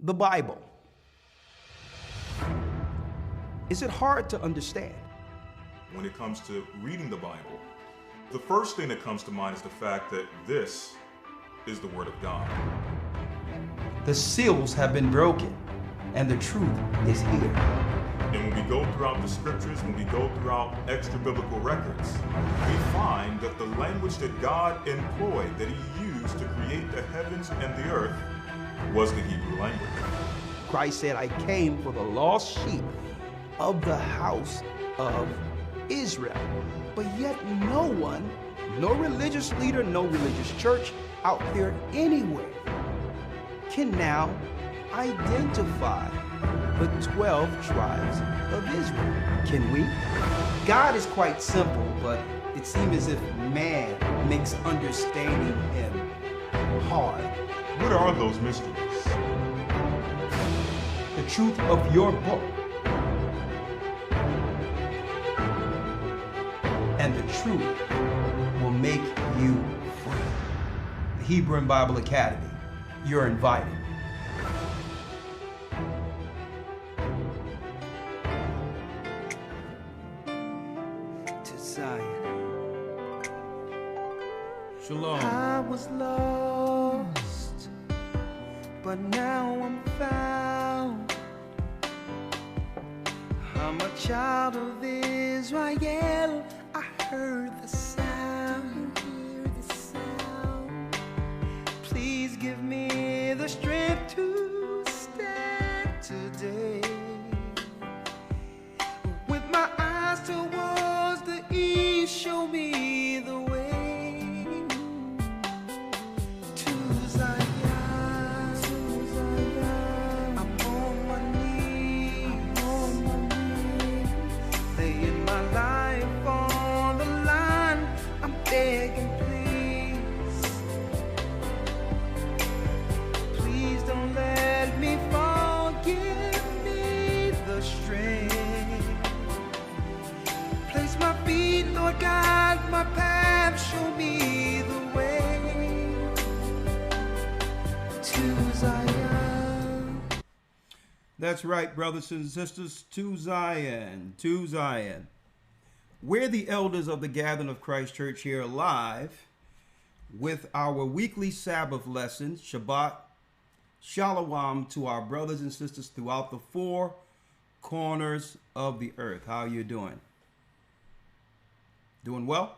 The Bible. Is it hard to understand? When it comes to reading the Bible, the first thing that comes to mind is the fact that this is the Word of God. The seals have been broken, and the truth is here. And when we go throughout the scriptures, when we go throughout extra biblical records, we find that the language that God employed, that He used to create the heavens and the earth, was the Hebrew language. Christ said, I came for the lost sheep of the house of Israel. But yet no one, no religious leader, no religious church out there anywhere can now identify the 12 tribes of Israel. Can we? God is quite simple, but it seems as if man makes understanding Him hard. What are those mysteries? The truth of your book and the truth will make you free. The Hebrew and Bible Academy, you're invited. To Zion. Shalom. I was lost, but now I'm found. I'm a child of Israel. I heard the sound. Please give me the strength to stand today. With my eyes towards the east, show me the way to Zion. I'm on my knees, laying my life on the line. I'm begging, please don't let me fall. Give me the strength. Place my feet, Lord God, my path. Show me the way to Zion. That's right, brothers and sisters, to Zion, to Zion. We're the elders of the Gathering of Christ Church here live with our weekly Sabbath lessons, Shabbat Shalom, to our brothers and sisters throughout the four corners of the earth. How are you doing? Doing well?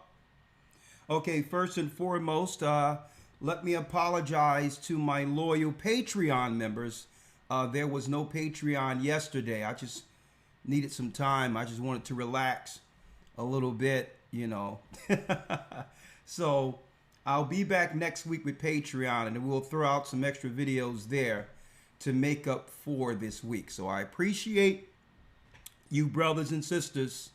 Okay, first and foremost, let me apologize to my loyal Patreon members. There was no Patreon yesterday. I just needed some time. I just wanted to relax a little bit, you know. So I'll be back next week with Patreon, and we'll throw out some extra videos there to make up for this week. So I appreciate you brothers and sisters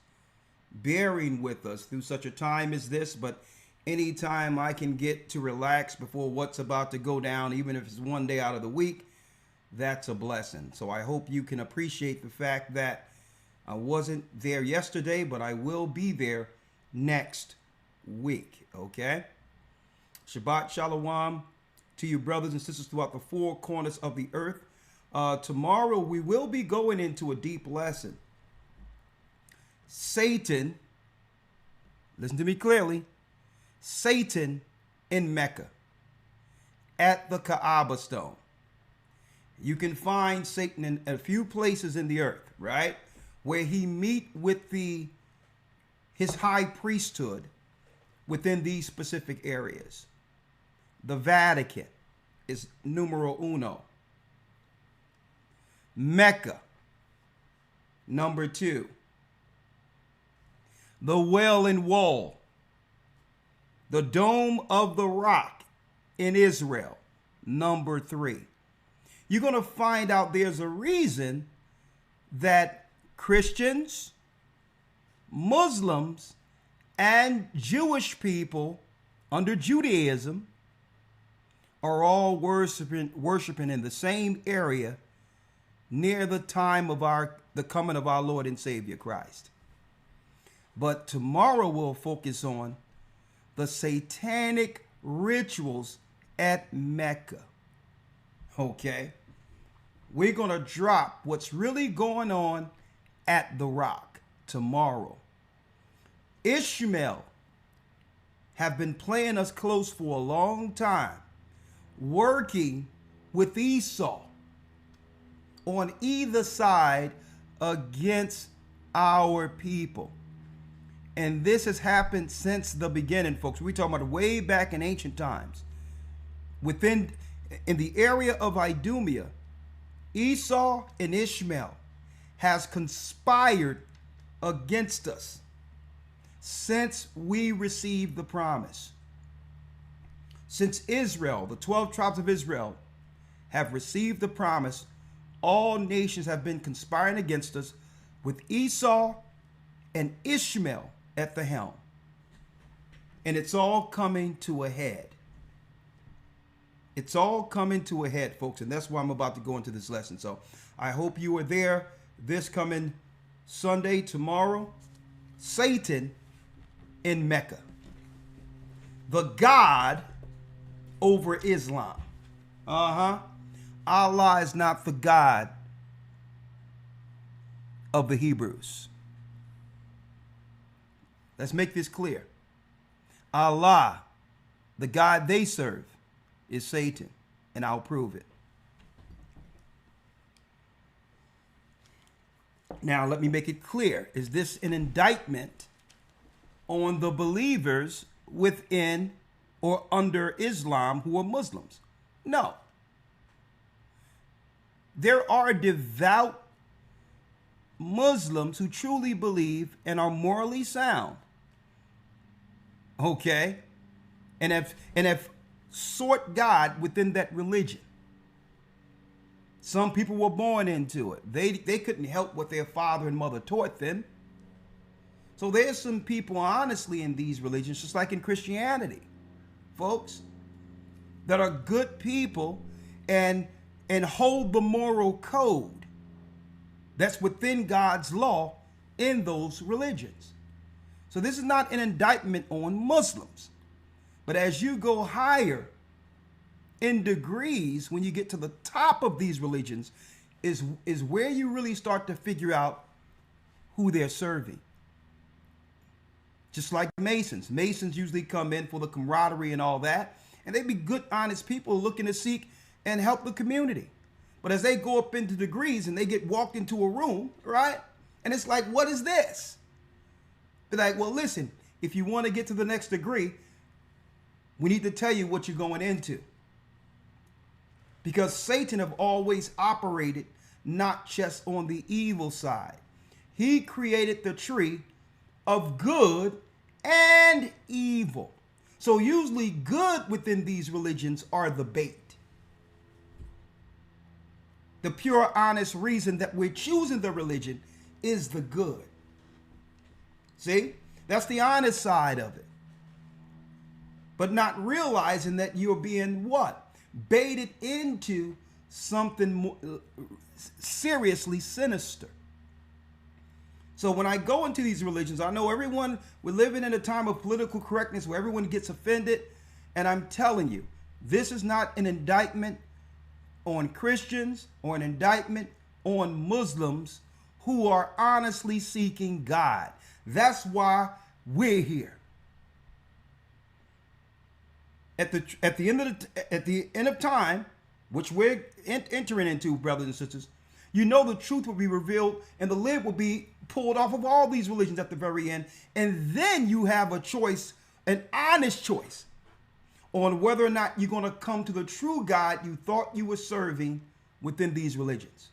bearing with us through such a time as this, but anytime I can get to relax before what's about to go down, even if it's one day out of the week, that's a blessing. So I hope you can appreciate the fact that I wasn't there yesterday, but I will be there next week, okay? Shabbat Shalom to you brothers and sisters throughout the four corners of the earth. Tomorrow we will be going into a deep lesson. Satan, listen to me clearly, Satan in Mecca at the Kaaba stone. You can find Satan in a few places in the earth, right? Where he meet with his high priesthood within these specific areas. The Vatican is numero uno. Mecca, number 2. The Wailing Wall, the Dome of the Rock in Israel, number 3. You're going to find out there's a reason that Christians, Muslims, and Jewish people under Judaism are all worshiping in the same area near the time of the coming of our Lord and Savior Christ. But tomorrow we'll focus on the satanic rituals at Mecca. Okay? we're going to drop what's really going on at the Rock tomorrow. Ishmael have been playing us close for a long time, working with Esau on either side against our people. And this has happened since the beginning, folks. We're talking about way back in ancient times. In the area of Idumea, Esau and Ishmael has conspired against us since we received the promise. Since Israel, the 12 tribes of Israel, have received the promise, all nations have been conspiring against us with Esau and Ishmael at the helm. And it's all coming to a head. It's all coming to a head, folks, and that's why I'm about to go into this lesson. So I hope you are there this coming Sunday, tomorrow. Satan in Mecca, the God over Islam. Allah is not the God of the Hebrews. Let's make this clear. Allah, the God they serve, is Satan, and I'll prove it. Now, let me make it clear. Is this an indictment on the believers within or under Islam who are Muslims? No. There are devout Muslims who truly believe and are morally sound. Okay? And have sought God within that religion. Some people were born into it. They couldn't help what their father and mother taught them. So there's some people, honestly, in these religions, just like in Christianity, folks, that are good people and hold the moral code that's within God's law in those religions. So this is not an indictment on Muslims. But as you go higher in degrees, when you get to the top of these religions, is where you really start to figure out who they're serving. Just like Masons. Masons usually come in for the camaraderie and all that. And they be good, honest people looking to seek and help the community. But as they go up into degrees and they get walked into a room, right? And it's like, what is this? They're like, well, listen, if you want to get to the next degree, we need to tell you what you're going into. Because Satan have always operated not just on the evil side. He created the tree of good and evil. So usually good within these religions are the bait. The pure, honest reason that we're choosing the religion is the good. See? That's the honest side of it. But not realizing that you're being what? Baited into something more, seriously sinister. So when I go into these religions, I know we're living in a time of political correctness where everyone gets offended. And I'm telling you, this is not an indictment on Christians or an indictment on Muslims who are honestly seeking God. That's why we're here. At the end of time, which we're entering into, brothers and sisters, you know the truth will be revealed and the lid will be pulled off of all these religions at the very end. And then you have a choice, an honest choice, on whether or not you're going to come to the true God you thought you were serving within these religions.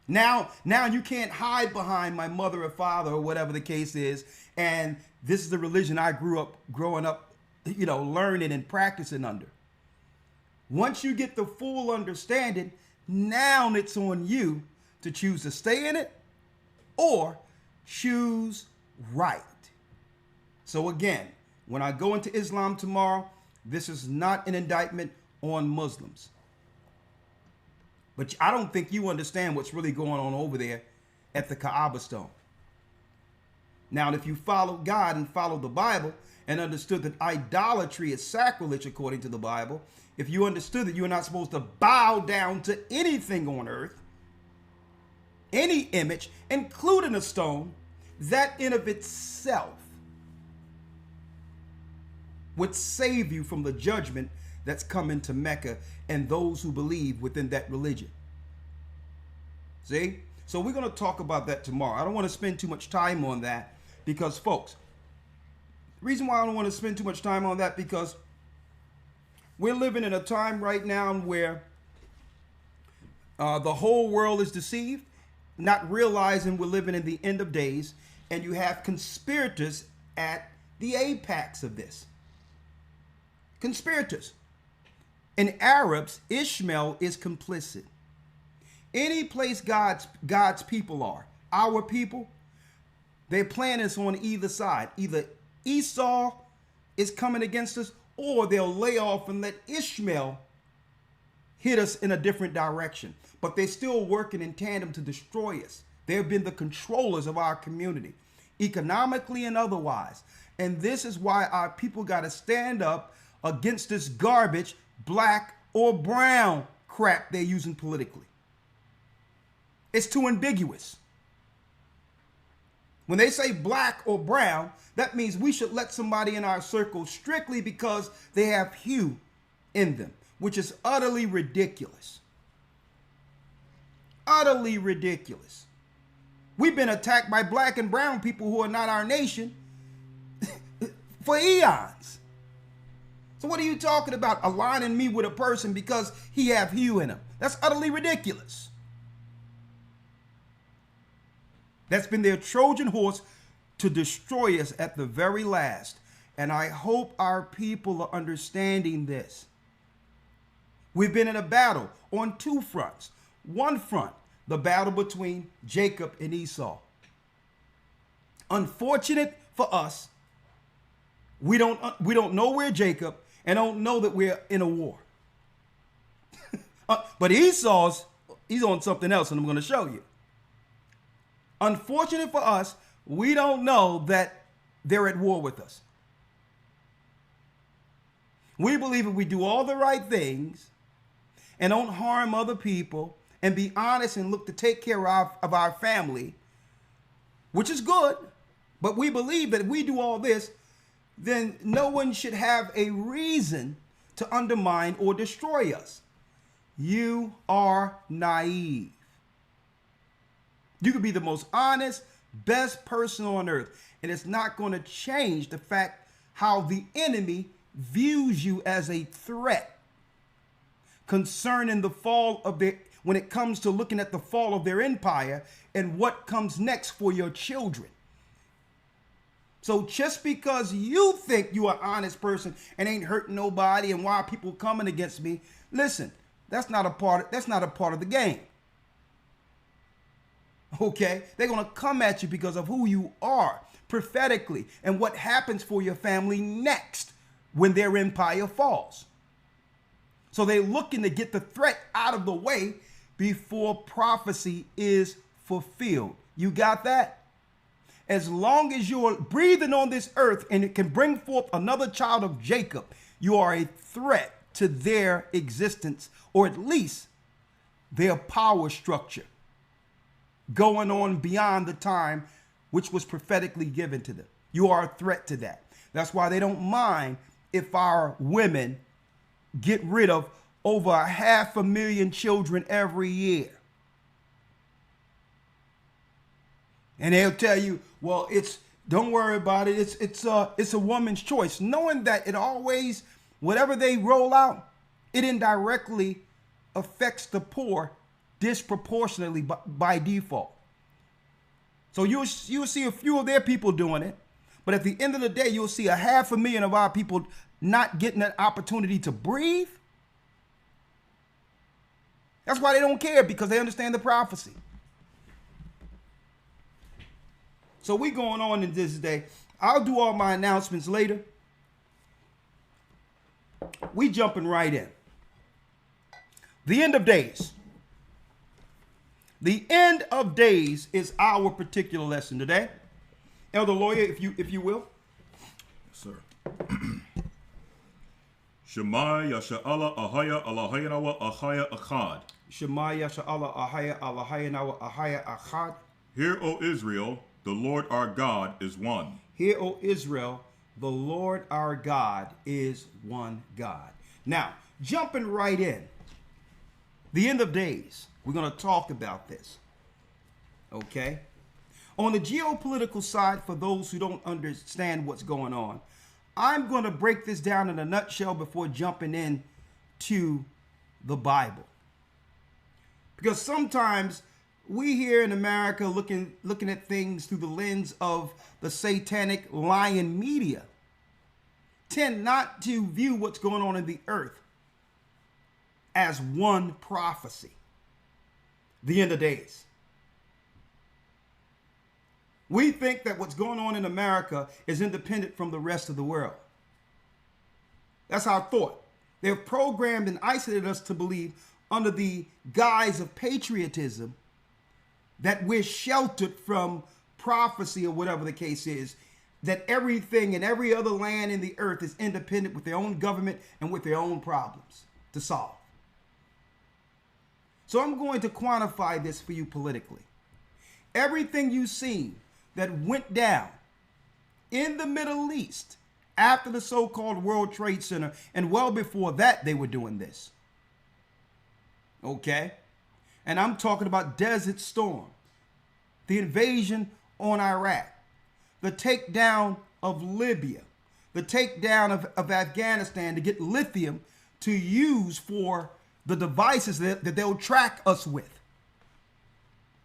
Now you can't hide behind my mother or father or whatever the case is, and this is the religion I growing up, learning and practicing under. Once you get the full understanding, now it's on you to choose to stay in it or choose right. So again, when I go into Islam tomorrow, this is not an indictment on Muslims. But I don't think you understand what's really going on over there at the Kaaba stone. Now, if you follow God and follow the Bible and understood that idolatry is sacrilege according to the Bible, if you understood that you're not supposed to bow down to anything on earth, any image, including a stone, that in of itself would save you from the judgment that's coming to Mecca and those who believe within that religion. See? So we're going to talk about that tomorrow. I don't want to spend too much time on that because, folks, the reason why I don't want to spend too much time on that because we're living in a time right now where the whole world is deceived, not realizing we're living in the end of days, and you have conspirators at the apex of this. Conspirators. In Arabs, Ishmael is complicit. Any place God's people are, our people, their plan is on either side. Either Esau is coming against us, or they'll lay off and let Ishmael hit us in a different direction. But they're still working in tandem to destroy us. They've been the controllers of our community, economically and otherwise. And this is why our people got to stand up against this garbage, black or brown crap they're using politically. It's too ambiguous. When they say black or brown, that means we should let somebody in our circle strictly because they have hue in them, which is utterly ridiculous. Utterly ridiculous. We've been attacked by black and brown people who are not our nation for eons. So what are you talking about, aligning me with a person because he have hue in him? That's utterly ridiculous. That's been their Trojan horse to destroy us at the very last. And I hope our people are understanding this. We've been in a battle on two fronts. One front, the battle between Jacob and Esau. Unfortunate for us, we don't know we're Jacob and don't know that we're in a war. But he's on something else, and I'm going to show you. Unfortunate for us, we don't know that they're at war with us. We believe if we do all the right things and don't harm other people and be honest and look to take care of our family, which is good, but we believe that if we do all this, then no one should have a reason to undermine or destroy us. You are naive. You could be the most honest, best person on earth, and it's not going to change the fact how the enemy views you as a threat concerning the fall of their, when it comes to looking at the fall of their empire and what comes next for your children. So just because you think you're an honest person and ain't hurting nobody and why are people coming against me, listen, that's not a part of the game. Okay, they're going to come at you because of who you are prophetically and what happens for your family next when their empire falls. So they're looking to get the threat out of the way before prophecy is fulfilled. You got that? As long as you're breathing on this earth and it can bring forth another child of Jacob, you are a threat to their existence, or at least their power structure going on beyond the time which was prophetically given to them. You are a threat to that. That's why they don't mind if our women get rid of over 500,000 children every year. And they'll tell you, well, don't worry about it. It's a woman's choice, knowing that it always, whatever they roll out, it indirectly affects the poor disproportionately by default. So you'll see a few of their people doing it, but at the end of the day, you'll see 500,000 of our people not getting that opportunity to breathe. That's why they don't care, because they understand the prophecy. So we going on in this day. I'll do all my announcements later. We jumping right in. The end of days. The end of days is our particular lesson today. Elder Lawyer, if you will. Sir. Shema Yasha'Allah Ahaya Allahayanawa Ahaya Achad. Shema Yasha'Allah Ahaya Allahayanawa Ahaya Achad. Hear, O Israel, the Lord our God is one. Hear, O Israel, the Lord our God is one God. Now, jumping right in, the end of days, we're going to talk about this. Okay? On the geopolitical side, for those who don't understand what's going on, I'm going to break this down in a nutshell before jumping in to the Bible. Because sometimes we here in America looking at things through the lens of the satanic lying media tend not to view what's going on in the earth as one prophecy. The end of days. We think that what's going on in America is independent from the rest of the world. That's our thought. They've programmed and isolated us to believe under the guise of patriotism that we're sheltered from prophecy or whatever the case is, that everything and every other land in the earth is independent with their own government and with their own problems to solve. So I'm going to quantify this for you politically. Everything you've seen that went down in the Middle East after the so-called World Trade Center, and well before that they were doing this. Okay? And I'm talking about Desert Storm, the invasion on Iraq, the takedown of Libya, the takedown of Afghanistan to get lithium to use for the devices that they'll track us with.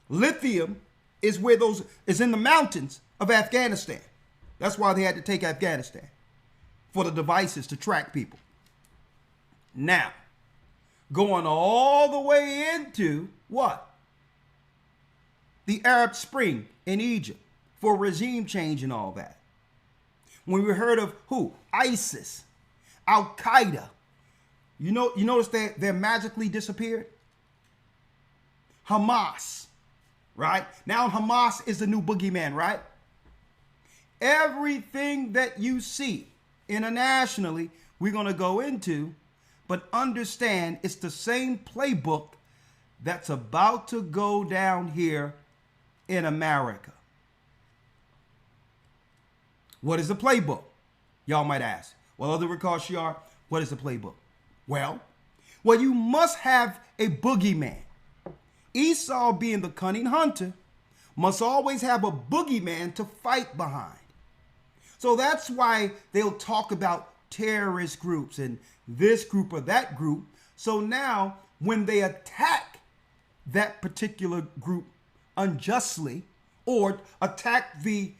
Lithium is in the mountains of Afghanistan. That's why they had to take Afghanistan, for the devices to track people. Now, going all the way into what? The Arab Spring in Egypt for regime change and all that. When we heard of who? ISIS, Al-Qaeda. You notice they're magically disappeared? Hamas, right? Now Hamas is the new boogeyman, right? Everything that you see internationally, we're going to go into, but understand it's the same playbook that's about to go down here in America. What is the playbook? Y'all might ask. Well, Elder Ricard Shiar, what is the playbook? Well, you must have a boogeyman. Esau, being the cunning hunter, must always have a boogeyman to fight behind. So that's why they'll talk about terrorist groups and this group or that group. So now when they attack that particular group unjustly or attack the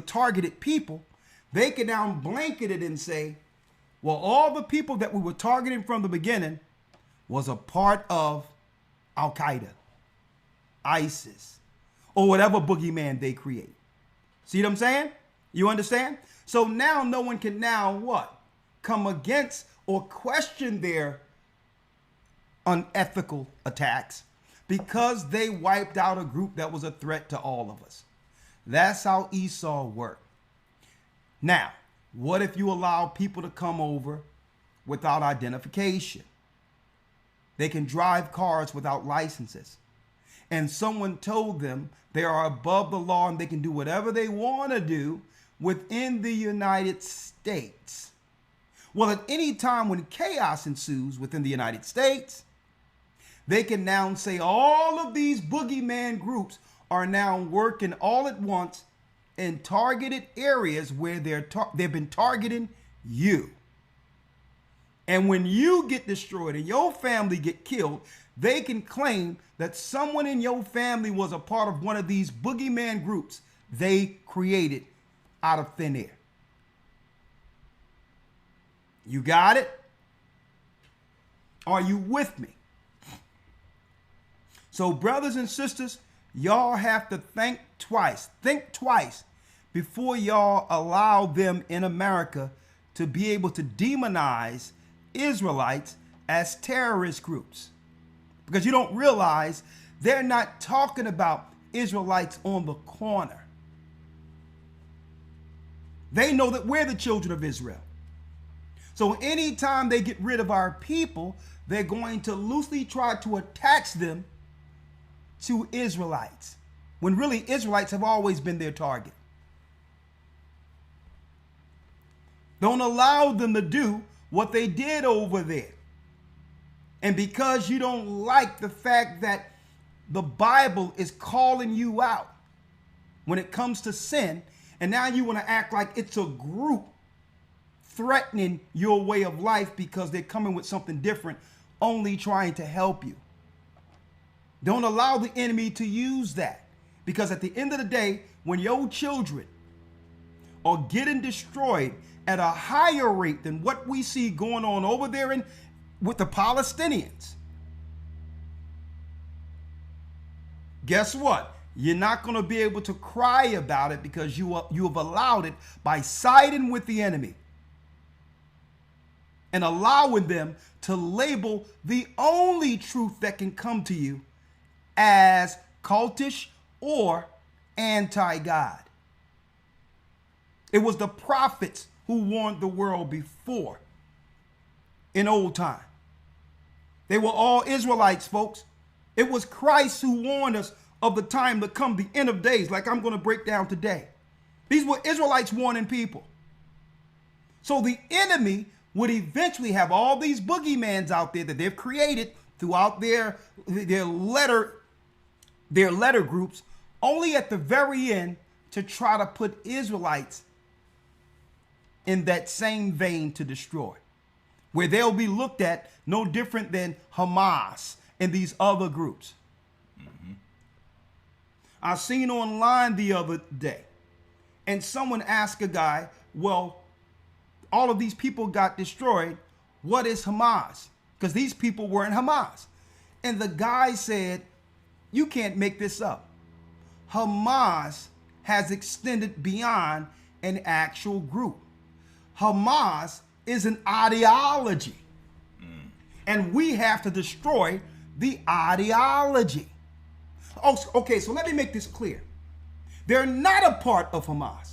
targeted people, they can now blanket it and say, well, all the people that we were targeting from the beginning was a part of Al-Qaeda, ISIS, or whatever boogeyman they create. See what I'm saying? You understand? So now no one can now what? Come against or question their unethical attacks because they wiped out a group that was a threat to all of us. That's how Esau worked. Now, what if you allow people to come over without identification? They can drive cars without licenses. And someone told them they are above the law and they can do whatever they want to do within the United States. Well, at any time when chaos ensues within the United States, they can now say all of these boogeyman groups are now working all at once in targeted areas where they've been targeting you. And when you get destroyed and your family get killed, they can claim that someone in your family was a part of one of these boogeyman groups they created out of thin air. You got it? Are you with me? So brothers and sisters, y'all have to think twice before y'all allow them in America to be able to demonize Israelites as terrorist groups. Because you don't realize they're not talking about Israelites on the corner. They know that we're the children of Israel. So anytime they get rid of our people, they're going to loosely try to attach them to Israelites, when really Israelites have always been their target. Don't allow them to do what they did over there. And because you don't like the fact that the Bible is calling you out when it comes to sin, and now you want to act like it's a group threatening your way of life because they're coming with something different, only trying to help you. Don't allow the enemy to use that, because at the end of the day, when your children are getting destroyed at a higher rate than what we see going on over there with the Palestinians, guess what? You're not going to be able to cry about it, because you have allowed it by siding with the enemy and allowing them to label the only truth that can come to you as cultish or anti-God. It was the prophets who warned the world before in old time. They were all Israelites, folks. It was Christ who warned us of the time to come, the end of days, like I'm going to break down today. These were Israelites warning people. So the enemy would eventually have all these boogeymans out there that they've created throughout their letter groups, only at the very end to try to put Israelites in that same vein to destroy, where they'll be looked at no different than Hamas and these other groups. I seen online the other day, and someone asked a guy, well, all of these people got destroyed. What is Hamas? Because these people were in Hamas. And the guy said, you can't make this up. Hamas has extended beyond an actual group. Hamas is an ideology. And we have to destroy the ideology. Oh, okay, so let me make this clear. They're not a part of Hamas.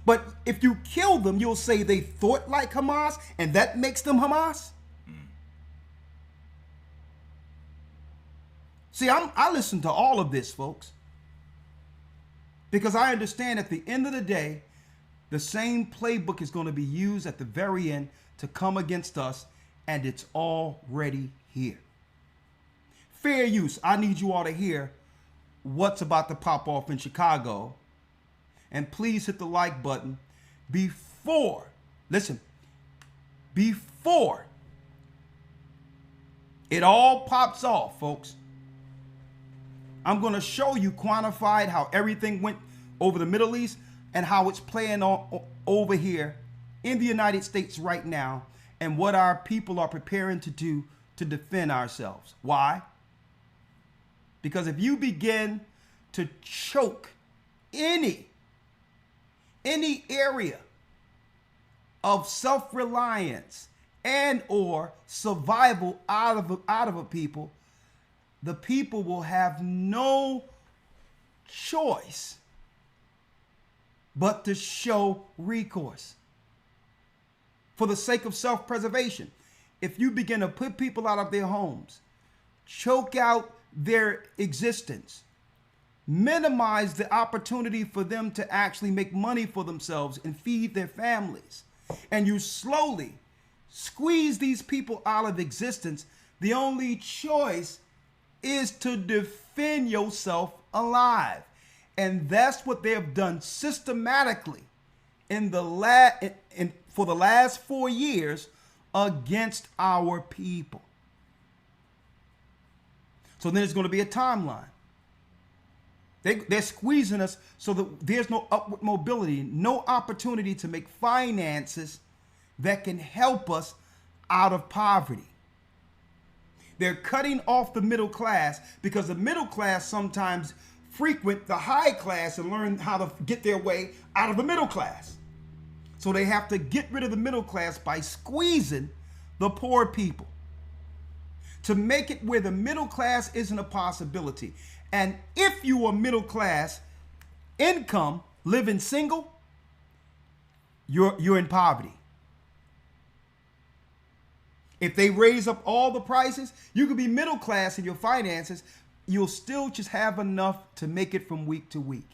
But if you kill them, you'll say they thought like Hamas, and that makes them Hamas? See, I listen to all of this, folks, because I understand at the end of the day, the same playbook is going to be used at the very end to come against us, and it's already here. Fair use. I need you all to hear what's about to pop off in Chicago. And please hit the like button before it all pops off, folks. I'm going to show you quantified how everything went over the Middle East and how it's playing on over here in the United States right now, and what our people are preparing to do to defend ourselves. Why? Because if you begin to choke any area of self-reliance and or survival out of a people, the people will have no choice but to show recourse for the sake of self-preservation. If you begin to put people out of their homes, choke out their existence, minimize the opportunity for them to actually make money for themselves and feed their families, and you slowly squeeze these people out of existence, the only choice is to defend yourself alive. And that's what they have done systematically for the last 4 years against our people. So then there's going to be a timeline. They're squeezing us so that there's no upward mobility, no opportunity to make finances that can help us out of poverty. They're cutting off the middle class, because the middle class sometimes frequent the high class and learn how to get their way out of the middle class. So they have to get rid of the middle class by squeezing the poor people to make it where the middle class isn't a possibility. And if you are middle class income, living single, you're in poverty. If they raise up all the prices, you could be middle class in your finances. You'll still just have enough to make it from week to week.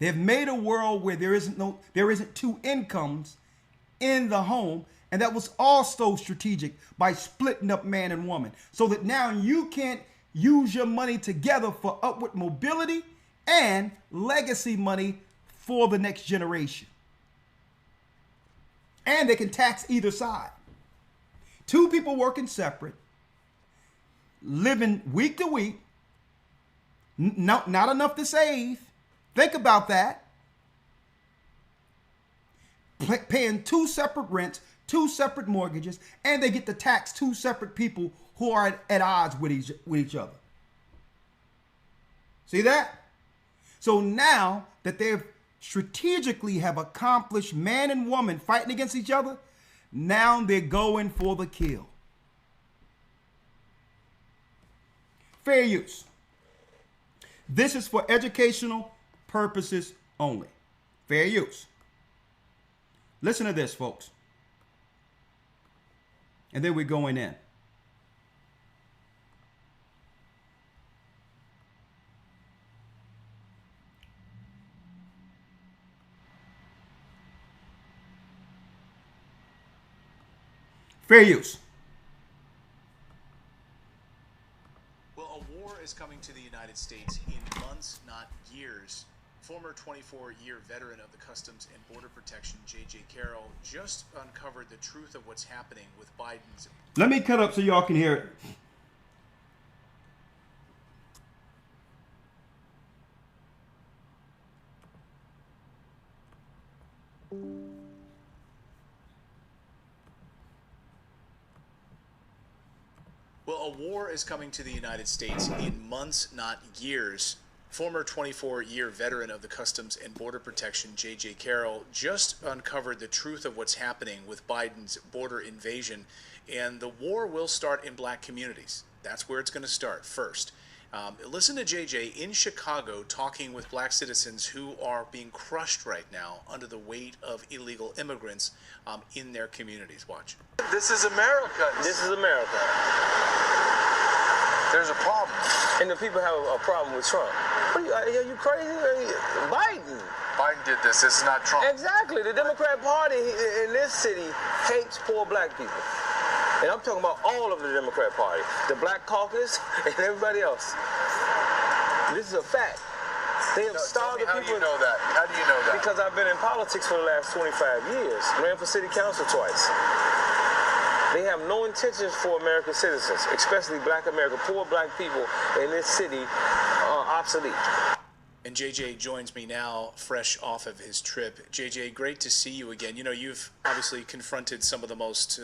They've made a world where there isn't two incomes in the home, and that was also strategic by splitting up man and woman, so that now you can't use your money together for upward mobility and legacy money for the next generation. And they can tax either side. Two people working separate, living week to week, not enough to save. Think about that. Paying two separate rents, two separate mortgages, and they get to tax two separate people who are at odds with each other. See that? So now that they've strategically have accomplished man and woman fighting against each other, now they're going for the kill. Fair use. This is for educational purposes only. Fair use. Listen to this, folks. And then we're going in. Fair use. Well, a war is coming to the United States in months, not years. Former 24-year veteran of the Customs and Border Protection, J.J. Carroll, just uncovered the truth of what's happening with Biden's... Let me cut up so y'all can hear it. Well, a war is coming to the United States in months, not years. Former 24-year veteran of the Customs and Border Protection, J.J. Carroll, just uncovered the truth of what's happening with Biden's border invasion, and the war will start in black communities. That's where it's going to start first. Listen to J.J. in Chicago talking with black citizens who are being crushed right now under the weight of illegal immigrants in their communities. Watch. This is America. This is America. There's a problem. And the people have a problem with Trump. Are you crazy? Biden. Biden did this. This is not Trump. Exactly. The Democrat Party in this city hates poor black people. And I'm talking about all of the Democrat Party. The Black Caucus and everybody else. This is a fact. They have starved the people. How do you know that? How do you know that? Because I've been in politics for the last 25 years. Ran for city council twice. They have no intentions for American citizens, especially black America. Poor black people in this city are obsolete. And JJ joins me now, fresh off of his trip. JJ, great to see you again. You know, you've obviously confronted some of the most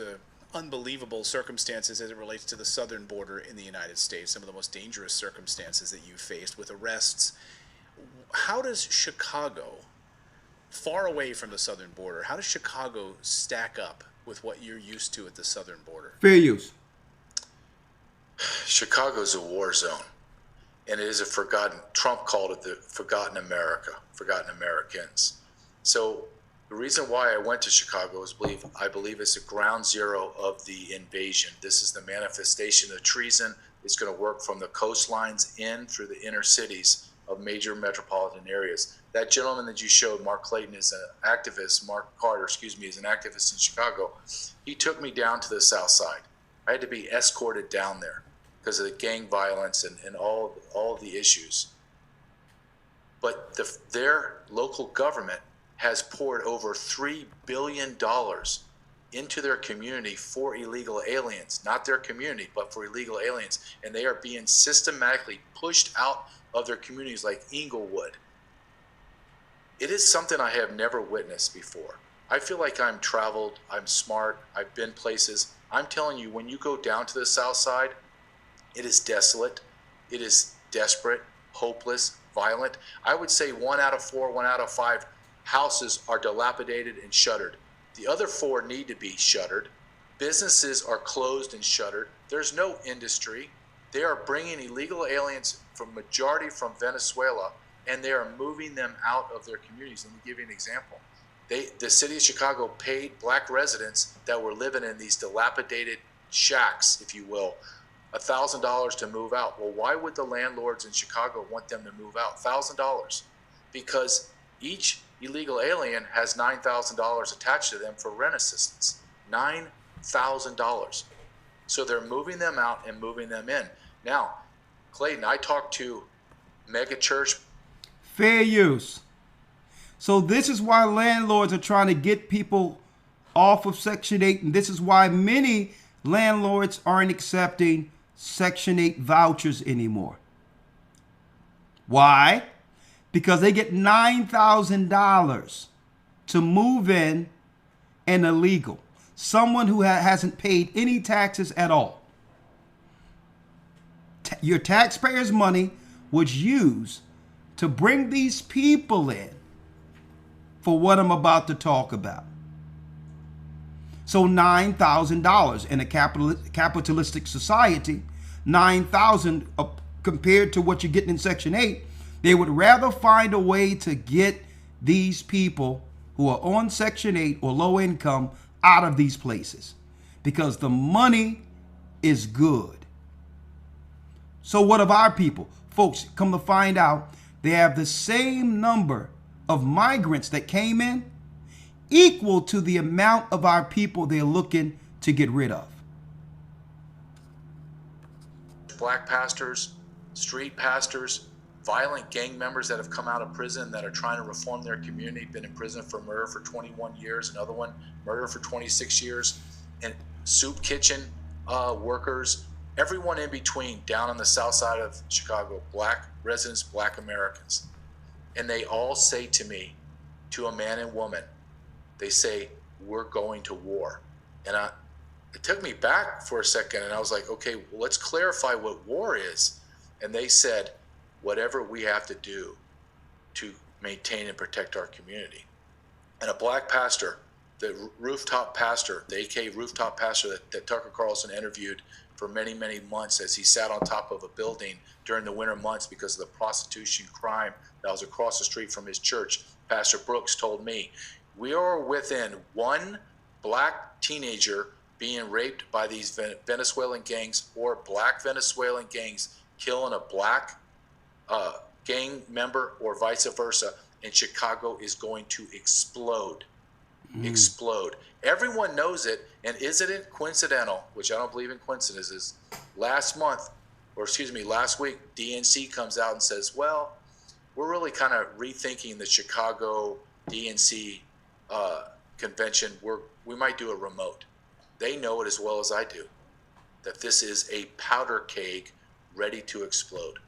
unbelievable circumstances as it relates to the southern border in the United States, some of the most dangerous circumstances that you've faced with arrests. How does Chicago, far away from the southern border, how does Chicago stack up with what you're used to at the southern border? Fair use. Chicago's a war zone, and it is a forgotten, Trump called it the forgotten America, forgotten Americans. So the reason why I went to Chicago is I believe it's the ground zero of the invasion. This is the manifestation of treason. It's going to work from the coastlines in through the inner cities of major metropolitan areas. That gentleman that you showed, Mark Clayton, is an activist. Mark Carter, is an activist in Chicago. He took me down to the south side. I had to be escorted down there because of the gang violence and all the issues. But their local government has poured over $3 billion into their community for illegal aliens, not their community, but for illegal aliens. And they are being systematically pushed out of their communities like Inglewood. It is something I have never witnessed before. I feel like I'm traveled, I'm smart, I've been places. I'm telling you, when you go down to the south side, it is desolate, it is desperate, hopeless, violent. I would say 1 out of 4, 1 out of 5 houses are dilapidated and shuttered. The other 4 need to be shuttered. Businesses are closed and shuttered. There's no industry. They are bringing illegal aliens majority from Venezuela, and they are moving them out of their communities. Let me give you an example. The city of Chicago paid black residents that were living in these dilapidated shacks, if you will, $1,000 to move out. Well, why would the landlords in Chicago want them to move out? $1,000. Because each illegal alien has $9,000 attached to them for rent assistance. $9,000. So they're moving them out and moving them in. Now, Clayton, I talked to mega church. Fair use. So this is why landlords are trying to get people off of Section 8. And this is why many landlords aren't accepting Section 8 vouchers anymore. Why? Because they get $9,000 to move in an illegal. Someone who hasn't paid any taxes at all. Your taxpayers' money was used to bring these people in for what I'm about to talk about. So $9,000 in a capitalistic society, $9,000 compared to what you're getting in Section 8, they would rather find a way to get these people who are on Section 8 or low income out of these places because the money is good. So what of our people? Folks, come to find out, they have the same number of migrants that came in, equal to the amount of our people they're looking to get rid of. Black pastors, street pastors, violent gang members that have come out of prison that are trying to reform their community, been in prison for murder for 21 years, another one murder for 26 years, and soup kitchen workers, everyone in between down on the south side of Chicago, black residents, black Americans. And they all say to me, to a man and woman, they say, we're going to war. And it took me back for a second, and I was like, okay, well, let's clarify what war is. And they said, whatever we have to do to maintain and protect our community. And a black pastor, the rooftop pastor, the AK rooftop pastor that Tucker Carlson interviewed for many, many months as he sat on top of a building during the winter months because of the prostitution crime that was across the street from his church, Pastor Brooks told me, we are within one black teenager being raped by these Venezuelan gangs or black Venezuelan gangs killing a black gang member or vice versa, and Chicago is going to explode. Explode. Everyone knows it, and isn't it coincidental, which I don't believe in coincidences, last week, DNC comes out and says, well, we're really kind of rethinking the Chicago DNC convention. We might do a remote. They know it as well as I do, that this is a powder keg ready to explode.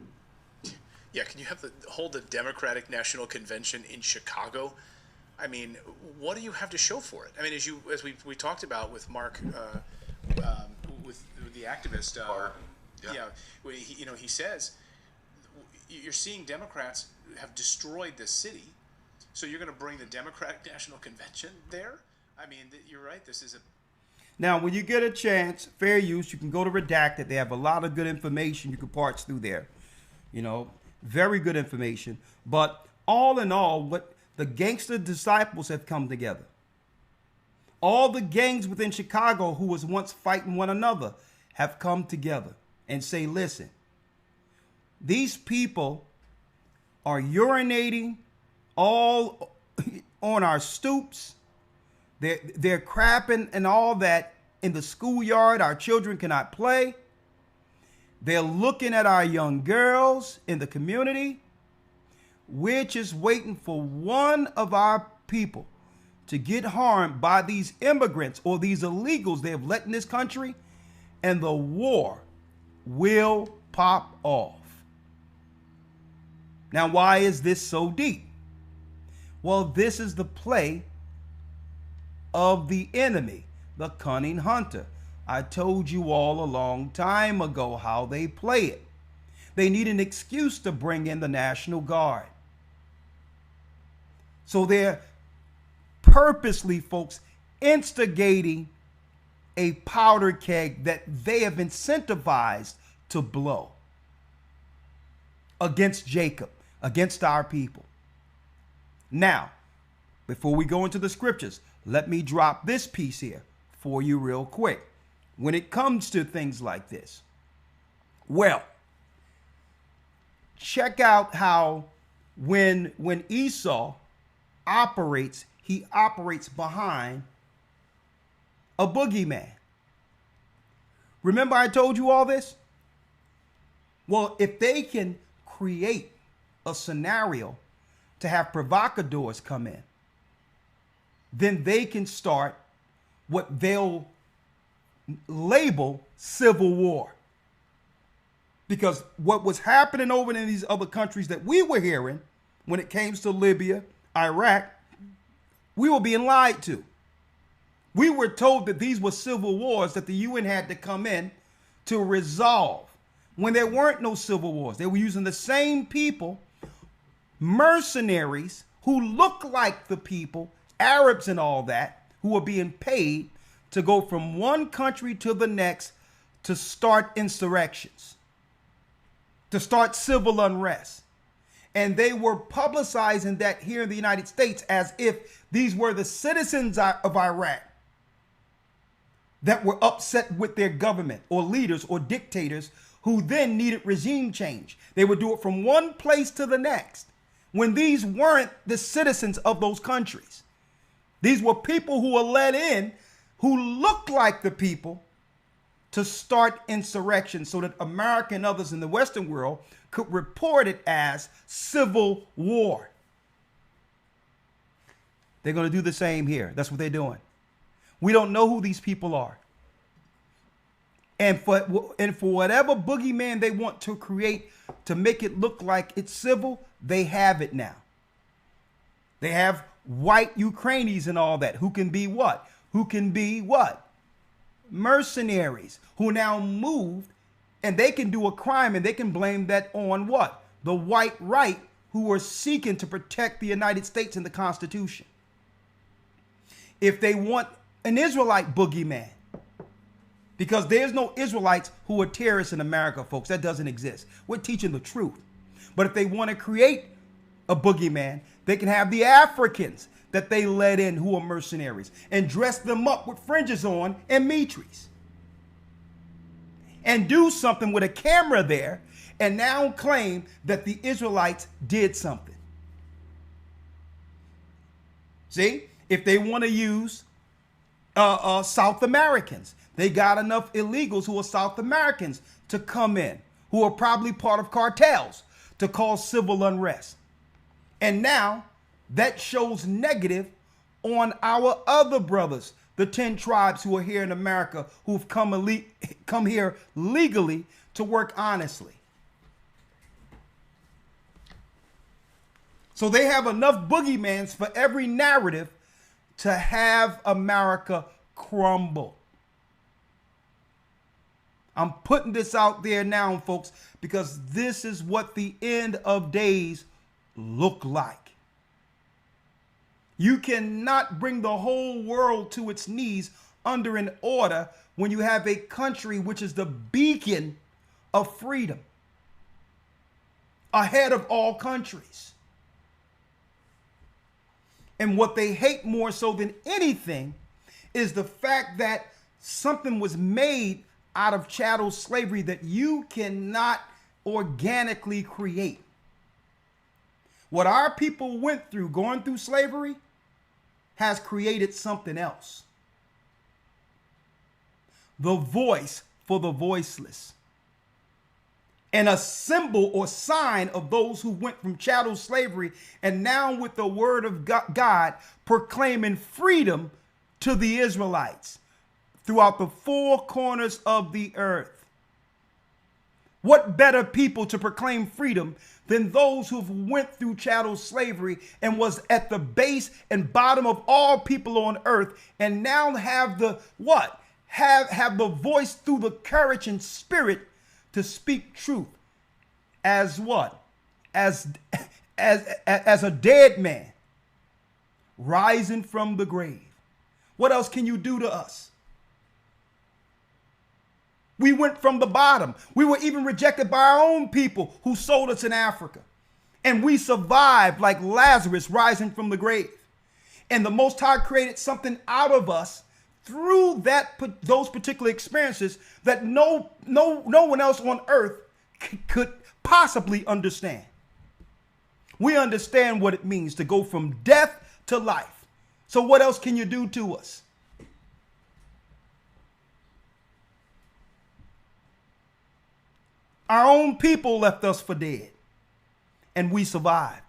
Yeah, can you hold the Democratic National Convention in Chicago? I mean, what do you have to show for it? I mean, as we talked about with Mark, with the activist, he says, you're seeing Democrats have destroyed this city, so you're going to bring the Democratic National Convention there? I mean, you're right. This is a... Now, when you get a chance, fair use, you can go to Redacted. They have a lot of good information you can parse through there. Very good information. But all in all, what the gangster disciples have come together. All the gangs within Chicago who was once fighting one another have come together and say, listen, these people are urinating all on our stoops. They're crapping and all that in the schoolyard. Our children cannot play. They're looking at our young girls in the community. We're just waiting for one of our people to get harmed by these immigrants or these illegals they have let in this country, and the war will pop off. Now, why is this so deep? Well, this is the play of the enemy, the cunning hunter. I told you all a long time ago how they play it. They need an excuse to bring in the National Guard. So they're purposely, folks, instigating a powder keg that they have incentivized to blow against Jacob, against our people. Now, before we go into the scriptures, let me drop this piece here for you real quick. When it comes to things like this, well, check out how when Esau operates, he operates behind a boogeyman. Remember I told you all this? Well, if they can create a scenario to have provocateurs come in, then they can start what they'll label civil war. Because what was happening over in these other countries that we were hearing when it came to Libya, Iraq, we were being lied to. We were told that these were civil wars that the UN had to come in to resolve, when there weren't no civil wars. They were using the same people, mercenaries who look like the people, Arabs and all that, who were being paid to go from one country to the next to start insurrections, to start civil unrest. And they were publicizing that here in the United States as if these were the citizens of Iraq that were upset with their government or leaders or dictators who then needed regime change. They would do it from one place to the next when these weren't the citizens of those countries. These were people who were let in who looked like the people to start insurrection so that America and others in the Western world could report it as civil war. They're going to do the same here. That's what they're doing. We don't know who these people are. And for whatever boogeyman they want to create to make it look like it's civil, they have it now. They have white Ukrainians and all that who can be what? Who can be what? Mercenaries who now moved, and they can do a crime and they can blame that on what? The white right who are seeking to protect the United States and the Constitution. If they want an Israelite boogeyman, because there's no Israelites who are terrorists in America, folks. That doesn't exist. We're teaching the truth. But if they want to create a boogeyman, they can have the Africans that they let in who are mercenaries and dress them up with fringes on and mitres. And do something with a camera there and now claim that the Israelites did something. See, if they want to use South Americans, they got enough illegals who are South Americans to come in, who are probably part of cartels to cause civil unrest. And now that shows negative on our other brothers, the 10 tribes who are here in America, who've come here legally to work honestly. So they have enough boogeymans for every narrative to have America crumble. I'm putting this out there now, folks, because this is what the end of days look like. You cannot bring the whole world to its knees under an order when you have a country which is the beacon of freedom, ahead of all countries. And what they hate more so than anything is the fact that something was made out of chattel slavery that you cannot organically create. What our people went through going through slavery has created something else. The voice for the voiceless. And a symbol or sign of those who went from chattel slavery and now with the word of God proclaiming freedom to the Israelites throughout the four corners of the earth. What better people to proclaim freedom than those who went through chattel slavery and was at the base and bottom of all people on earth, and now have the what? Have the voice through the courage and spirit to speak truth as what? As a dead man rising from the grave. What else can you do to us? We went from the bottom. We were even rejected by our own people who sold us in Africa. And we survived like Lazarus rising from the grave. And the Most High created something out of us through those particular experiences that no one else on earth could possibly understand. We understand what it means to go from death to life. So what else can you do to us? Our own people left us for dead, and we survived.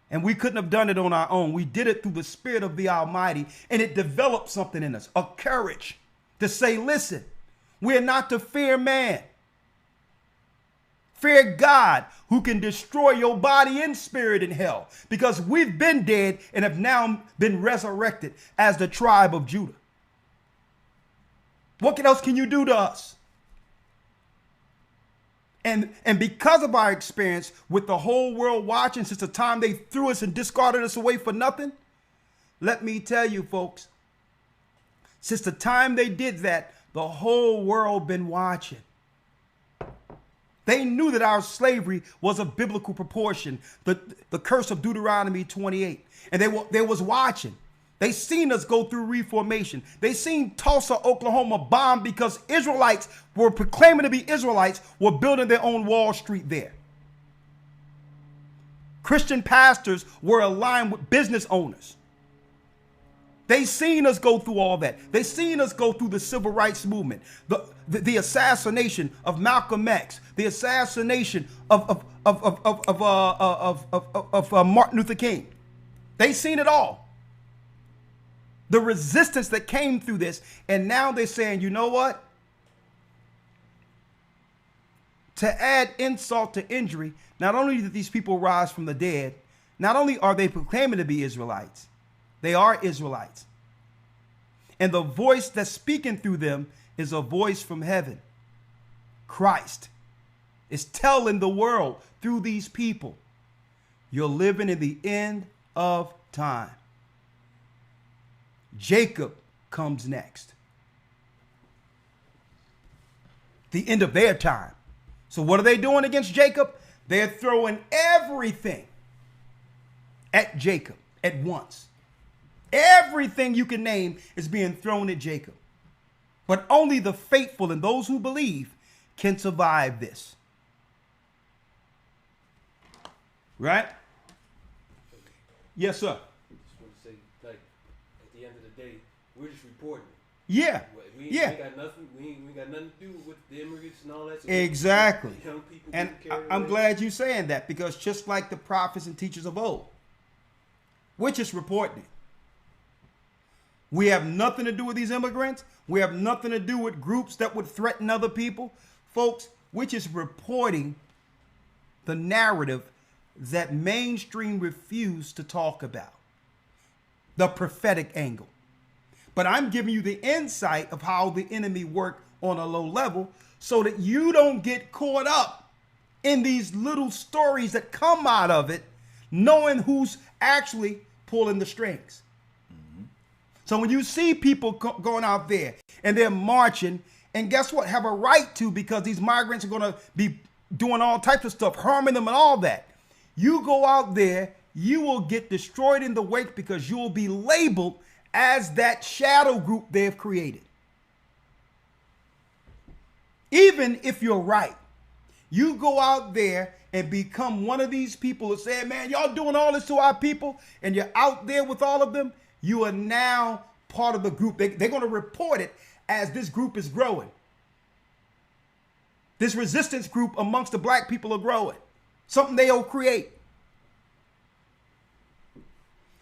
And we couldn't have done it on our own. We did it through the Spirit of the Almighty, and it developed something in us, a courage to say, listen, we're not to fear man. Fear God, who can destroy your body and spirit in hell, because we've been dead and have now been resurrected as the tribe of Judah. What else can you do to us? And because of our experience with the whole world watching since the time they threw us and discarded us away for nothing, let me tell you, folks, since the time they did that, the whole world been watching. They knew that our slavery was of biblical proportion, the curse of Deuteronomy 28. And they was watching. They seen us go through reformation. They seen Tulsa, Oklahoma bombed because Israelites were proclaiming to be Israelites, were building their own Wall Street there. Christian pastors were aligned with business owners. They seen us go through all that. They seen us go through the civil rights movement, the assassination of Malcolm X, the assassination of Martin Luther King. They seen it all. The resistance that came through this, and now they're saying, you know what? To add insult to injury, not only did these people rise from the dead, not only are they proclaiming to be Israelites, they are Israelites. And the voice that's speaking through them is a voice from heaven. Christ is telling the world through these people, you're living in the end of time. Jacob comes next. The end of their time. So what are they doing against Jacob? They're throwing everything at Jacob at once. Everything you can name is being thrown at Jacob. But only the faithful and those who believe can survive this. Right? Yes, sir. We're just reporting. Yeah. We ain't got nothing. We ain't got nothing to do with the immigrants and all that. So exactly. Young people and I'm glad you're saying that, because just like the prophets and teachers of old, we're just reporting it. We have nothing to do with these immigrants. We have nothing to do with groups that would threaten other people. Folks, we're just reporting the narrative that mainstream refused to talk about. The prophetic angle. But I'm giving you the insight of how the enemy worked on a low level so that you don't get caught up in these little stories that come out of it, knowing who's actually pulling the strings. Mm-hmm. So when you see people going out there and they're marching, and guess what? Have a right to, because these migrants are going to be doing all types of stuff, harming them and all that. You go out there, you will get destroyed in the wake, because you will be labeled as that shadow group they've created. Even if you're right, you go out there and become one of these people who say, man, y'all doing all this to our people, and you're out there with all of them, you are now part of the group. They're going to report it as this group is growing. This resistance group amongst the black people are growing. Something they'll create.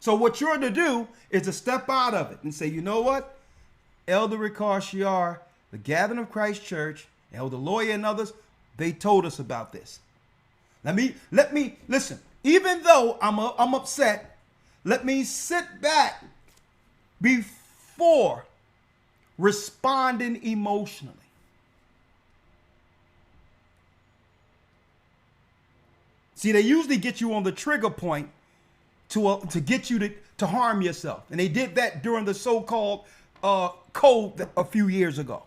So what you're to do is to step out of it and say, you know what? Elder Ricard Shiar, the Gathering of Christ Church, Elder Lawyer and others, they told us about this. Let me listen. Even though I'm upset, let me sit back before responding emotionally. See, they usually get you on the trigger point to get you to harm yourself. And they did that during the so-called code a few years ago.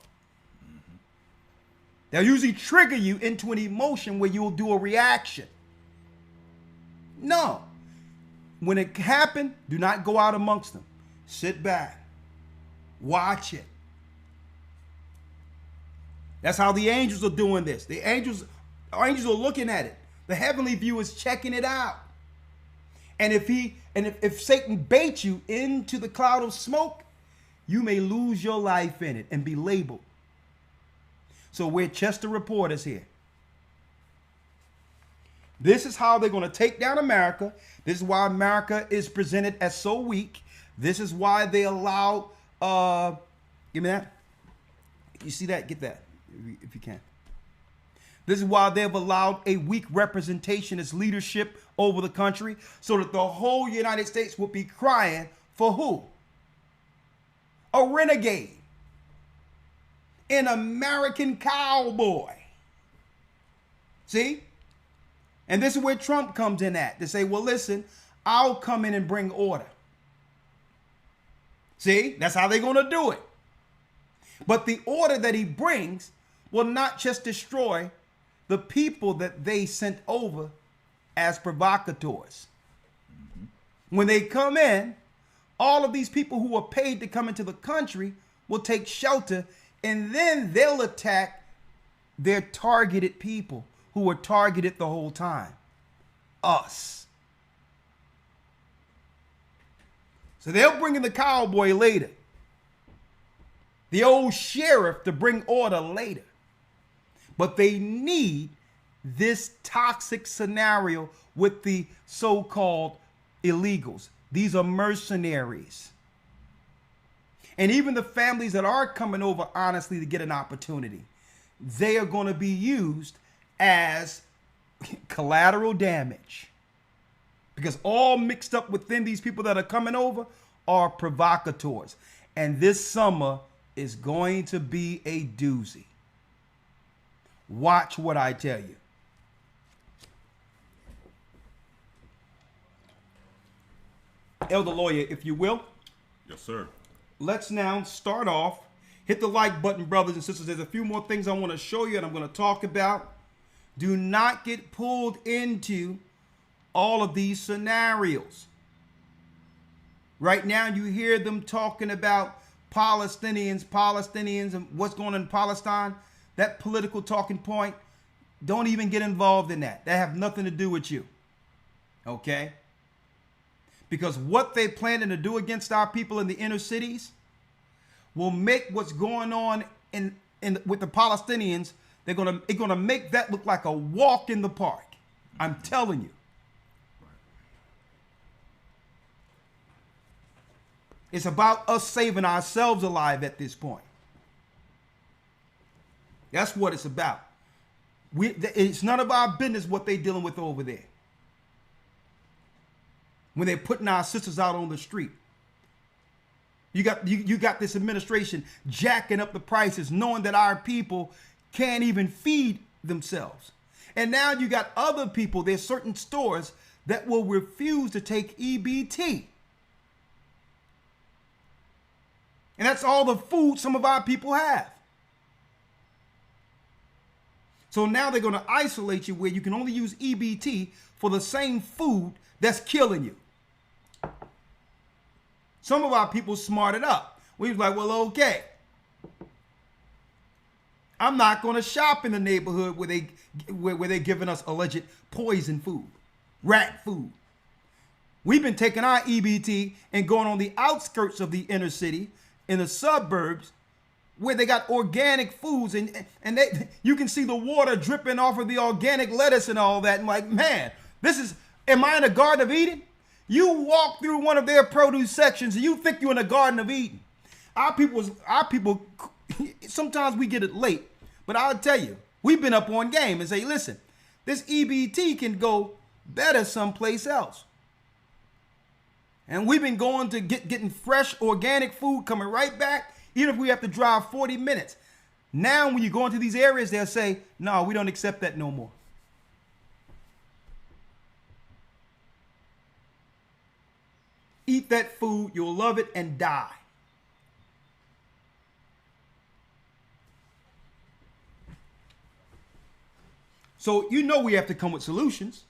Mm-hmm. They'll usually trigger you into an emotion where you'll do a reaction. No. when it happened, do not go out amongst them. Sit back. Watch it. That's how the angels are doing this. The angels are looking at it. The heavenly view is checking it out. And if Satan baits you into the cloud of smoke, you may lose your life in it and be labeled. So we're Chester reporters here. This is how they're going to take down America. This is why America is presented as so weak. This is why they allow, give me that. You see that? Get that if you can. This is why they've allowed a weak representation as leadership over the country, so that the whole United States would be crying for who? A renegade. An American cowboy. See? And this is where Trump comes in at. To say, well, listen, I'll come in and bring order. See? That's how they're going to do it. But the order that he brings will not just destroy the people that they sent over as provocateurs. When they come in, all of these people who are paid to come into the country will take shelter, and then they'll attack their targeted people who were targeted the whole time. Us. So they'll bring in the cowboy later. The old sheriff to bring order later. But they need this toxic scenario with the so-called illegals. These are mercenaries. And even the families that are coming over honestly to get an opportunity, they are going to be used as collateral damage. Because all mixed up within these people that are coming over are provocateurs. And this summer is going to be a doozy. Watch what I tell you. Elder Lawyer, if you will. Yes, sir. Let's now start off. Hit the like button, brothers and sisters. There's a few more things I want to show you and I'm going to talk about. Do not get pulled into all of these scenarios. Right now, you hear them talking about Palestinians, and what's going on in Palestine. That political talking point, don't even get involved in that. That have nothing to do with you. Okay? Because what they planning to do against our people in the inner cities will make what's going on with the Palestinians, it's gonna make that look like a walk in the park. I'm telling you. It's about us saving ourselves alive at this point. That's what it's about. It's none of our business what they're dealing with over there. When they're putting our sisters out on the street. You got this administration jacking up the prices, knowing that our people can't even feed themselves. And now you got other people, there's certain stores that will refuse to take EBT. And that's all the food some of our people have. So now they're going to isolate you where you can only use EBT for the same food that's killing you. Some of our people smarted up. We was like, well, okay. I'm not going to shop in the neighborhood where they're giving us alleged poison food, rat food. We've been taking our EBT and going on the outskirts of the inner city, in the suburbs, where they got organic foods and you can see the water dripping off of the organic lettuce and all that. And like, man, am I in a Garden of Eden? You walk through one of their produce sections and you think you're in a Garden of Eden. Our people, sometimes we get it late, but I'll tell you, we've been up on game and say, listen, this EBT can go better someplace else. And we've been going to getting fresh organic food coming right back, even if we have to drive 40 minutes. Now, when you go into these areas, they'll say, no, we don't accept that no more. Eat that food, you'll love it and die. So you know we have to come with solutions,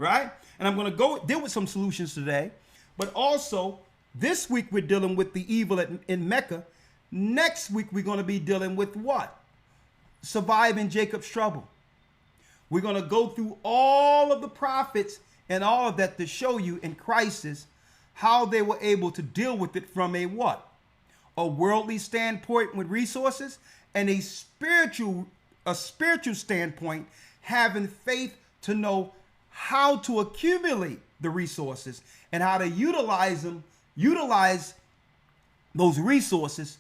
right? And I'm going to go deal with some solutions today. But also, this week we're dealing with the evil in Mecca. Next week we're going to be dealing with what? Surviving Jacob's trouble. We're going to go through all of the prophets and all of that to show you in crisis how they were able to deal with it from a what? A worldly standpoint with resources, and a spiritual standpoint, having faith to know how to accumulate the resources and how to utilize those resources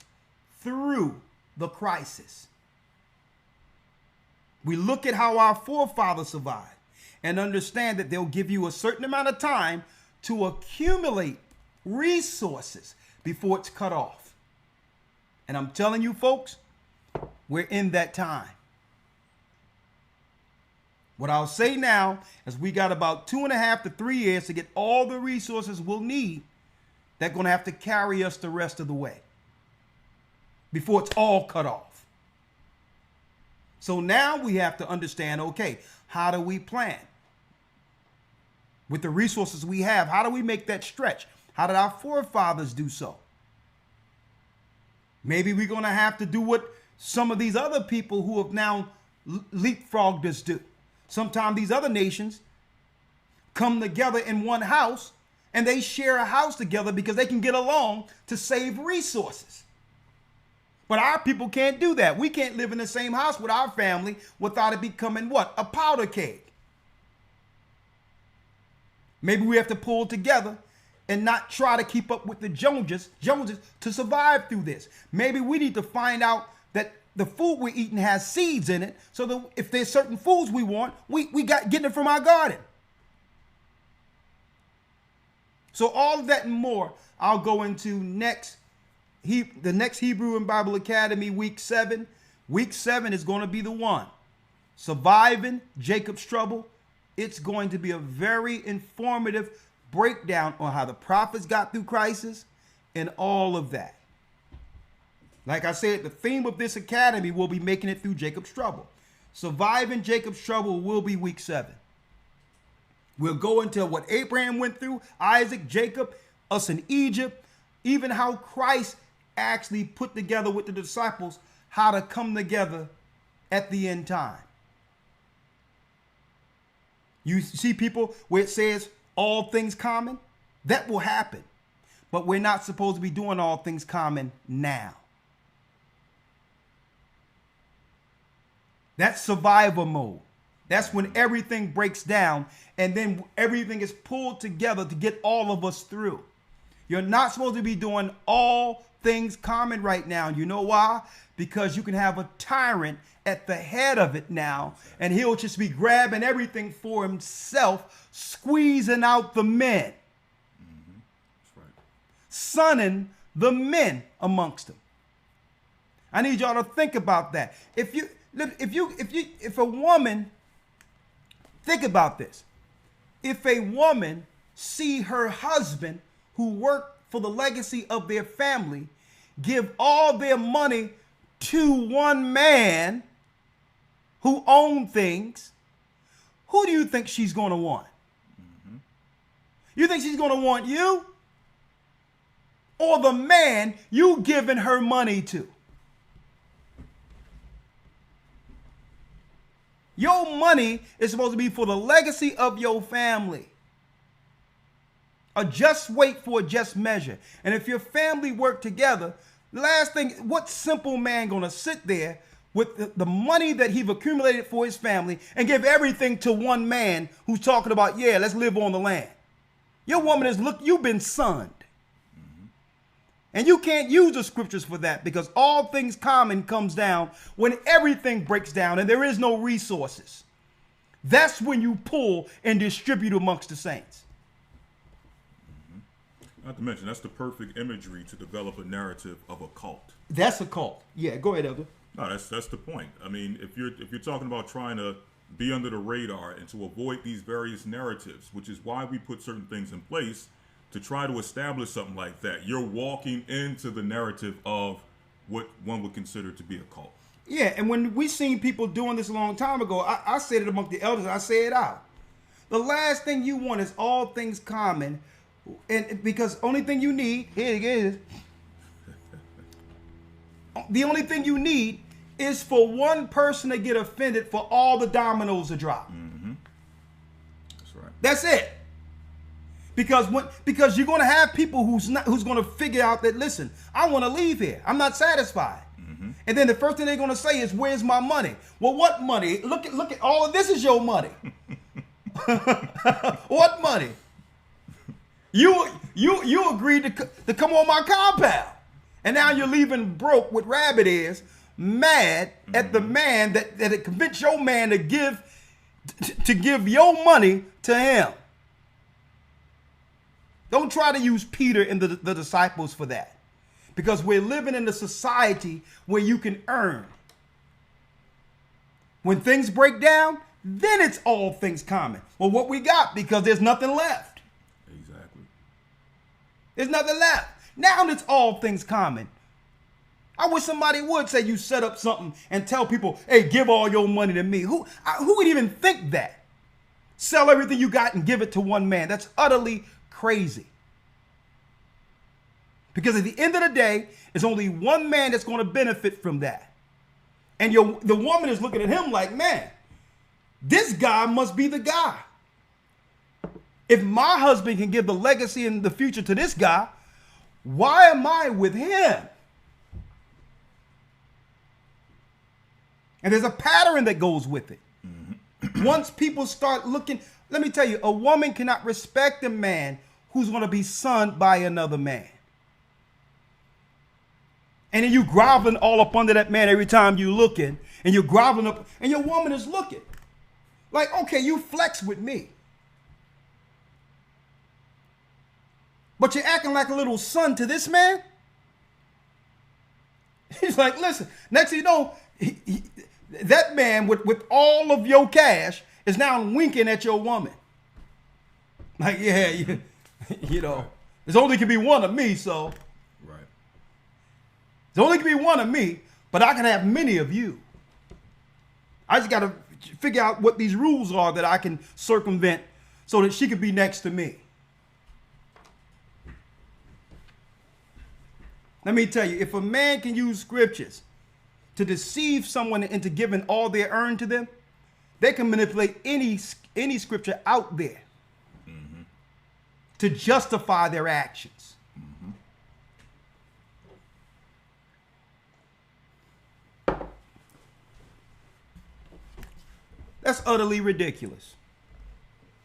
through the crisis. We look at how our forefathers survived and understand that they'll give you a certain amount of time to accumulate resources before it's cut off. And I'm telling you, folks, we're in that time. What I'll say now is we got about 2.5 to 3 years to get all the resources we'll need. They're going to have to carry us the rest of the way before it's all cut off. So now we have to understand, okay, how do we plan? With the resources we have, how do we make that stretch? How did our forefathers do so? Maybe we're going to have to do what some of these other people who have now leapfrogged us do. Sometimes these other nations come together in one house and they share a house together because they can get along to save resources. But our people can't do that. We can't live in the same house with our family without it becoming what? A powder keg. Maybe we have to pull together and not try to keep up with the Joneses to survive through this. Maybe we need to find out that the food we're eating has seeds in it, so that if there's certain foods we want, we got getting it from our garden. So all of that and more, I'll go into the next Hebrew and Bible Academy, week 7. Week 7 is going to be the one. Surviving Jacob's trouble. It's going to be a very informative breakdown on how the prophets got through crisis and all of that. Like I said, the theme of this academy will be making it through Jacob's trouble. Surviving Jacob's trouble will be week 7. We'll go into what Abraham went through, Isaac, Jacob, us in Egypt, even how Christ actually put together with the disciples how to come together at the end time. You see people where it says all things common? That will happen. But we're not supposed to be doing all things common now. That's survival mode. That's when everything breaks down and then everything is pulled together to get all of us through. You're not supposed to be doing all things common right now. You know why? Because you can have a tyrant at the head of it now, and he'll just be grabbing everything for himself, squeezing out the men. That's right. Sunning the men amongst them. I need y'all to think about that. If a woman, think about this. If a woman see her husband who worked for the legacy of their family give all their money to one man who owned things, who do you think she's going to want? Mm-hmm. You think she's going to want you or the man you giving her money to? Your money is supposed to be for the legacy of your family. A just weight for a just measure. And if your family work together, the last thing, what simple man going to sit there with the money that he've accumulated for his family and give everything to one man who's talking about, yeah, let's live on the land? Your woman is, look, you've been sunned. Mm-hmm. And you can't use the scriptures for that, because all things common comes down when everything breaks down and there is no resources. That's when you pull and distribute amongst the saints. Not to mention, that's the perfect imagery to develop a narrative of a cult. That's a cult. Yeah, go ahead, Elder. No, that's the point. I mean, if you're talking about trying to be under the radar and to avoid these various narratives, which is why we put certain things in place to try to establish something like that, you're walking into the narrative of what one would consider to be a cult. Yeah, and when we seen people doing this a long time ago, I said it among the elders, I say it out. The last thing you want is all things common. And because only thing you need, here it is. The only thing you need is for one person to get offended for all the dominoes to drop. Mm-hmm. That's right. That's it. Because you're going to have people who's going to figure out that, listen, I want to leave here. I'm not satisfied. Mm-hmm. And then the first thing they're going to say is, where's my money? Well, what money? Look at all of this is your money. What money? You agreed to come on my compound. And now you're leaving broke with rabbit ears, mad at the man that it convinced your man to give your money to him. Don't try to use Peter and the disciples for that. Because we're living in a society where you can earn. When things break down, then it's all things common. Well, what we got, because there's nothing left. Exactly. There's nothing left. Now it's all things common. I wish somebody would say you set up something and tell people, hey, give all your money to me. Who would even think that? Sell everything you got and give it to one man. That's utterly crazy. Because at the end of the day, it's only one man that's going to benefit from that. And the woman is looking at him like, man, this guy must be the guy. If my husband can give the legacy in the future to this guy, why am I with him? And there's a pattern that goes with it. Mm-hmm. Once people start looking, let me tell you, a woman cannot respect a man who's going to be sunned by another man. And then you groveling all up under that man every time you looking, and you're groveling up, and your woman is looking. Like, okay, you flex with me. But you're acting like a little son to this man? He's like, listen, next thing you know, that man with all of your cash is now winking at your woman. Like, yeah, you know, there's only can be one of me, so. Right. There's only can be one of me, but I can have many of you. I just got to figure out what these rules are that I can circumvent so that she could be next to me. Let me tell you, if a man can use scriptures to deceive someone into giving all they earn to them, they can manipulate any scripture out there to justify their actions. That's utterly ridiculous.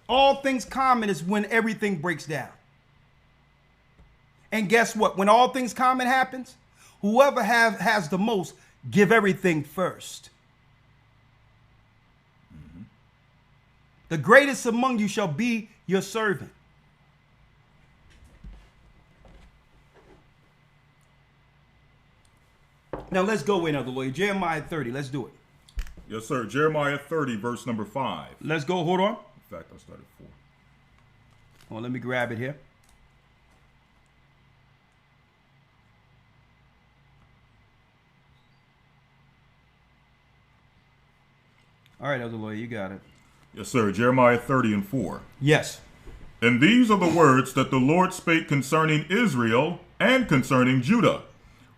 All things common is when everything breaks down. And guess what? When all things common happens, whoever has the most, give everything first. Mm-hmm. The greatest among you shall be your servant. Now let's go in, other lawyer. Jeremiah 30. Let's do it. Yes, sir. Jeremiah 30, verse number 5. Let's go. Hold on. In fact, I started 4. Hold on, let me grab it here. All right, other lawyer, you got it. Yes, sir. Jeremiah 30 and 4. Yes. And these are the words that the Lord spake concerning Israel and concerning Judah.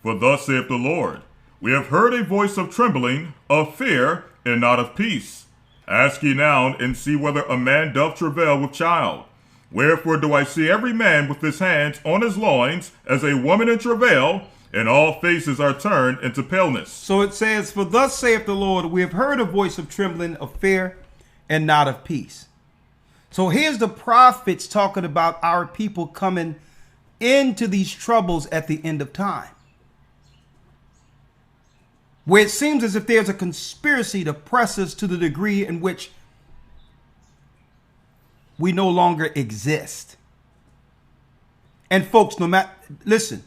For thus saith the Lord, we have heard a voice of trembling, of fear, and not of peace. Ask ye now, and see whether a man doth travail with child. Wherefore do I see every man with his hands on his loins, as a woman in travail, and all faces are turned into paleness. So it says, for thus saith the Lord, we have heard a voice of trembling, of fear, and not of peace. So here's the prophets talking about our people coming into these troubles at the end of time, where it seems as if there's a conspiracy to press us to the degree in which we no longer exist. And folks, no matter, listen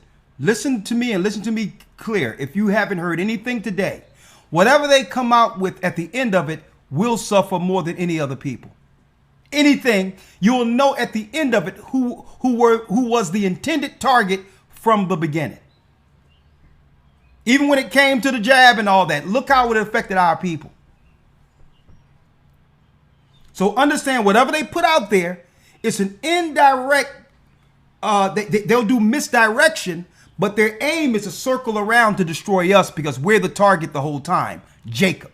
to me and listen to me clear. If you haven't heard anything today, whatever they come out with at the end of it will suffer more than any other people. Anything, you'll know at the end of it who was the intended target from the beginning. Even when it came to the jab and all that, look how it affected our people. So understand, whatever they put out there, it's an indirect, they'll do misdirection, but their aim is to circle around to destroy us because we're the target the whole time, Jacob.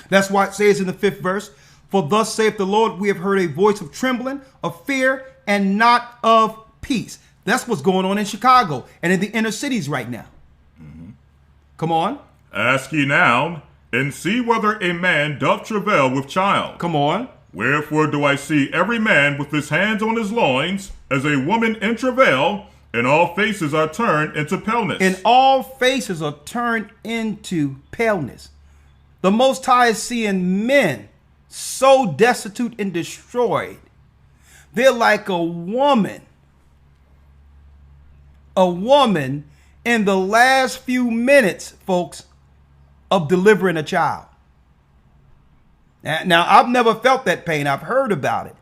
That's why it says in the 5th verse, for thus saith the Lord, we have heard a voice of trembling, of fear, and not of peace. That's what's going on in Chicago and in the inner cities right now. Come on. Ask ye now, and see whether a man doth travail with child. Come on. Wherefore do I see every man with his hands on his loins, as a woman in travail, and all faces are turned into paleness. And all faces are turned into paleness. The Most High is seeing men so destitute and destroyed. They're like a woman. A woman in the last few minutes, folks, of delivering a child. Now, I've never felt that pain. I've heard about it.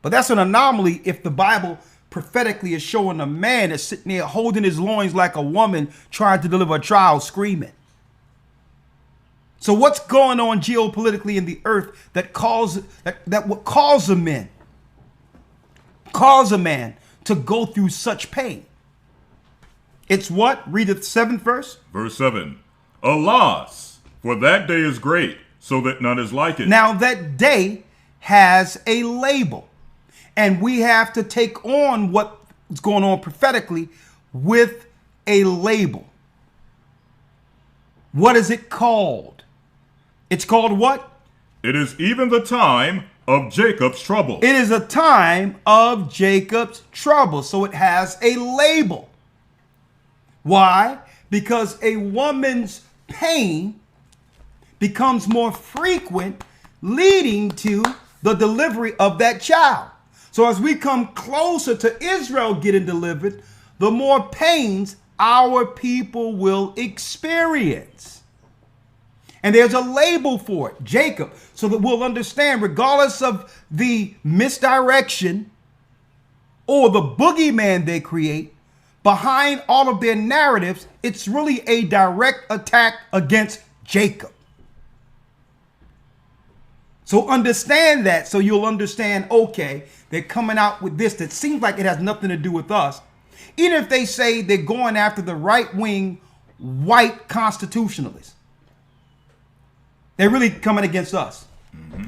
But that's an anomaly if the Bible prophetically is showing a man that's sitting there holding his loins like a woman trying to deliver a child screaming. So what's going on geopolitically in the earth that would cause a man to go through such pain? It's what? Read the 7th verse. Verse 7. Alas, for that day is great, so that none is like it. Now that day has a label, and we have to take on what's going on prophetically with a label. What is it called? It's called what? It is even the time of Jacob's trouble. It is a time of Jacob's trouble. So it has a label. Why? Because a woman's pain becomes more frequent, leading to the delivery of that child. So as we come closer to Israel getting delivered, the more pains our people will experience. And there's a label for it, Jacob, so that we'll understand, regardless of the misdirection or the boogeyman they create, behind all of their narratives, it's really a direct attack against Jacob. So understand that, so you'll understand, okay, they're coming out with this that seems like it has nothing to do with us. Even if they say they're going after the right-wing white constitutionalists, they're really coming against us. Mm-hmm.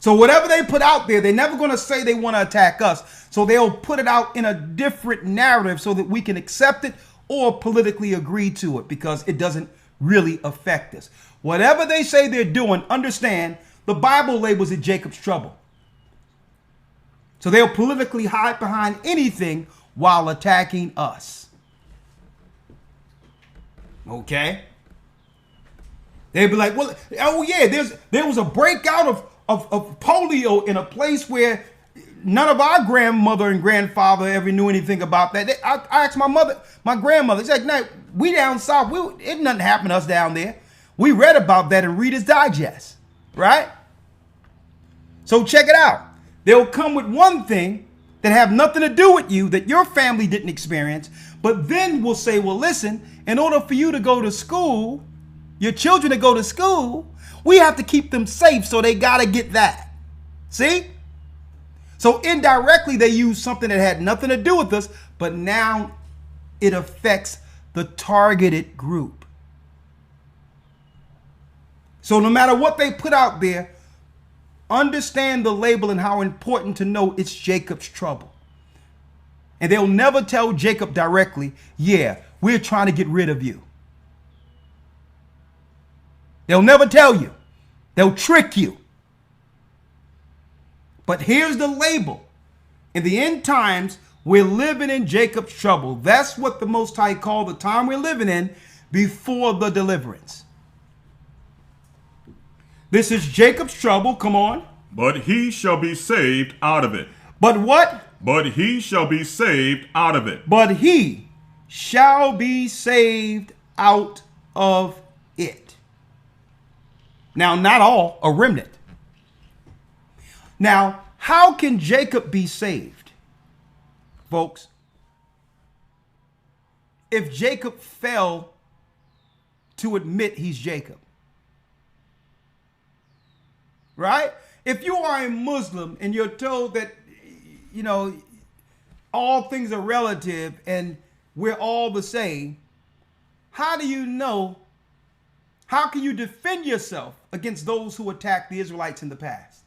So whatever they put out there, they're never going to say they want to attack us. So they'll put it out in a different narrative so that we can accept it or politically agree to it because it doesn't really affect us. Whatever they say they're doing, understand the Bible labels it Jacob's trouble. So they'll politically hide behind anything while attacking us. Okay? They'd be like, well, oh yeah, there was a breakout of polio in a place where none of our grandmother and grandfather ever knew anything about that. I asked my grandmother, she's like, no, we down south, it nothing happened to us down there. We read about that in Reader's Digest, right? So check it out. They'll come with one thing that have nothing to do with you, that your family didn't experience, but then we'll say, well, listen, in order for you to go to school, your children to go to school, we have to keep them safe, so they got to get that. See? So indirectly, they use something that had nothing to do with us, but now it affects the targeted group. So no matter what they put out there, understand the label and how important to know it's Jacob's trouble. And they'll never tell Jacob directly, yeah, we're trying to get rid of you. They'll never tell you. They'll trick you. But here's the label. In the end times, we're living in Jacob's trouble. That's what the Most High called the time we're living in before the deliverance. This is Jacob's trouble. Come on. But he shall be saved out of it. But what? But he shall be saved out of it. But he shall be saved out of it. Now, not all, a remnant. Now, how can Jacob be saved, folks? If Jacob fell to admit he's Jacob. right? If you are a Muslim and you're told that, you know, all things are relative and we're all the same, how do you know? How can you defend yourself against those who attacked the Israelites in the past?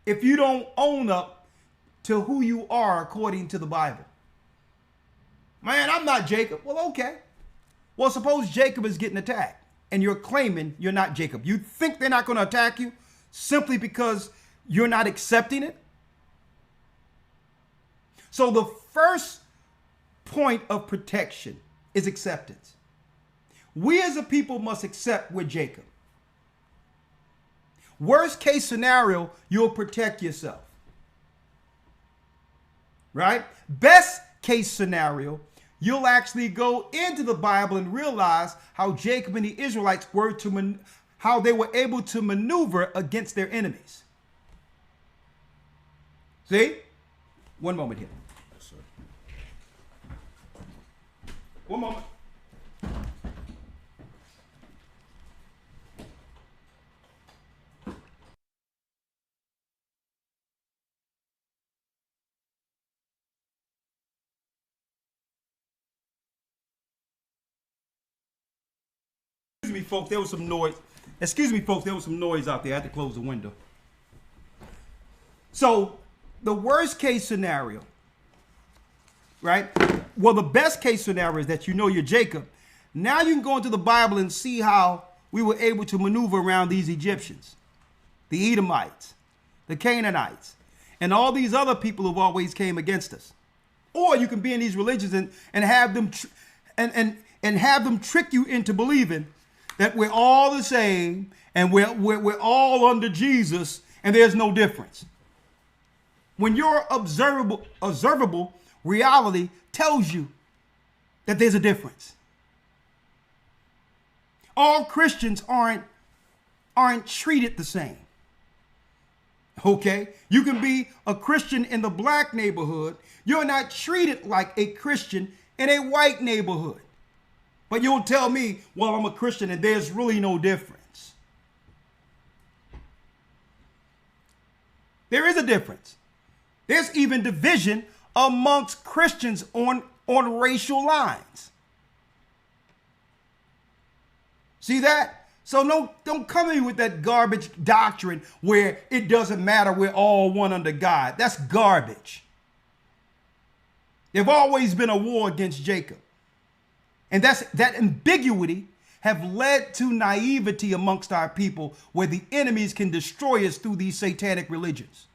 If you don't own up to who you are according to the Bible. Man, I'm not Jacob. Well, okay. Well, suppose Jacob is getting attacked and you're claiming you're not Jacob. You think they're not going to attack you simply because you're not accepting it? So the first point of protection is acceptance. We as a people must accept we're Jacob. Worst case scenario, you'll protect yourself. Right? Best case scenario, you'll actually go into the Bible and realize how Jacob and the Israelites were how they were able to maneuver against their enemies. See? One moment here. Yes, sir. One moment. Excuse me, folks, there was some noise. Excuse me, folks, there was some noise out there. I had to close the window. So, the worst case scenario, right? Well, the best case scenario is that you know you're Jacob. Now you can go into the Bible and see how we were able to maneuver around these Egyptians, the Edomites, the Canaanites, and all these other people who've always came against us. Or you can be in these religions and have them and have them trick you into believing that we're all the same and we're all under Jesus and there's no difference. When your observable reality tells you that there's a difference. All Christians aren't treated the same. Okay? You can be a Christian in the black neighborhood. You're not treated like a Christian in a white neighborhood. But you'll tell me, well, I'm a Christian and there's really no difference. There is a difference. There's even division amongst Christians on racial lines. See that? So don't come in with that garbage doctrine where it doesn't matter, we're all one under God. That's garbage. There's always been a war against Jacob. And that ambiguity have led to naivety amongst our people where the enemies can destroy us through these satanic religions.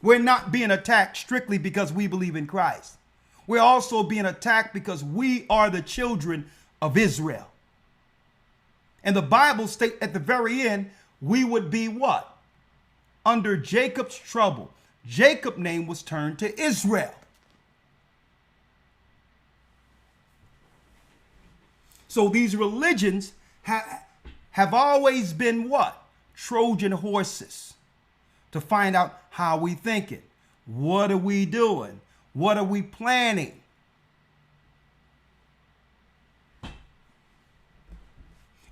We're not being attacked strictly because we believe in Christ. We're also being attacked because we are the children of Israel. And the Bible states at the very end, we would be what? Under Jacob's trouble. Jacob's name was turned to Israel. So these religions have always been what? Trojan horses to find out how we thinking. What are we doing? What are we planning?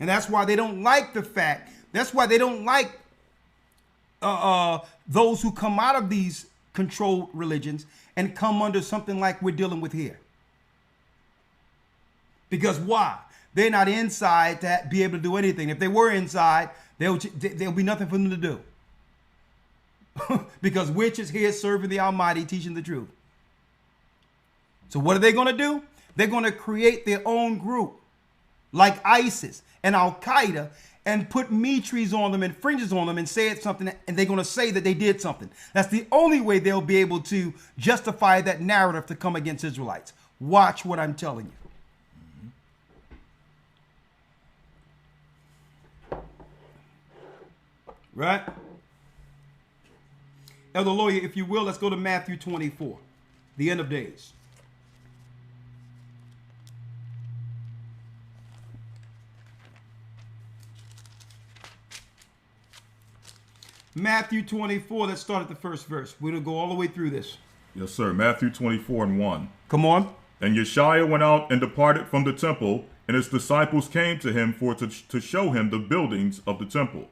And that's why they don't like the fact. That's why they don't like those who come out of these controlled religions and come under something like we're dealing with here. Because why? They're not inside to be able to do anything. If they were inside, there'll be nothing for them to do. Because we're just here serving the Almighty, teaching the truth. So what are they going to do? They're going to create their own group, like ISIS and Al-Qaeda, and put trees on them and fringes on them and say it's something, and they're going to say that they did something. That's the only way they'll be able to justify that narrative to come against Israelites. Watch what I'm telling you. Right? Elder Lawyer, if you will, let's go to Matthew 24, the end of days. Matthew 24, let's start at the first verse. We're going to go all the way through this. Yes, sir. Matthew 24:1. Come on. And YASHAYA went out and departed from the temple And his disciples came to him to show him the buildings of the temple.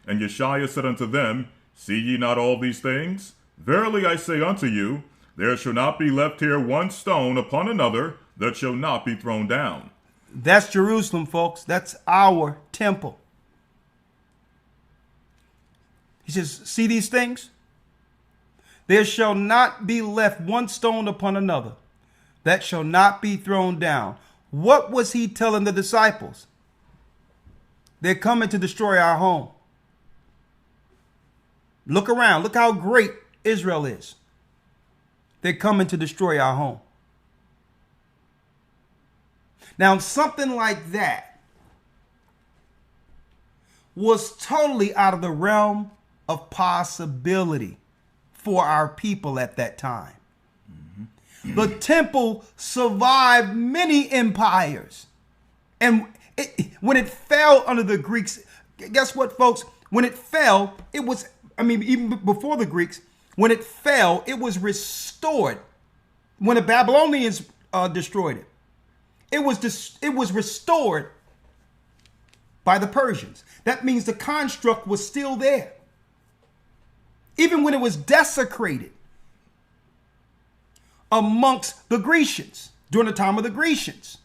And YASHAYA said unto them, See ye not all these things? Verily I say unto you, there shall not be left here one stone upon another that shall not be thrown down. That's Jerusalem, folks. That's our temple. He says, see these things? There shall not be left one stone upon another that shall not be thrown down. What was he telling the disciples? They're coming to destroy our home. Look around. Look how great Israel is. They're coming to destroy our home. Now, something like that was totally out of the realm of possibility for our people at that time. The temple survived many empires. And when it fell under the Greeks, guess what, folks? When it fell, it was, even before the Greeks, when it fell, it was restored. When the Babylonians destroyed it, it was restored by the Persians. That means the construct was still there. Even when it was desecrated amongst the Grecians during the time of the Grecians,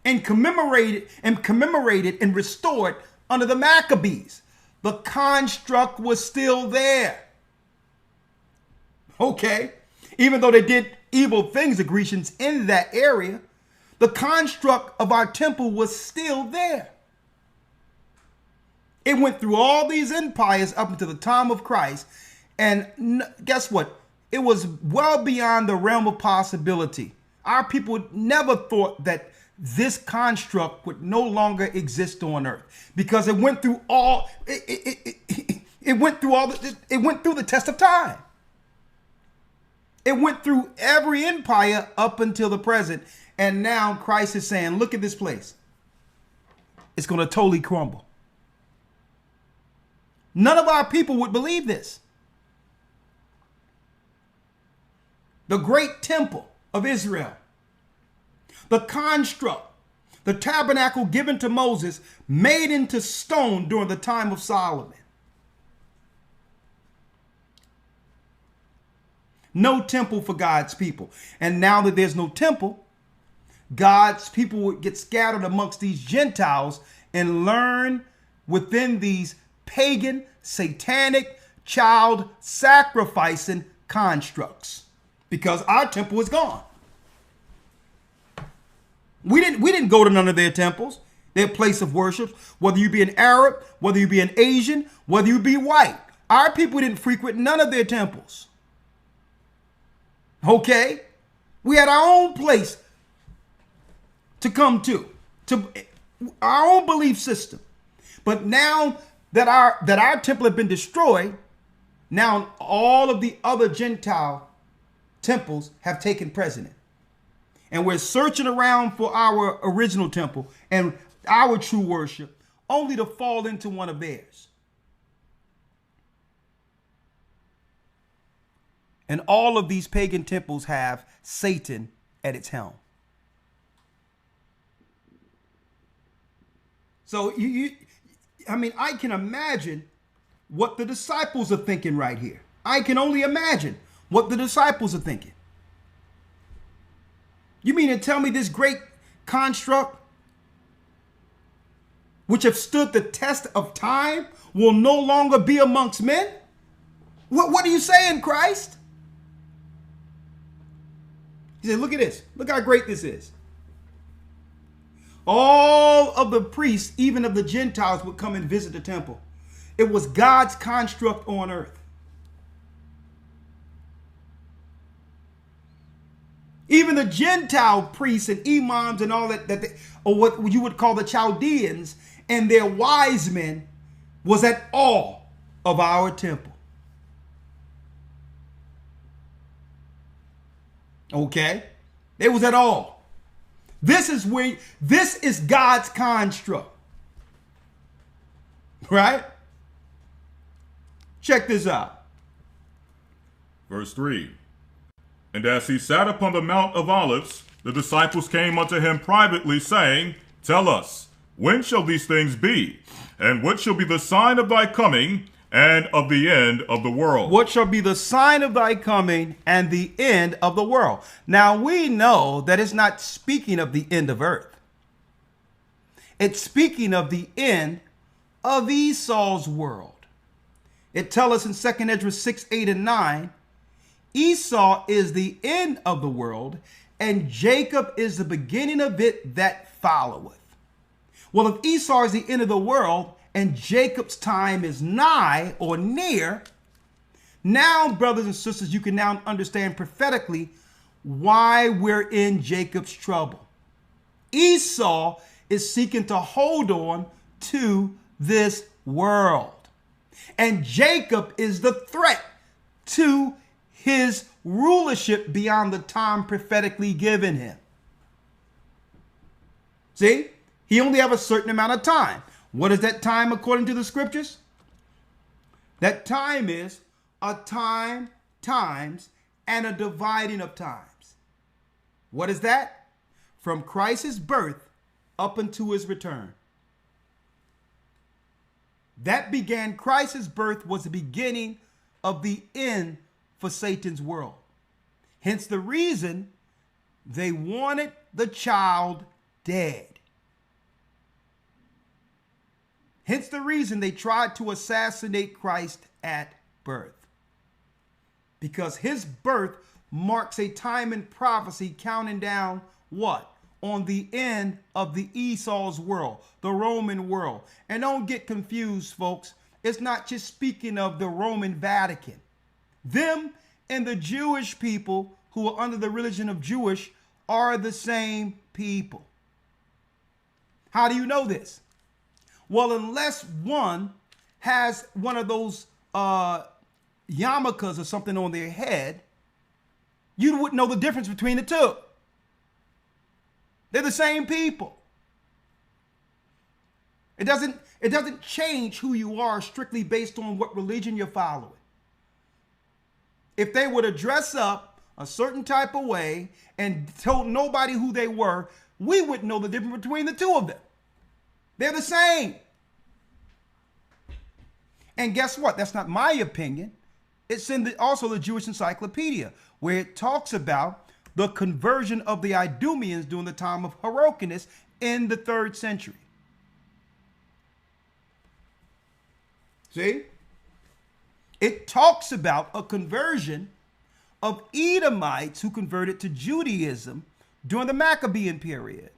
and commemorated and restored under the Maccabees, the construct was still there. Okay, even though they did evil things, the Grecians, in that area, the construct of our temple was still there. It went through all these empires up until the time of Christ, and guess what? It was well beyond the realm of possibility. Our people never thought that this construct would no longer exist on earth, because it went through all it went through the test of time. It went through every empire up until the present, and now Christ is saying, look at this place. It's going to totally crumble. None of our people would believe this. The great temple of Israel, the construct, the tabernacle given to Moses, made into stone during the time of Solomon. No temple for God's people. And now that there's no temple, God's people would get scattered amongst these Gentiles and learn within these pagan, satanic, child sacrificing constructs. Because our temple is gone. We didn't go to none of their temples, their place of worship, whether you be an Arab, whether you be an Asian, whether you be white. Our people didn't frequent none of their temples. Okay? We had our own place to come to our own belief system. But now that our temple had been destroyed, now all of the other Gentile temples have taken precedent. And we're searching around for our original temple and our true worship, only to fall into one of theirs. And all of these pagan temples have Satan at its helm. So I can imagine what the disciples are thinking right here. I can only imagine what the disciples are thinking. You mean to tell me this great construct, which have stood the test of time, will no longer be amongst men? What are you saying, Christ? He said, look at this. Look how great this is. All of the priests, even of the Gentiles, would come and visit the temple. It was God's construct on earth. Even the Gentile priests and imams and all that or what you would call the Chaldeans and their wise men, was at awe of our temple. Okay? They was at awe. This is God's construct. Right? Check this out. Verse 3. And as he sat upon the Mount of Olives, The disciples came unto him privately, saying, Tell us, when shall these things be? And what shall be the sign of thy coming and of the end of the world? What shall be the sign of thy coming and the end of the world? Now we know that it's not speaking of the end of earth. It's speaking of the end of Esau's world. It tells us in 2 Ezra 6, 8, and 9, Esau is the end of the world, and Jacob is the beginning of it that followeth. Well, if Esau is the end of the world, and Jacob's time is nigh or near, now, brothers and sisters, you can now understand prophetically why we're in Jacob's trouble. Esau is seeking to hold on to this world. And Jacob is the threat to his rulership beyond the time prophetically given him. See, he only have a certain amount of time. What is that time according to the scriptures? That time is a time, times, and a dividing of times. What is that? From Christ's birth up unto his return. That began, Christ's birth was the beginning of the end for Satan's world. Hence the reason they wanted the child dead. Hence the reason they tried to assassinate Christ at birth. Because his birth marks a time in prophecy counting down what? On the end of the Esau's world, the Roman world. And don't get confused, folks. It's not just speaking of the Roman Vatican. Them and the Jewish people who are under the religion of Jewish are the same people. How do you know this? Well, unless one has one of those yarmulkes or something on their head, you wouldn't know the difference between the two. They're the same people. It doesn't change who you are strictly based on what religion you're following. If they were to dress up a certain type of way and told nobody who they were, we wouldn't know the difference between the two of them. They're the same. And guess what? That's not my opinion. It's in also the Jewish Encyclopedia, where it talks about the conversion of the Idumeans during the time of Hyrcanus in the 3rd century. See? It talks about a conversion of Edomites who converted to Judaism during the Maccabean period.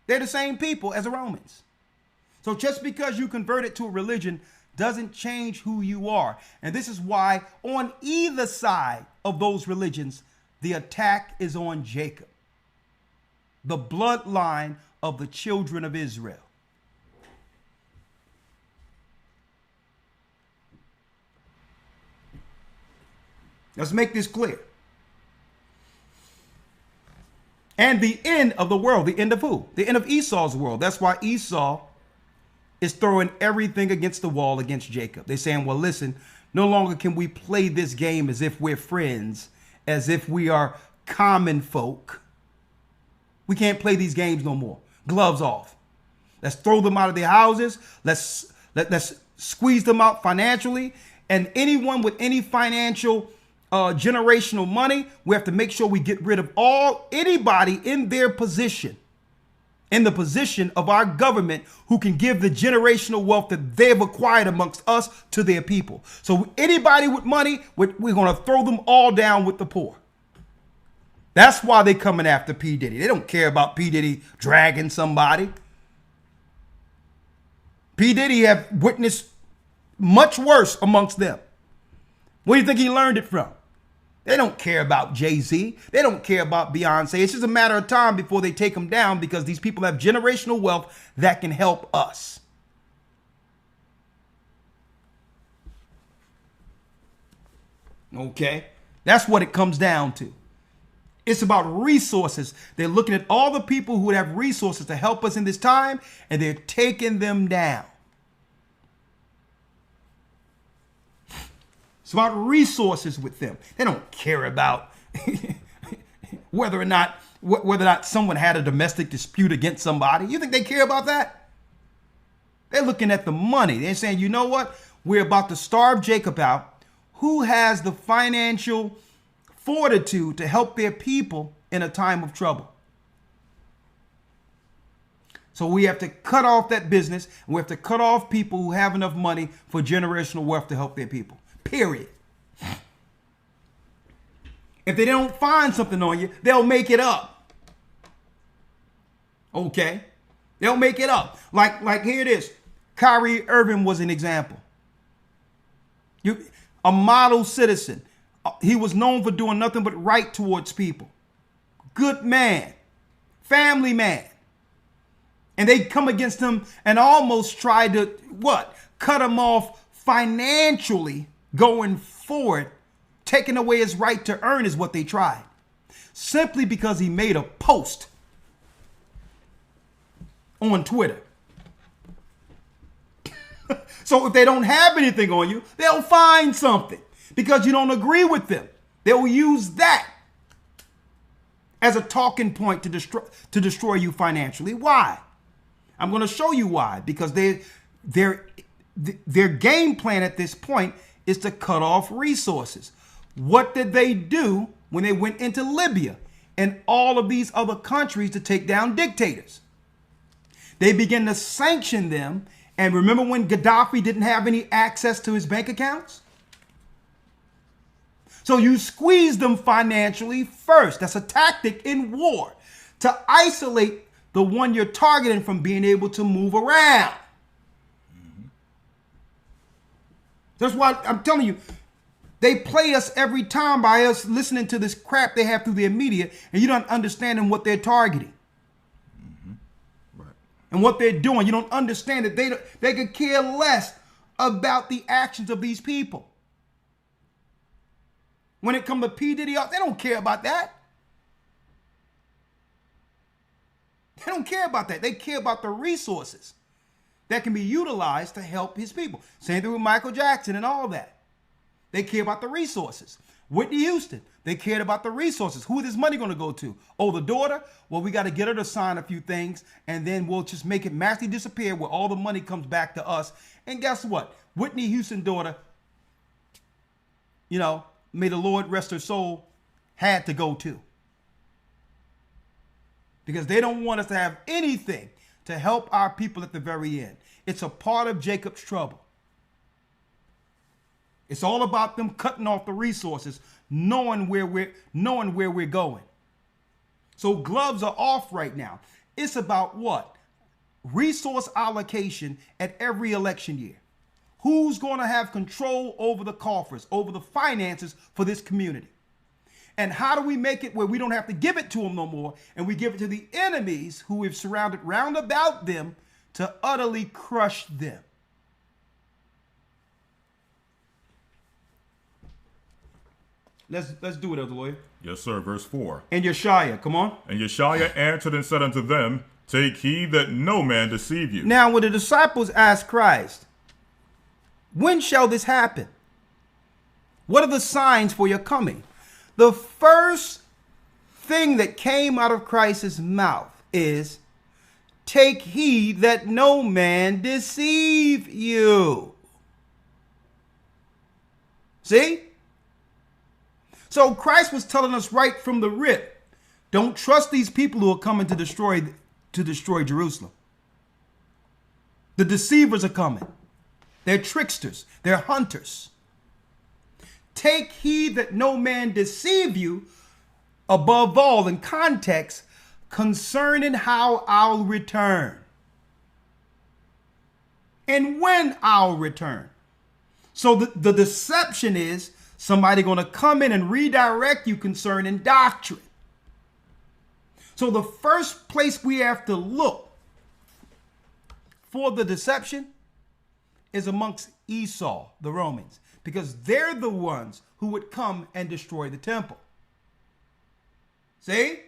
They're the same people as the Romans. So just because you converted to a religion doesn't change who you are. And this is why on either side of those religions, the attack is on Jacob, the bloodline of the children of Israel. Let's make this clear. And the end of the world, the end of who? The end of Esau's world. That's why Esau is throwing everything against the wall against Jacob. They're saying, well, listen, no longer can we play this game as if we're friends, as if we are common folk. We can't play these games no more. Gloves off. Let's throw them out of their houses. Let's squeeze them out financially. And anyone with any financial generational money, we have to make sure we get rid of anybody in their position, in the position of our government, who can give the generational wealth that they've acquired amongst us to their people. So anybody with money, we're going to throw them all down with the poor. That's why they're coming after P. Diddy. They don't care about P. Diddy dragging somebody. P. Diddy have witnessed much worse amongst them. Where do you think he learned it from? They don't care about Jay-Z. They don't care about Beyonce. It's just a matter of time before they take them down, because these people have generational wealth that can help us. Okay? That's what it comes down to. It's about resources. They're looking at all the people who would have resources to help us in this time, and they're taking them down. It's about resources with them. They don't care about whether or not someone had a domestic dispute against somebody. You think they care about that? They're looking at the money. They're saying, you know what? We're about to starve Jacob out. Who has the financial fortitude to help their people in a time of trouble? So we have to cut off that business. And we have to cut off people who have enough money for generational wealth to help their people. Period. If they don't find something on you, they'll make it up. Okay? They'll make it up. Like here it is. Kyrie Irving was an example. A model citizen. He was known for doing nothing but right towards people. Good man. Family man. And they come against him and almost try to, what? Cut him off financially going forward. Taking away his right to earn is what they tried. Simply because he made a post on Twitter. So if they don't have anything on you, they'll find something. Because you don't agree with them. They'll use that as a talking point to destroy you financially. Why? I'm going to show you why. Because their game plan at this point is to cut off resources. What did they do when they went into Libya and all of these other countries to take down dictators? They began to sanction them. And remember when Gaddafi didn't have any access to his bank accounts? So you squeeze them financially first. That's a tactic in war, to isolate the one you're targeting from being able to move around. That's why I'm telling you, they play us every time by us listening to this crap they have through their media, and you don't understand what they're targeting. Right. And what they're doing. You don't understand that they could care less about the actions of these people. When it comes to P. Diddy, they don't care about that. They don't care about that. They care about the resources that can be utilized to help his people. Same thing with Michael Jackson and all that. They care about the resources. Whitney Houston, they cared about the resources. Who is this money going to go to? Oh, the daughter? Well, we got to get her to sign a few things, and then we'll just make it magically disappear where all the money comes back to us. And guess what? Whitney Houston's daughter, may the Lord rest her soul, had to go too. Because they don't want us to have anything to help our people at the very end. It's a part of Jacob's trouble. It's all about them cutting off the resources, knowing where we're going. So gloves are off right now. It's about what? Resource allocation at every election year. Who's going to have control over the coffers, over the finances for this community? And how do we make it where we don't have to give it to them no more, and we give it to the enemies who we've surrounded round about them to utterly crush them? Let's do it, Elder Lawyer. Yes, sir. Verse 4. And YASHAYA, come on. And YASHAYA answered and said unto them, Take heed that no man deceive you. Now, when the disciples asked Christ, when shall this happen? What are the signs for your coming? The first thing that came out of Christ's mouth is, take heed that no man deceive you. See? So Christ was telling us right from the rip, don't trust these people who are coming to destroy Jerusalem. The deceivers are coming. They're tricksters. They're hunters. Take heed that no man deceive you, above all in context, concerning how I'll return. And when I'll return. So the deception is somebody going to come in and redirect you concerning doctrine. So the first place we have to look for the deception is amongst Esau, the Romans, because they're the ones who would come and destroy the temple. See?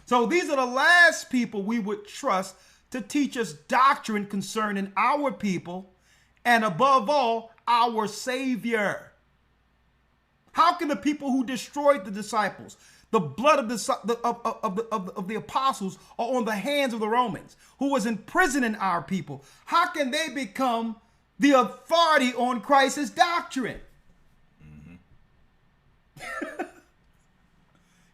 So these are the last people we would trust to teach us doctrine concerning our people and above all, our Savior. How can the people who destroyed the disciples, the blood of the apostles are on the hands of the Romans, who was imprisoning our people, how can they become the authority on Christ's doctrine?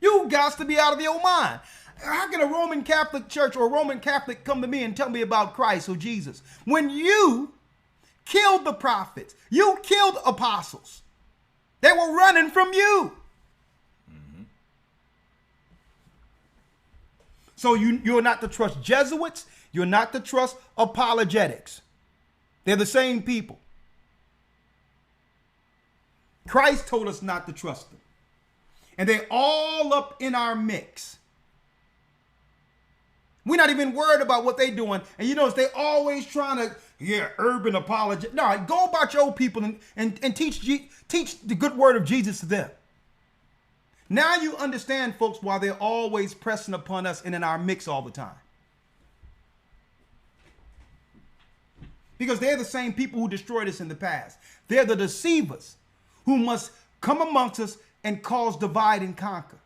You got to be out of your mind. How can a Roman Catholic church or a Roman Catholic come to me and tell me about Christ or Jesus when you killed the prophets, you killed apostles? They were running from you. So you're not to trust Jesuits. You're not to trust apologetics. They're the same people. Christ told us not to trust them. And they're all up in our mix. We're not even worried about what they're doing. And you notice they're always trying to, urban apology. No, go about your people and teach the good word of Jesus to them. Now you understand, folks, why they're always pressing upon us and in our mix all the time. Because they're the same people who destroyed us in the past. They're the deceivers who must come amongst us and cause divide and conquer.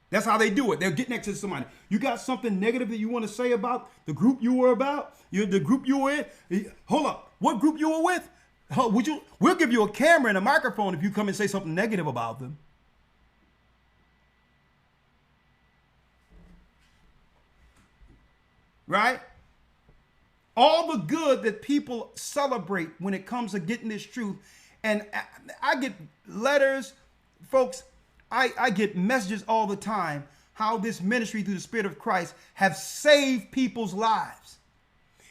That's how they do it. They'll get next to somebody. You got something negative that you want to say about the group you were about? The group you were in? Hold up. What group you were with? We'll give you a camera and a microphone if you come and say something negative about them. Right? All the good that people celebrate when it comes to getting this truth. And I get letters, folks, I get messages all the time how this ministry through the Spirit of Christ have saved people's lives.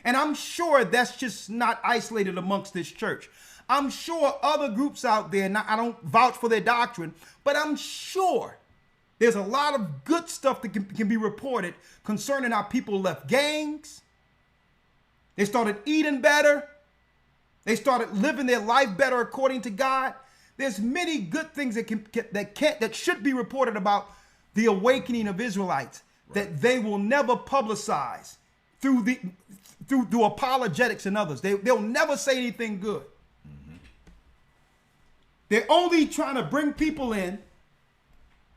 And I'm sure that's just not isolated amongst this church. I'm sure other groups out there, I don't vouch for their doctrine, but I'm sure there's a lot of good stuff that can be reported concerning how people left gangs. They started eating better. They started living their life better according to God. There's many good things that should be reported about the awakening of Israelites, that they will never publicize through apologetics and others. They'll never say anything good. They're only trying to bring people in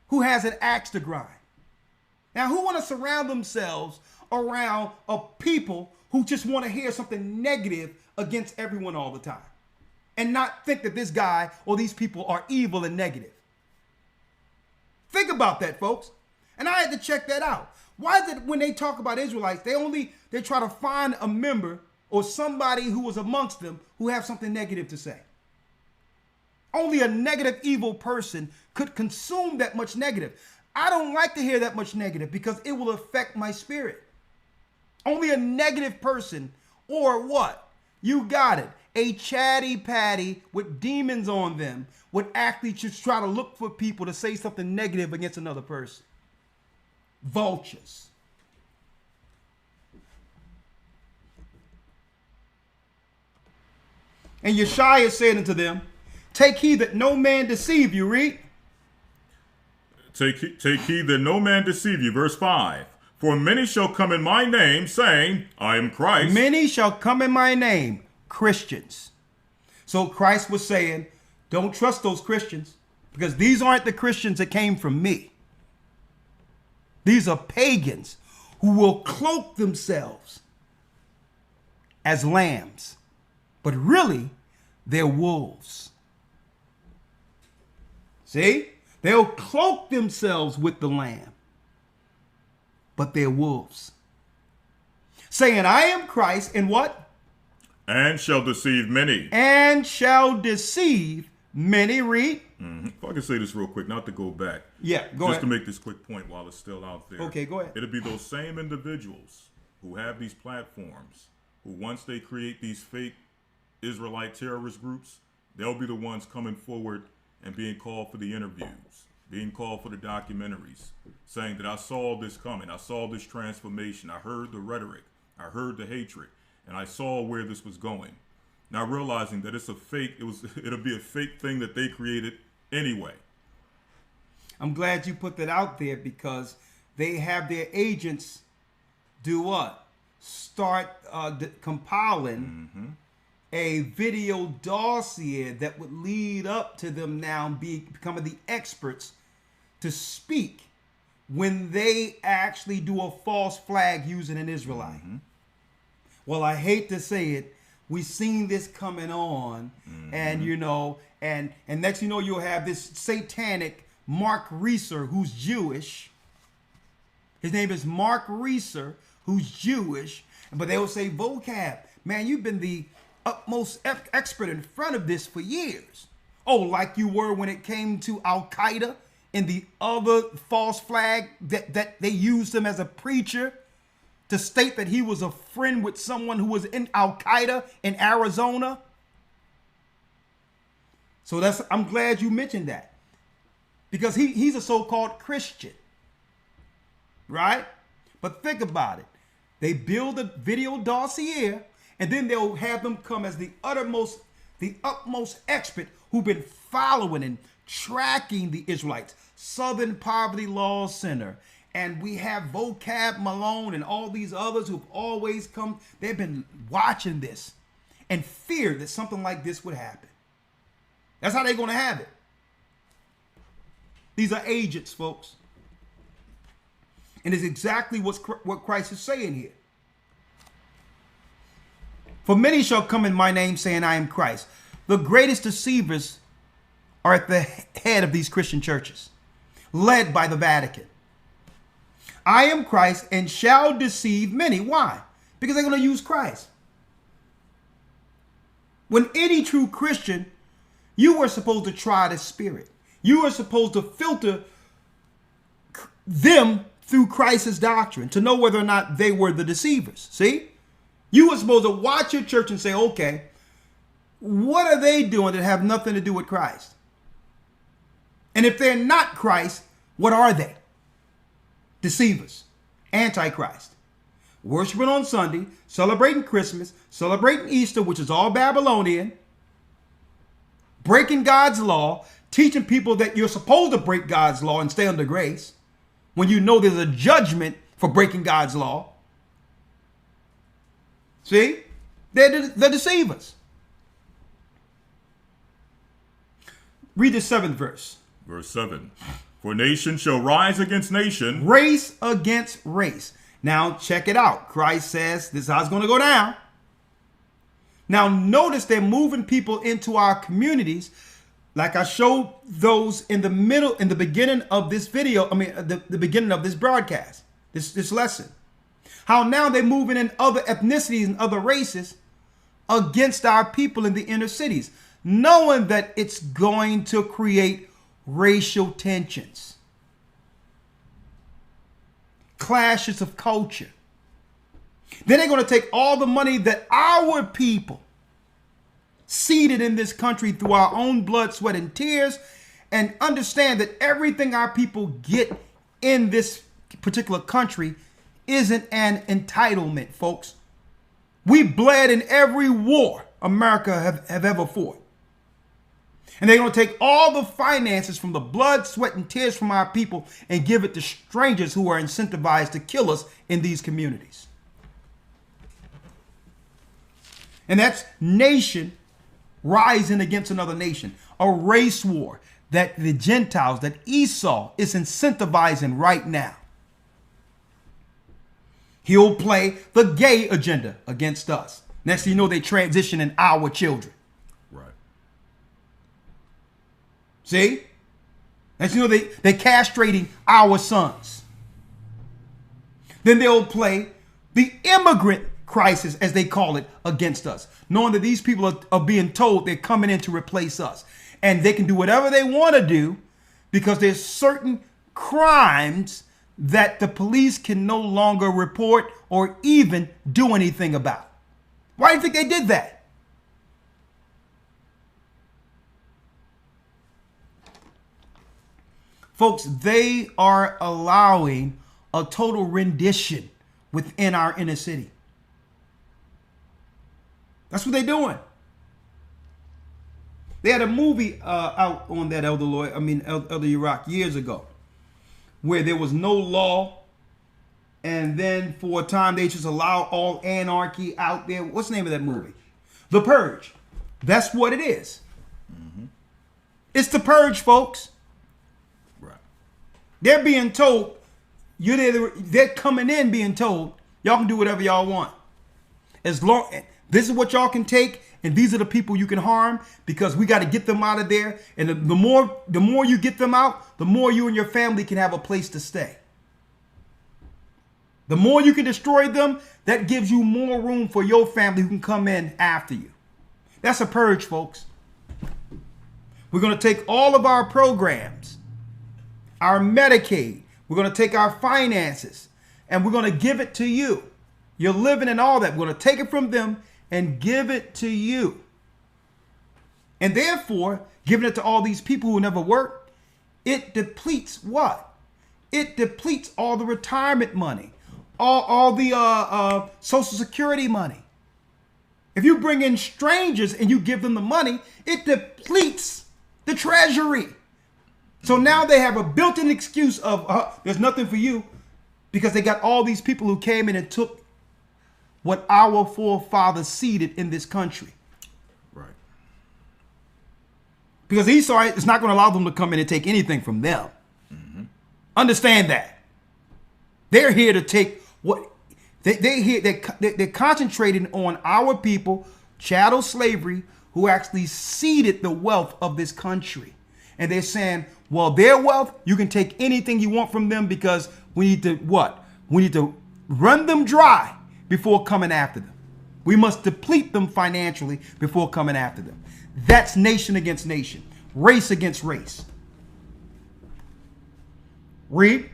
who has an axe to grind. Now, who want to surround themselves around a people who just want to hear something negative against everyone all the time and not think that this guy or these people are evil and negative? Think about that, folks. And I had to check that out. Why is it when they talk about Israelites, they try to find a member or somebody who was amongst them who have something negative to say? Only a negative, evil person could consume that much negative. I don't like to hear that much negative because it will affect my spirit. Only a negative person, or what? You got it. A chatty patty with demons on them would actually just try to look for people to say something negative against another person. Vultures. And YASHAYA said unto them, take heed that no man deceive you. Read. Take heed that no man deceive you. Verse 5. For many shall come in my name, saying, I am Christ. Many shall come in my name, Christians. So Christ was saying, don't trust those Christians, because these aren't the Christians that came from me. These are pagans who will cloak themselves as lambs, but really they're wolves. See? They'll cloak themselves with the lamb, but they're wolves. Saying, I am Christ, and what? And shall deceive many. And shall deceive many. Read. If I can say this real quick, not to go back. Yeah, go Just ahead. to make this quick point while it's still out there. Okay, go ahead. It'll be those same individuals who have these platforms, who once they create these fake Israelite terrorist groups, they'll be the ones coming forward and being called for the interviews, being called for the documentaries, saying that I saw this coming, I saw this transformation, I heard the rhetoric, I heard the hatred, and I saw where this was going. Now realizing that it's a fake, it'll be a fake thing that they created anyway. I'm glad you put that out there, because they have their agents do what? Start compiling a video dossier that would lead up to them now becoming the experts to speak when they actually do a false flag using an Israelite. Mm-hmm. Well, I hate to say it, we've seen this coming on, and you know, and next you know, you'll have this satanic Mark Reeser who's Jewish. His name is Mark Reeser, who's Jewish, but they will say, vocab, man, you've been the utmost expert in front of this for years. Oh, like you were when it came to Al-Qaeda and the other false flag that they used him as a preacher to state that he was a friend with someone who was in Al-Qaeda in Arizona. So I'm glad you mentioned that, because he's a so-called Christian, right? But think about it. They build a video dossier, and then they'll have them come as the utmost expert who've been following and tracking the Israelites. Southern Poverty Law Center. And we have Vocab Malone and all these others who've always come. They've been watching this and feared that something like this would happen. That's how they're going to have it. These are agents, folks. And it's exactly what Christ is saying here. For many shall come in my name saying, I am Christ. The greatest deceivers are at the head of these Christian churches, led by the Vatican. I am Christ and shall deceive many. Why? Because they're going to use Christ. When any true Christian, you were supposed to try the spirit. You were supposed to filter them through Christ's doctrine to know whether or not they were the deceivers. See? You were supposed to watch your church and say, okay, what are they doing that have nothing to do with Christ? And if they're not Christ, what are they? Deceivers, antichrist, worshiping on Sunday, celebrating Christmas, celebrating Easter, which is all Babylonian, breaking God's law, teaching people that you're supposed to break God's law and stay under grace when you know there's a judgment for breaking God's law. See? They're the deceivers. Read the 7th verse. Verse 7. For nation shall rise against nation. Race against race. Now check it out. Christ says this is how it's going to go down. Now notice they're moving people into our communities, like I showed those in the beginning of this video. I mean, the beginning of this broadcast, this lesson. How now they're moving in other ethnicities and other races against our people in the inner cities, knowing that it's going to create racial tensions, clashes of culture. Then they're going to take all the money that our people seeded in this country through our own blood, sweat, and tears, and understand that everything our people get in this particular country isn't an entitlement, folks. We bled in every war America have ever fought. And they're going to take all the finances from the blood, sweat, and tears from our people and give it to strangers who are incentivized to kill us in these communities. And that's nation rising against another nation. A race war that the Gentiles, that Esau is incentivizing right now. He'll play the gay agenda against us. Next thing you know, they transition in our children. Right. See? Next thing you know, they're castrating our sons. Then they'll play the immigrant crisis, as they call it, against us, knowing that these people are being told they're coming in to replace us. And they can do whatever they want to do because there's certain crimes that the police can no longer report or even do anything about. Why do you think they did that? Folks, they are allowing a total rendition within our inner city. That's what they're doing. They had a movie out on that Elder Iraq years ago, where there was no law, and then for a time they just allowed all anarchy out there. What's the name of that movie? The purge. That's what it is. It's the purge, folks. Right. They're being told, they're coming in being told, y'all can do whatever y'all want. As long, this is what y'all can take, and these are the people you can harm, because we got to get them out of there. And the more you get them out, the more you and your family can have a place to stay. The more you can destroy them, that gives you more room for your family who can come in after you. That's a purge, folks. We're going to take all of our programs, our Medicaid, we're going to take our finances, and we're going to give it to you. You're living in all that. We're going to take it from them and give it to you. And therefore, giving it to all these people who never work, it depletes what? It depletes all the retirement money, all the Social Security money. If you bring in strangers and you give them the money, it depletes the treasury. So now they have a built-in excuse of there's nothing for you, because they got all these people who came in and took what our forefathers seeded in this country. Right. Because Esau is not going to allow them to come in and take anything from them. Understand that. They're here to take what they're concentrating on our people, chattel slavery, who actually seeded the wealth of this country. And they're saying, well, their wealth, you can take anything you want from them, because we need to what? We need to run them dry before coming after them. We must deplete them financially before coming after them. That's nation against nation, race against race. Read.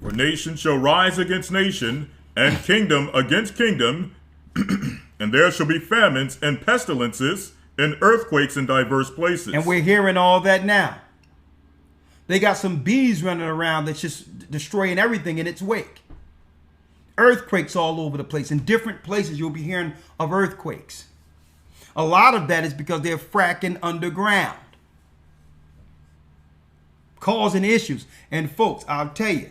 For nation shall rise against nation, and kingdom against kingdom, and there shall be famines and pestilences and earthquakes in diverse places. And we're hearing all that now. They got some bees running around that's just destroying everything in its wake. Earthquakes all over the place. In different places, you'll be hearing of earthquakes. A lot of that is because they're fracking underground, causing issues. And folks, I'll tell you,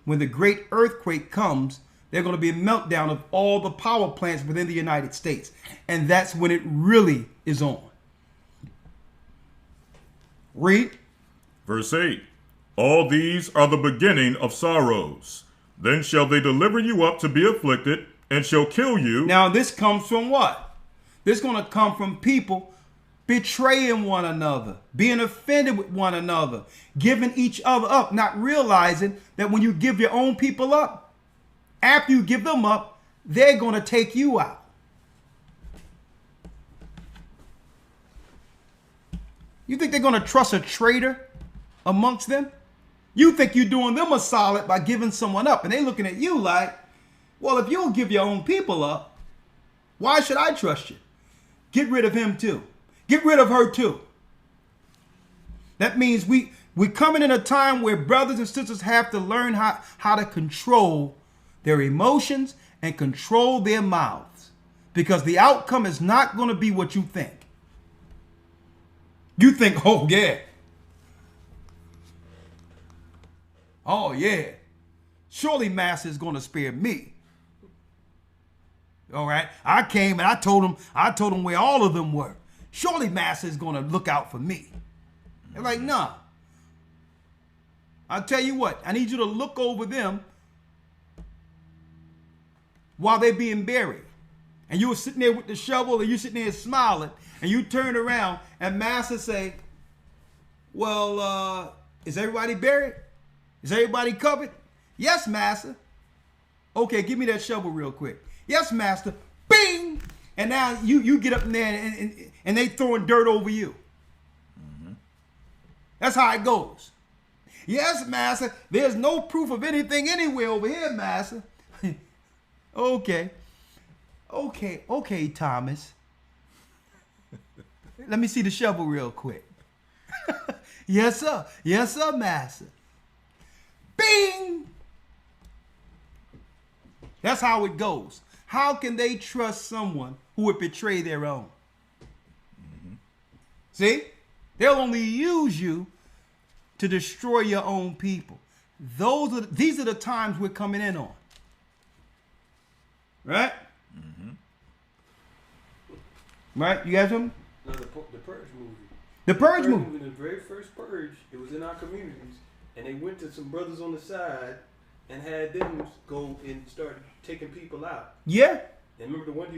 when the great earthquake comes, there's going to be a meltdown of all the power plants within the United States. And that's when it really is on. Read. Verse 8. All these are the beginning of sorrows. Then shall they deliver you up to be afflicted, and shall kill you. Now this comes from what? This is going to come from people betraying one another, being offended with one another, giving each other up, not realizing that when you give your own people up, after you give them up, they're going to take you out. You think they're going to trust a traitor amongst them? You think you're doing them a solid by giving someone up, and they're looking at you like, well, if you'll give your own people up, why should I trust you? Get rid of him too. Get rid of her too. That means we're coming in a time where brothers and sisters have to learn how to control their emotions and control their mouths, because the outcome is not going to be what you think. You think, oh yeah. Oh yeah. Surely Master is going to spare me. All right. I came and I told him where all of them were. Surely Master is going to look out for me. They're like, nah. I'll tell you what, I need you to look over them while they're being buried. And you were sitting there with the shovel, and you sitting there smiling, and you turn around and Master say, well, is everybody buried? Is everybody covered? Yes, Master. Okay, give me that shovel real quick. Yes, Master. Bing! And now you get up in there and they throwing dirt over you. That's how it goes. Yes, Master. There's no proof of anything anywhere over here, Master. Okay, Thomas. Let me see the shovel real quick. Yes, sir. Yes, sir, Master. Bing! That's how it goes. How can they trust someone who would betray their own? See? They'll only use you to destroy your own people. These are the times we're coming in on. Right? Right? You guys remember? No, the Purge movie. The Purge movie. The very first Purge, it was in our communities, and they went to some brothers on the side and had them go and start taking people out. Yeah. And remember the one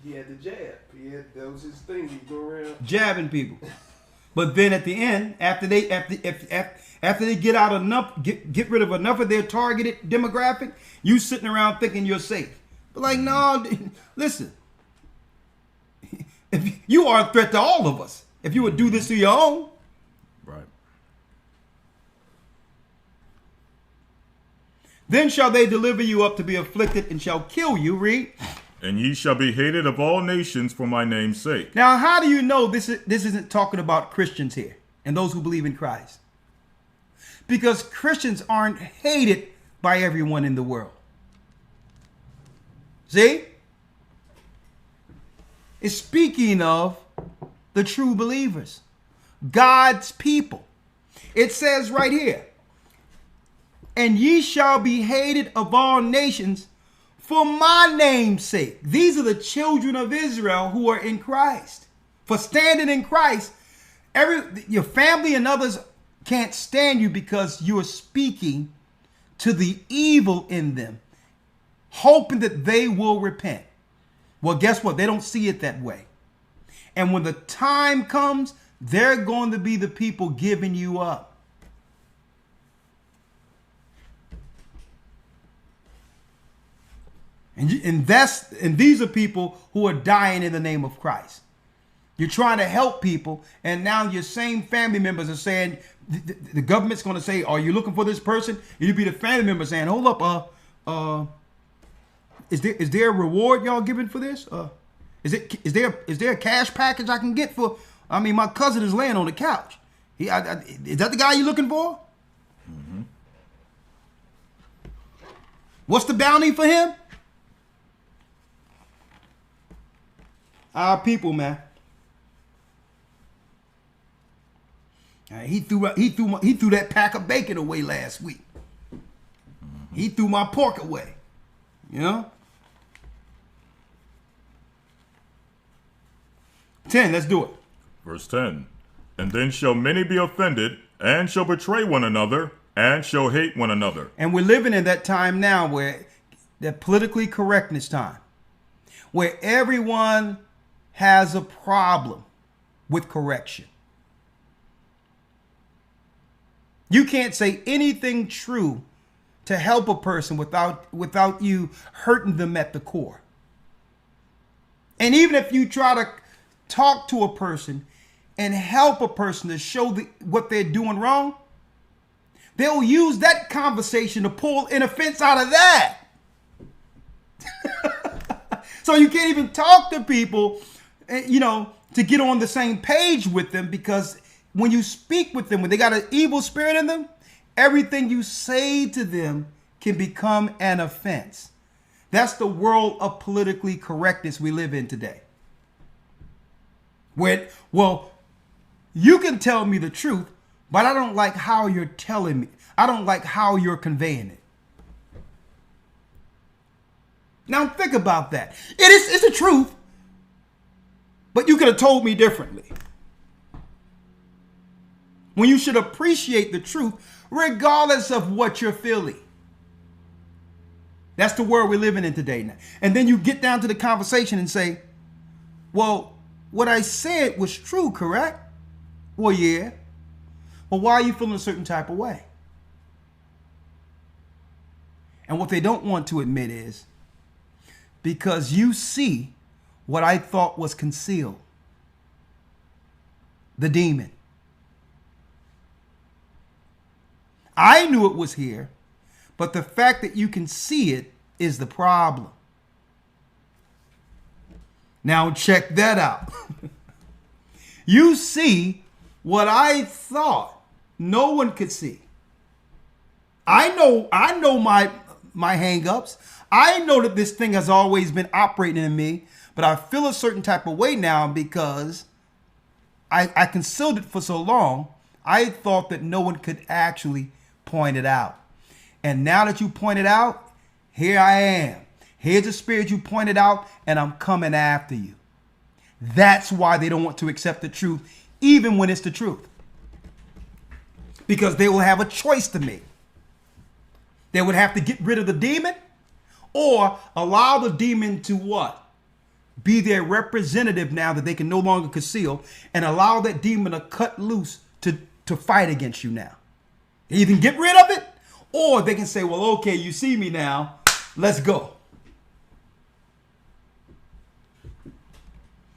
he had the jab. That was his thing. He'd go around Jabbing people. But then at the end, after they get out enough, get rid of enough of their targeted demographic, you sitting around thinking you're safe. But like, no, listen. If you are a threat to all of us, if you would do this to your own. Right. Then shall they deliver you up to be afflicted and shall kill you. Read. And ye shall be hated of all nations for my name's sake. Now, how do you know this isn't talking about Christians here and those who believe in Christ? Because Christians aren't hated by everyone in the world. See? It's speaking of the true believers, God's people. It says right here, and ye shall be hated of all nations for my name's sake. These are the children of Israel who are in Christ. For standing in Christ, your family and others can't stand you because you are speaking to the evil in them, hoping that they will repent. Well, guess what? They don't see it that way. And when the time comes, they're going to be the people giving you up. And these are people who are dying in the name of Christ. You're trying to help people, and now your same family members are saying, the government's going to say, are you looking for this person? You'd be the family member saying, hold up, is there a reward y'all giving for this? Is there a cash package I can get for? I mean, my cousin is laying on the couch. Is that the guy you're looking for? Mm-hmm. What's the bounty for him? Our people, man. He threw that pack of bacon away last week. Mm-hmm. He threw my pork away. You know? 10, let's do it. Verse 10. And then shall many be offended, and shall betray one another, and shall hate one another. And we're living in that time now where that politically correctness time, where everyone has a problem with correction. You can't say anything true to help a person without you hurting them at the core. And even if you try to talk to a person and help a person to show what they're doing wrong, they'll use that conversation to pull an offense out of that. So you can't even talk to people, to get on the same page with them, because when you speak with them, when they got an evil spirit in them, everything you say to them can become an offense. That's the world of politically correctness we live in today. Well, you can tell me the truth, but I don't like how you're telling me. I don't like how you're conveying it. Now think about that. It's the truth, but you could have told me differently. When you should appreciate the truth, regardless of what you're feeling. That's the world we're living in today now. And then you get down to the conversation and say, well, what I said was true, correct? Well, yeah. Well, why are you feeling a certain type of way? And what they don't want to admit is, because you see what I thought was concealed. The demon. I knew it was here, but the fact that you can see it is the problem. Now check that out. You see what I thought no one could see. I know my hang-ups. I know that this thing has always been operating in me, but I feel a certain type of way now because I concealed it for so long. I thought that no one could actually point it out. And now that you point it out, here I am. Here's the spirit you pointed out, and I'm coming after you. That's why they don't want to accept the truth, even when it's the truth. Because they will have a choice to make. They would have to get rid of the demon or allow the demon to what? Be their representative now that they can no longer conceal, and allow that demon to cut loose to fight against you now. Either get rid of it, or they can say, well, okay, you see me now, let's go.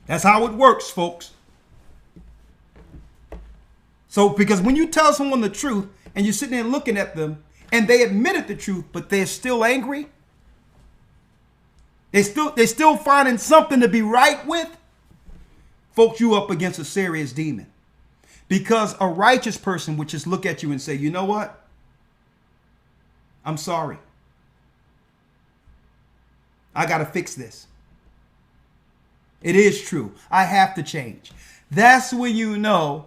That's how it works, folks. So, because when you tell someone the truth and you're sitting there looking at them and they admitted the truth, but they're still angry, they're still finding something to be right with, folks, you up against a serious demon. Because a righteous person would just look at you and say, you know what? I'm sorry. I got to fix this. It is true. I have to change. That's when you know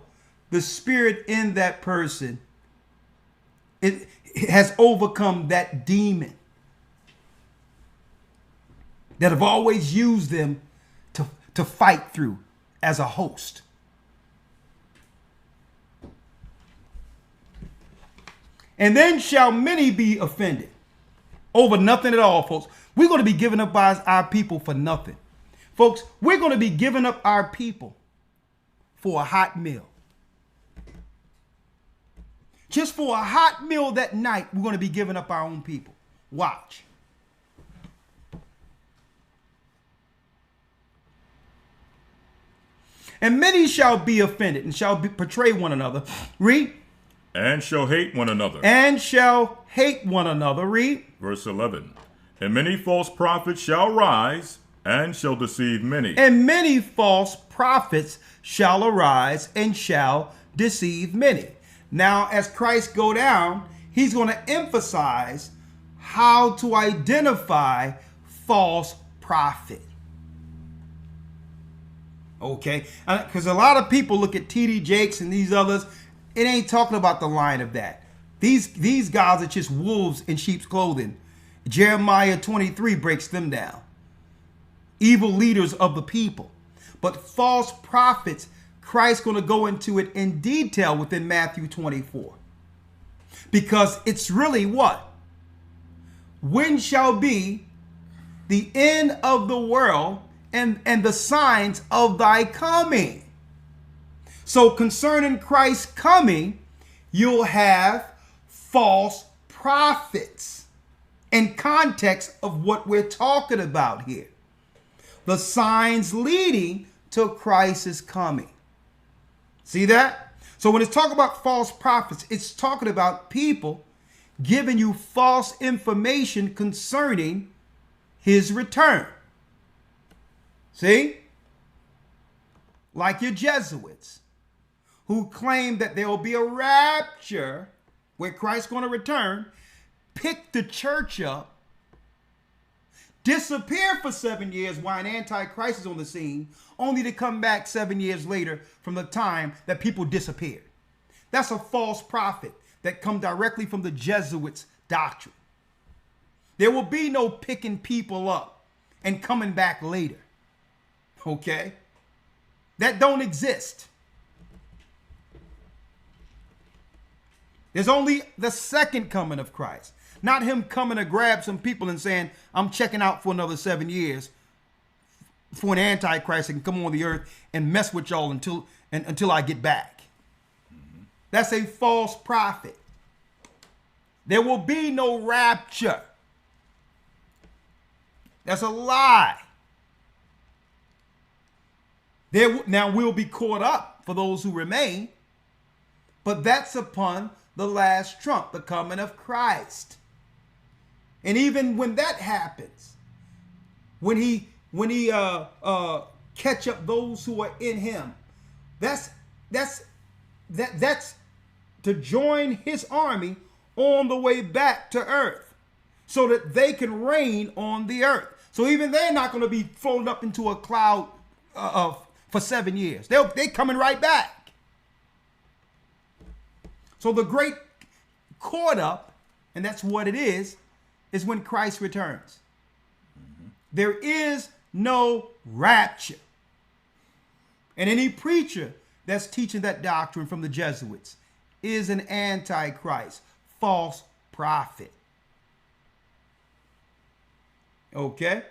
the spirit in that person, it has overcome that demon that have always used them to fight through as a host. And then shall many be offended over nothing at all, folks. We're going to be giving up our people for nothing. Folks, we're going to be giving up our people for a hot meal. Just for a hot meal that night, we're going to be giving up our own people. Watch. And many shall be offended and shall betray one another. Read. And shall hate one another. And shall hate one another. Read. Verse 11. And many false prophets shall rise and shall deceive many. And many false prophets shall arise and shall deceive many. Now, as Christ go down, he's going to emphasize how to identify false prophet. Okay? Because a lot of people look at T.D. Jakes and these others. It ain't talking about the line of that. These guys are just wolves in sheep's clothing. Jeremiah 23 breaks them down. Evil leaders of the people. But false prophets, Christ's going to go into it in detail within Matthew 24. Because it's really what? When shall be the end of the world and the signs of thy coming? So concerning Christ's coming, you'll have false prophets in context of what we're talking about here. The signs leading to Christ's coming. See that? So when it's talking about false prophets, it's talking about people giving you false information concerning his return. See? Like your Jesuits, who claim that there will be a rapture where Christ's going to return, pick the church up, disappear for 7 years while an antichrist is on the scene, only to come back 7 years later from the time that people disappeared. That's a false prophet that come directly from the Jesuits' doctrine. There will be no picking people up and coming back later. Okay? That don't exist. There's only the second coming of Christ. Not him coming to grab some people and saying, I'm checking out for another 7 years for an antichrist that can come on the earth and mess with y'all until I get back. That's a false prophet. There will be no rapture. That's a lie. Now we'll be caught up for those who remain, but that's upon the last trump, the coming of Christ. And even when that happens, when he catch up those who are in him, that's to join his army on the way back to earth, so that they can reign on the earth. So even they're not going to be floated up into a cloud for 7 years. They're coming right back. So the great caught up, and that's what it is when Christ returns. There is no rapture. And any preacher that's teaching that doctrine from the Jesuits is an antichrist, false prophet. Okay?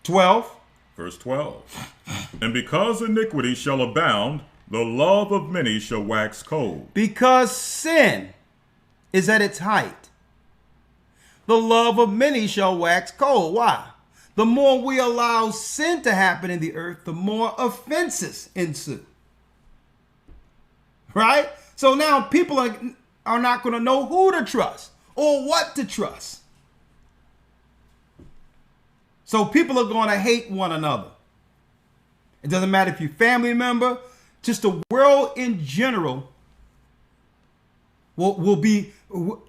12. Verse 12. And because iniquity shall abound, the love of many shall wax cold. Because sin is at its height, the love of many shall wax cold. Why? The more we allow sin to happen in the earth, the more offenses ensue. Right? So now people are not going to know who to trust or what to trust. So people are going to hate one another. It doesn't matter if you're a family member, just the world in general will be,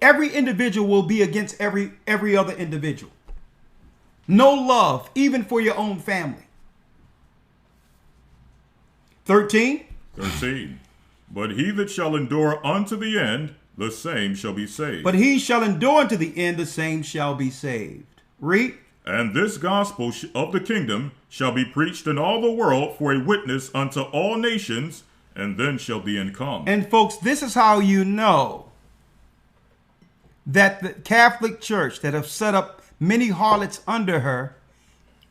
every individual will be against every other individual. No love, even for your own family. 13. 13. But he that shall endure unto the end, the same shall be saved. But he shall endure unto the end, the same shall be saved. Read. And this gospel of the kingdom shall be preached in all the world for a witness unto all nations, and then shall the end come. And folks, this is how you know that the Catholic Church that have set up many harlots under her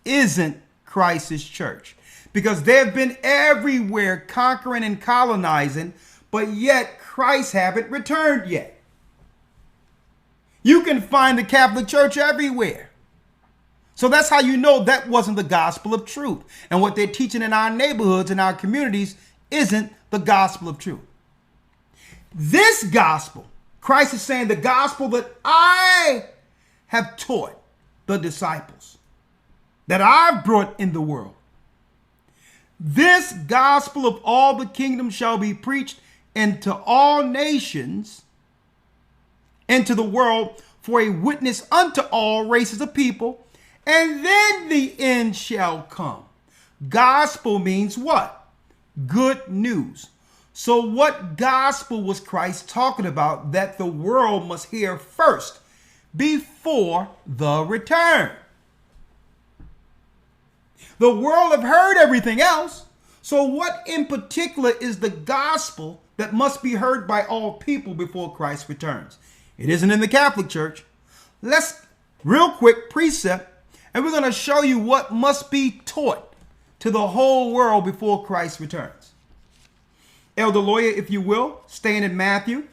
isn't Christ's church. Because they've been everywhere conquering and colonizing, but yet Christ haven't returned yet. You can find the Catholic Church everywhere. So that's how you know that wasn't the gospel of truth. And what they're teaching in our neighborhoods and our communities isn't the gospel of truth. This gospel, Christ is saying, the gospel that I have taught the disciples, that I've brought in the world. This gospel of all the kingdom shall be preached into all nations, into the world, for a witness unto all races of people, and then the end shall come. Gospel means what? Good news. So what gospel was Christ talking about that the world must hear first before the return? The world have heard everything else. So what in particular is the gospel that must be heard by all people before Christ returns? It isn't in the Catholic Church. Let's real quick precept, and we're going to show you what must be taught to the whole world before Christ returns. Elder Lawyer, if you will, staying in Matthew.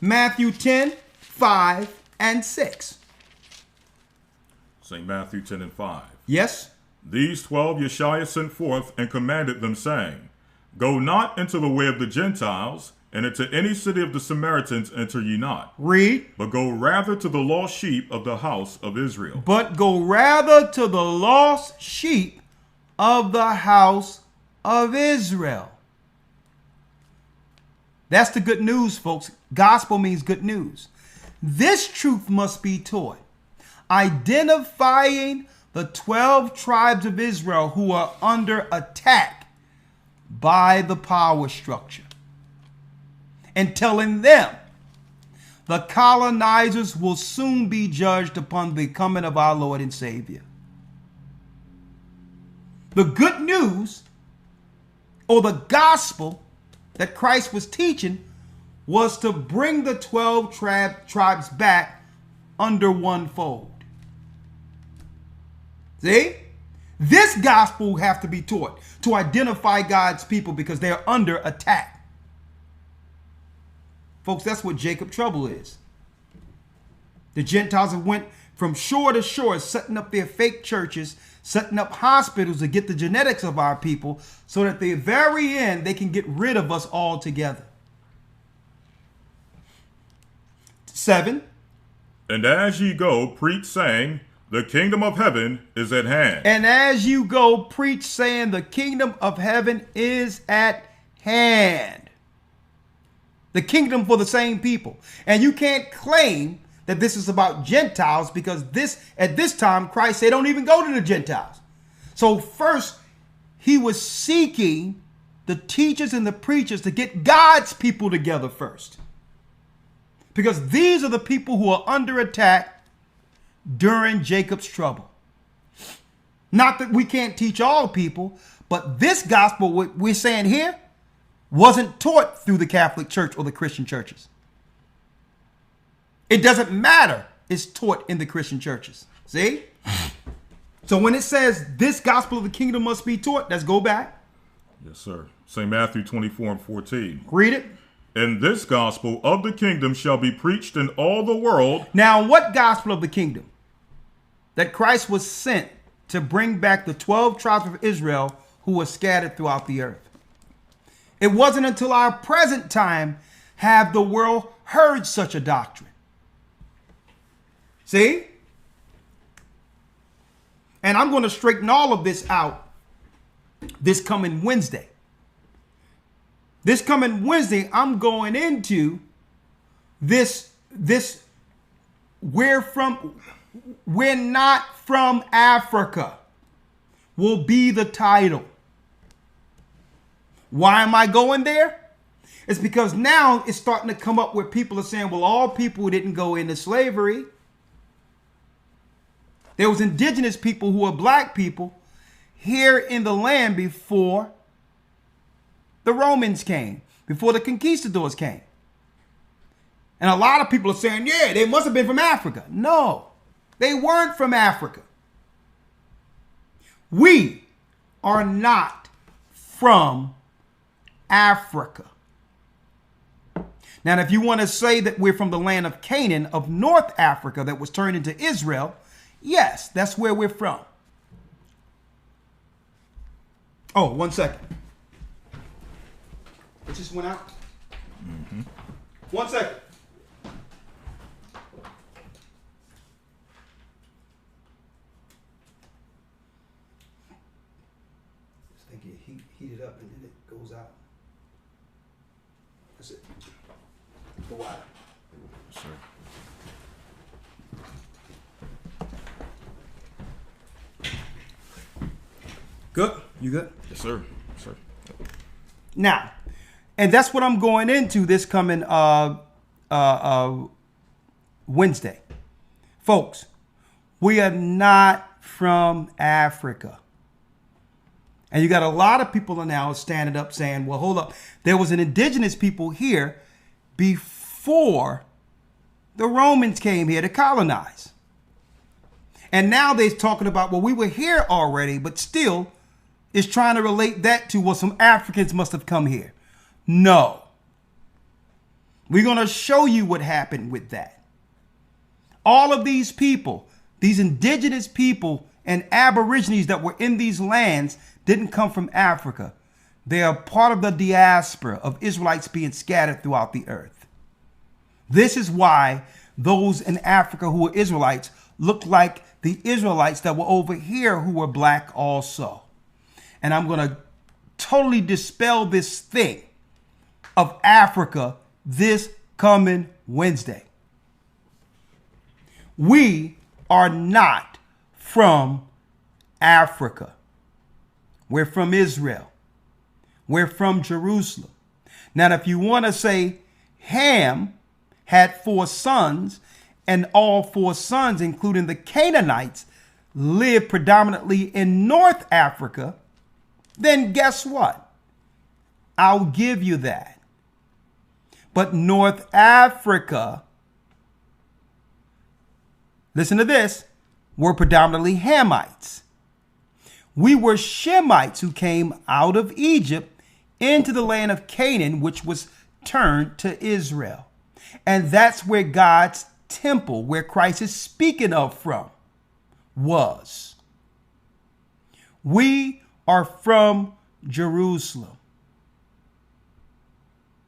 Matthew 10, 5, and 6. St. Matthew 10 and 5. Yes. These 12 YASHAYA sent forth and commanded them, saying, Go not into the way of the Gentiles, and into any city of the Samaritans enter ye not. Read. But go rather to the lost sheep of the house of Israel. But go rather to the lost sheep of the house of Israel. That's the good news, folks. Gospel means good news. This truth must be taught. Identifying the 12 tribes of Israel who are under attack by the power structure. And telling them the colonizers will soon be judged upon the coming of our Lord and Savior. The good news, or the gospel that Christ was teaching, was to bring the 12 tribes back under one fold. See? This gospel will have to be taught to identify God's people because they are under attack. Folks, that's what Jacob trouble is. The Gentiles have went from shore to shore, setting up their fake churches, setting up hospitals to get the genetics of our people, so that at the very end, they can get rid of us altogether. 7. And as ye go, preach, saying, The kingdom of heaven is at hand. And as you go, preach, saying, The kingdom of heaven is at hand. The kingdom for the same people. And you can't claim that this is about Gentiles, because at this time, Christ said, don't even go to the Gentiles. So first, he was seeking the teachers and the preachers to get God's people together first. Because these are the people who are under attack during Jacob's trouble. Not that we can't teach all people, but this gospel, what we're saying here, wasn't taught through the Catholic Church or the Christian churches. It doesn't matter. It's taught in the Christian churches. See? So when it says this gospel of the kingdom must be taught, let's go back. Yes, sir. St. Matthew 24:14. Read it. And this gospel of the kingdom shall be preached in all the world. Now, what gospel of the kingdom? That Christ was sent to bring back the 12 tribes of Israel who were scattered throughout the earth. It wasn't until our present time have the world heard such a doctrine. See? And I'm going to straighten all of this out this coming Wednesday. This coming Wednesday, I'm going into this we're not from Africa will be the title. Why am I going there? It's because now it's starting to come up where people are saying, well, all people didn't go into slavery. There was indigenous people who were black people here in the land before the Romans came, before the conquistadors came. And a lot of people are saying, yeah, they must have been from Africa. No, they weren't from Africa. We are not from Africa. Now, if you want to say that we're from the land of Canaan of North Africa that was turned into Israel, yes, that's where we're from. Oh, 1 second. It just went out. 1 second. This thing get heated up and then it goes out. That's it. Go out. Yes, sir. Good? You good? Yes, sir. Yes, sir. Now, and that's what I'm going into this coming Wednesday. Folks, we are not from Africa. And you got a lot of people now standing up saying, well, hold up. There was an indigenous people here before the Romans came here to colonize. And now they're talking about, well, we were here already, but still is trying to relate that to, well, some Africans must have come here. No. We're going to show you what happened with that. All of these people, these indigenous people and aborigines that were in these lands didn't come from Africa. They are part of the diaspora of Israelites being scattered throughout the earth. This is why those in Africa who were Israelites look like the Israelites that were over here who were black also. And I'm going to totally dispel this thing of Africa this coming Wednesday. We are not from Africa. We're from Israel. We're from Jerusalem. Now, if you want to say Ham had 4 sons, and all 4 sons, including the Canaanites, lived predominantly in North Africa, then guess what? I'll give you that. But North Africa, listen to this, were predominantly Hamites. We were Shemites who came out of Egypt into the land of Canaan, which was turned to Israel. And that's where God's temple, where Christ is speaking of from, was. We are from Jerusalem.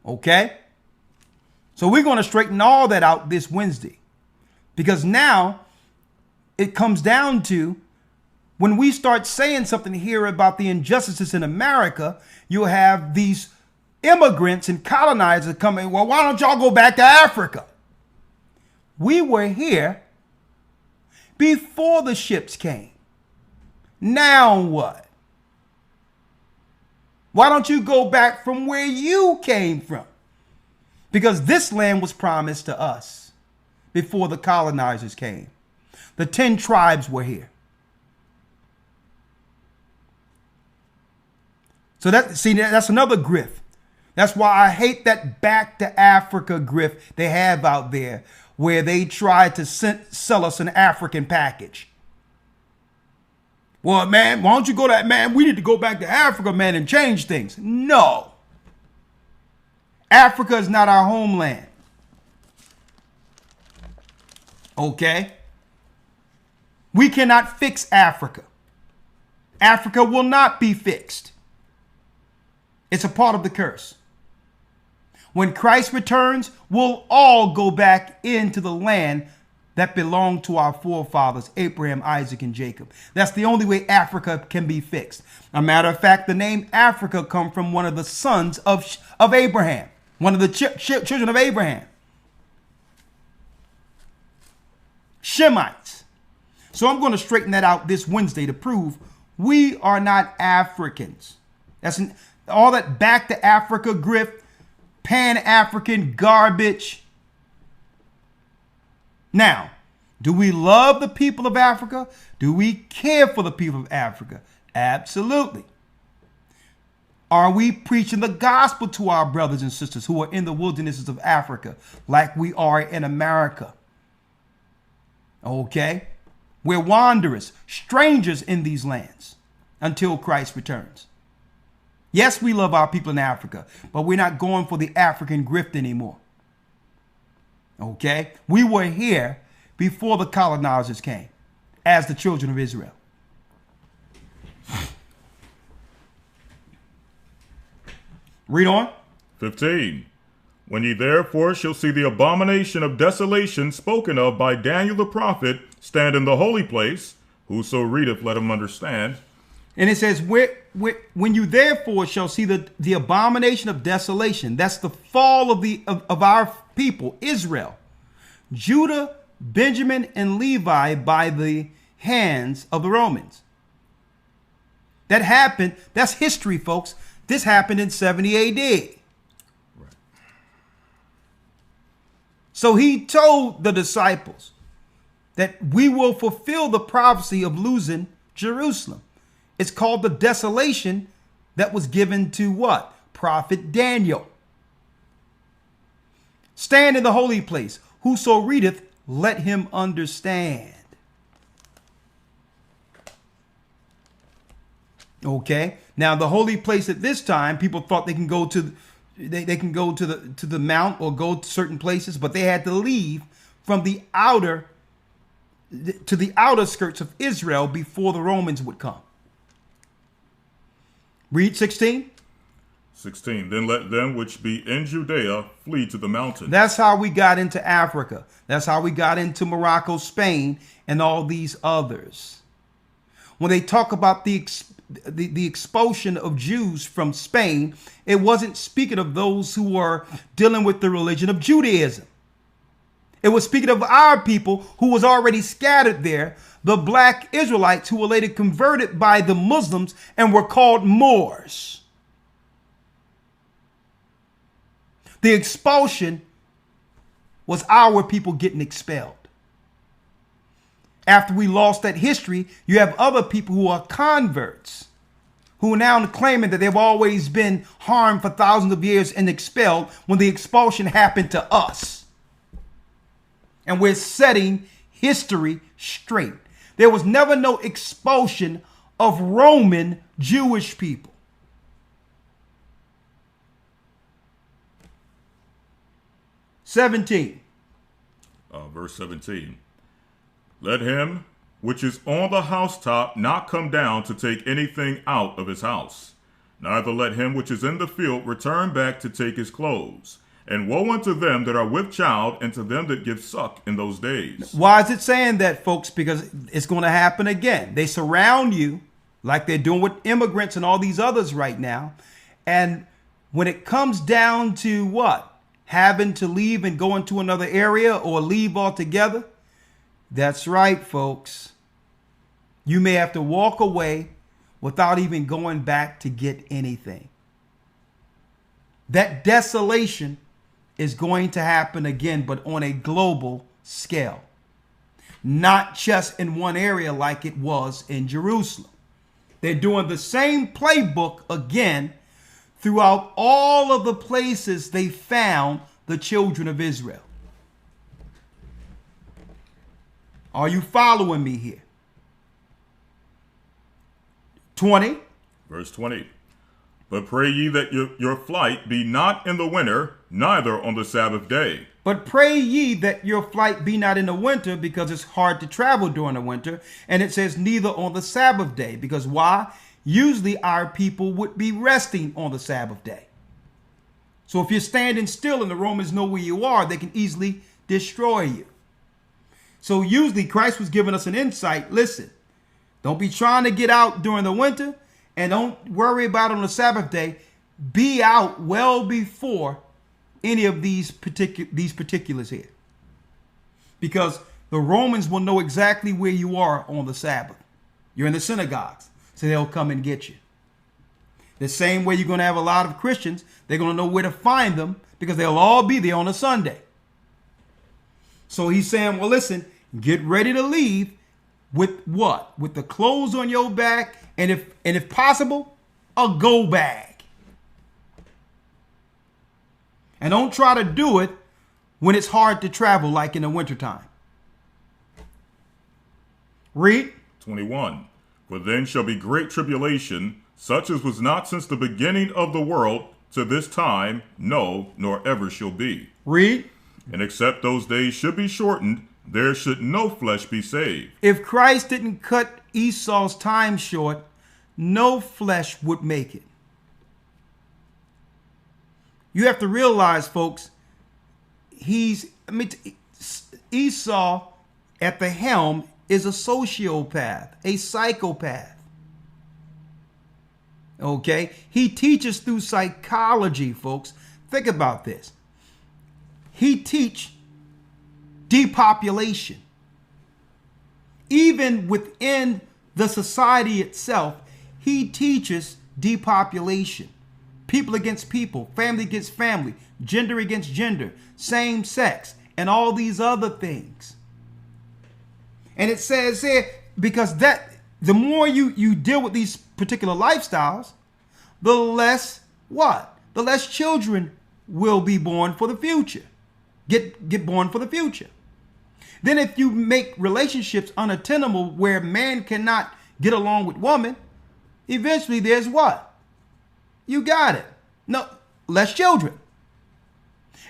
Okay? So we're going to straighten all that out this Wednesday. Because now it comes down to when we start saying something here about the injustices in America, you'll have these immigrants and colonizers coming, well, why don't y'all go back to Africa? We were here before the ships came. Now what? Why don't you go back from where you came from? Because this land was promised to us before the colonizers came. The 10 tribes were here. So that's another grift. That's why I hate that back to Africa grift they have out there, where they try to sell us an African package. Well, man, why don't you go to that, man? We need to go back to Africa, man, and change things. No. Africa is not our homeland. Okay? We cannot fix Africa. Africa will not be fixed. It's a part of the curse. When Christ returns, we'll all go back into the land that belonged to our forefathers, Abraham, Isaac, and Jacob. That's the only way Africa can be fixed. A matter of fact, the name Africa comes from one of the sons of Abraham, one of the children of Abraham. Shemites. So I'm going to straighten that out this Wednesday to prove we are not Africans. All that back to Africa grift, Pan-African garbage. Now, do we love the people of Africa? Do we care for the people of Africa? Absolutely. Are we preaching the gospel to our brothers and sisters who are in the wildernesses of Africa like we are in America? Okay? We're wanderers, strangers in these lands until Christ returns. Yes, we love our people in Africa, but we're not going for the African grift anymore. Okay? We were here before the colonizers came as the children of Israel. Read on. 15. When ye therefore shall see the abomination of desolation spoken of by Daniel the prophet stand in the holy place, whoso readeth, let him understand. And it says, when you therefore shall see the abomination of desolation, that's the fall of our people, Israel, Judah, Benjamin, and Levi by the hands of the Romans. That happened. That's history, folks. This happened in 70 AD. Right. So he told the disciples that we will fulfill the prophecy of losing Jerusalem. It's called the desolation that was given to what? Prophet Daniel. Stand in the holy place. Whoso readeth, let him understand. Okay. Now the holy place at this time, people thought they can go to the mount or go to certain places, but they had to leave from the outer skirts of Israel before the Romans would come. Read 16. 16. Then let them which be in Judea flee to the mountains. That's how we got into Africa. That's how we got into Morocco, Spain, and all these others. When they talk about the expulsion of Jews from Spain, it wasn't speaking of those who were dealing with the religion of Judaism. It was speaking of our people who was already scattered there, the black Israelites who were later converted by the Muslims and were called Moors. The expulsion was our people getting expelled. After we lost that history, you have other people who are converts, who are now claiming that they've always been harmed for thousands of years and expelled when the expulsion happened to us. And we're setting history straight. There was never no expulsion of Roman Jewish people. Verse 17. Let him which is on the housetop not come down to take anything out of his house. Neither let him which is in the field return back to take his clothes. And woe unto them that are with child, and to them that give suck in those days. Why is it saying that, folks? Because it's going to happen again. They surround you like they're doing with immigrants and all these others right now. And when it comes down to what? Having to leave and go into another area or leave altogether. That's right, folks. You may have to walk away without even going back to get anything. That desolation is going to happen again, but on a global scale. not just in one area like it was in Jerusalem. They're doing the same playbook again throughout all of the places they found the children of Israel. Are you following me here? 20. Verse 20. But pray ye that your flight be not in the winter, neither on the Sabbath day. But pray ye that your flight be not in the winter, because it's hard to travel during the winter. And it says neither on the Sabbath day, because why? Usually our people would be resting on the Sabbath day. So if you're standing still and the Romans know where you are, they can easily destroy you. So usually Christ was giving us an insight. Listen, don't be trying to get out during the winter, and don't worry about on the Sabbath day. Be out well before any of these particulars here, because the Romans will know exactly where you are on the Sabbath. You're in the synagogues, so they'll come and get you. The same way you're going to have a lot of Christians, they're going to know where to find them, because they'll all be there on a Sunday. So he's saying, well, listen, get ready to leave with what? With the clothes on your back, and if possible, a go bag. And don't try to do it when it's hard to travel, like in the wintertime. Read. 21. For then shall be great tribulation, such as was not since the beginning of the world to this time, no, nor ever shall be. Read. And except those days should be shortened, there should no flesh be saved. If Christ didn't cut Esau's time short, no flesh would make it. You have to realize, folks, Esau at the helm is a sociopath, a psychopath. Okay? He teaches through psychology, folks. Think about this. He teaches depopulation. Even within the society itself, he teaches depopulation. People against people, family against family, gender against gender, same sex, and all these other things. And it says here, because that the more you deal with these particular lifestyles, the less what? The less children will be born for the future. Get born for the future. Then if you make relationships unattainable where man cannot get along with woman, eventually there's what? You got it. No, less children.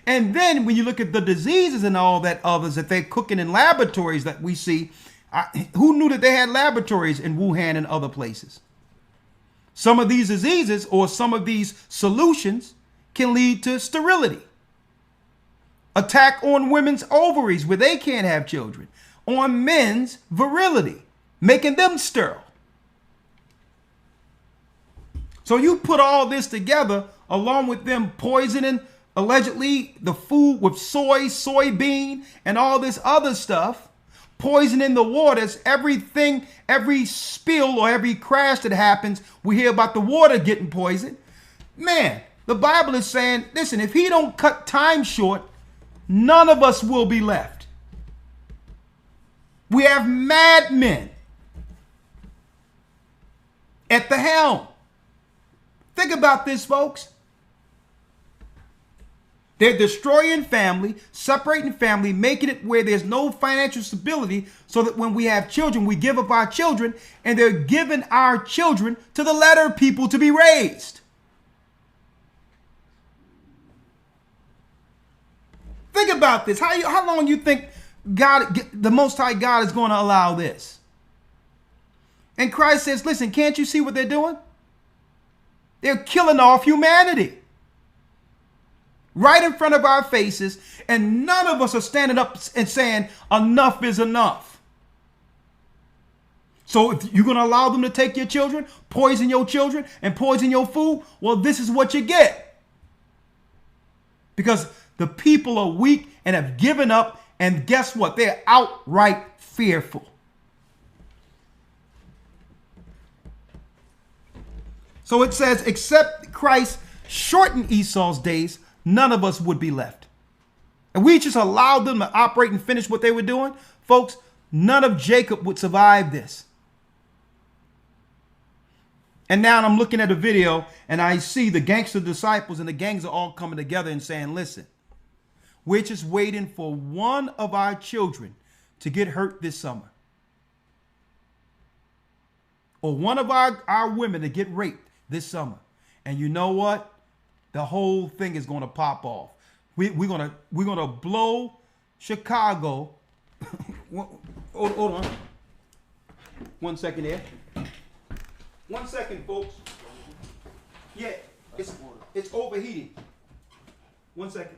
And then when you look at the diseases and all that others that they're cooking in laboratories that we see, who knew that they had laboratories in Wuhan and other places? Some of these diseases or some of these solutions can lead to sterility. Attack on women's ovaries where they can't have children. On men's virility, making them sterile. So you put all this together along with them poisoning allegedly the food with soybean and all this other stuff, poisoning the waters, everything, every spill or every crash that happens, we hear about the water getting poisoned. Man, the Bible is saying, listen, if he don't cut time short, none of us will be left. We have madmen at the helm. Think about this, folks. They're destroying family, separating family, making it where there's no financial stability so that when we have children, we give up our children, and they're giving our children to the letter people to be raised. Think about this. How long you think God, the Most High God, is going to allow this? And Christ says, listen, can't you see what they're doing? They're killing off humanity right in front of our faces, and none of us are standing up and saying enough is enough. So if you're going to allow them to take your children, poison your children, and poison your food, well, this is what you get. Because the people are weak and have given up, and guess what? They're outright fearful. So it says, except Christ shortened Esau's days, none of us would be left. And we just allowed them to operate and finish what they were doing. Folks, None of Jacob would survive this. And now I'm looking at a video and I see the gangster disciples and the gangs are all coming together and saying, listen, we're just waiting for one of our children to get hurt this summer. Or one of our women to get raped this summer. And you know what? The whole thing is going to pop off. We're gonna blow Chicago. Hold on. 1 second here. 1 second, folks. Yeah, it's overheating. 1 second.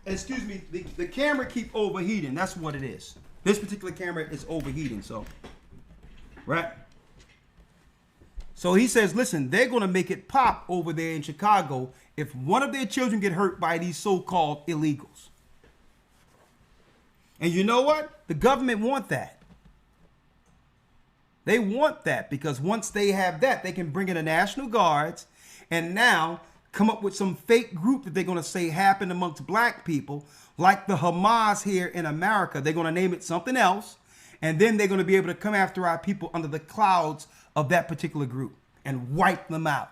Excuse me, the camera keep overheating. That's what it is. This particular camera is overheating, so. Right? So he says, listen, they're going to make it pop over there in Chicago if one of their children get hurt by these so-called illegals. And you know what? The government want that. They want that because once they have that, they can bring in the National Guards and now come up with some fake group that they're going to say happened amongst black people, like the Hamas here in America. They're going to name it something else. And then they're going to be able to come after our people under the clouds of that particular group and wipe them out.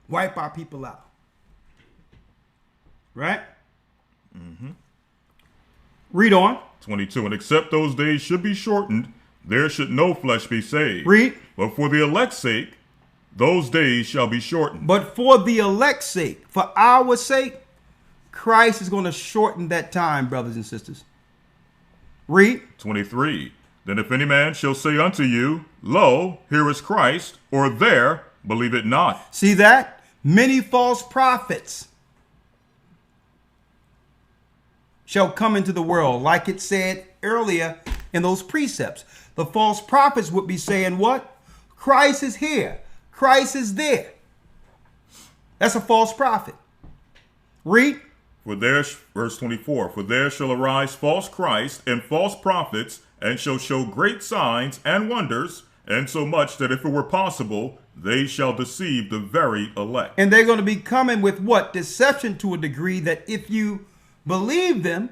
Wipe our people out. Right? Mm-hmm. Read on. 22. And except those days should be shortened, there should no flesh be saved. Read. But for the elect's sake, those days shall be shortened. But for the elect's sake, for our sake, Christ is going to shorten that time, brothers and sisters. Read. 23. Then if any man shall say unto you, Lo, here is Christ, or there, believe it not. See that? Many false prophets shall come into the world, like it said earlier in those precepts. The false prophets would be saying what? Christ is here. Christ is there. That's a false prophet. Read. For there, verse 24, for there shall arise false Christ and false prophets, and shall show great signs and wonders, and so much that if it were possible, they shall deceive the very elect. And they're going to be coming with what? Deception to a degree that if you believe them,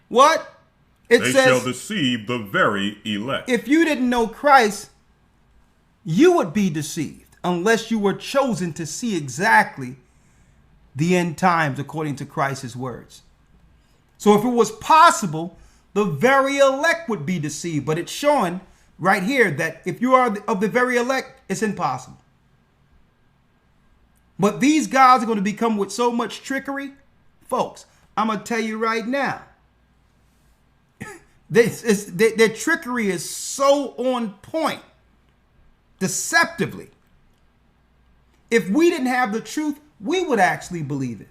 what? It they says, shall deceive the very elect. If you didn't know Christ, you would be deceived unless you were chosen to see exactly the end times according to Christ's words. So if it was possible, the very elect would be deceived. But it's showing right here that if you are of the very elect, it's impossible. But these guys are going to become with so much trickery. Folks, I'm going to tell you right now. Their trickery is so on point. Deceptively. If we didn't have the truth, we would actually believe it.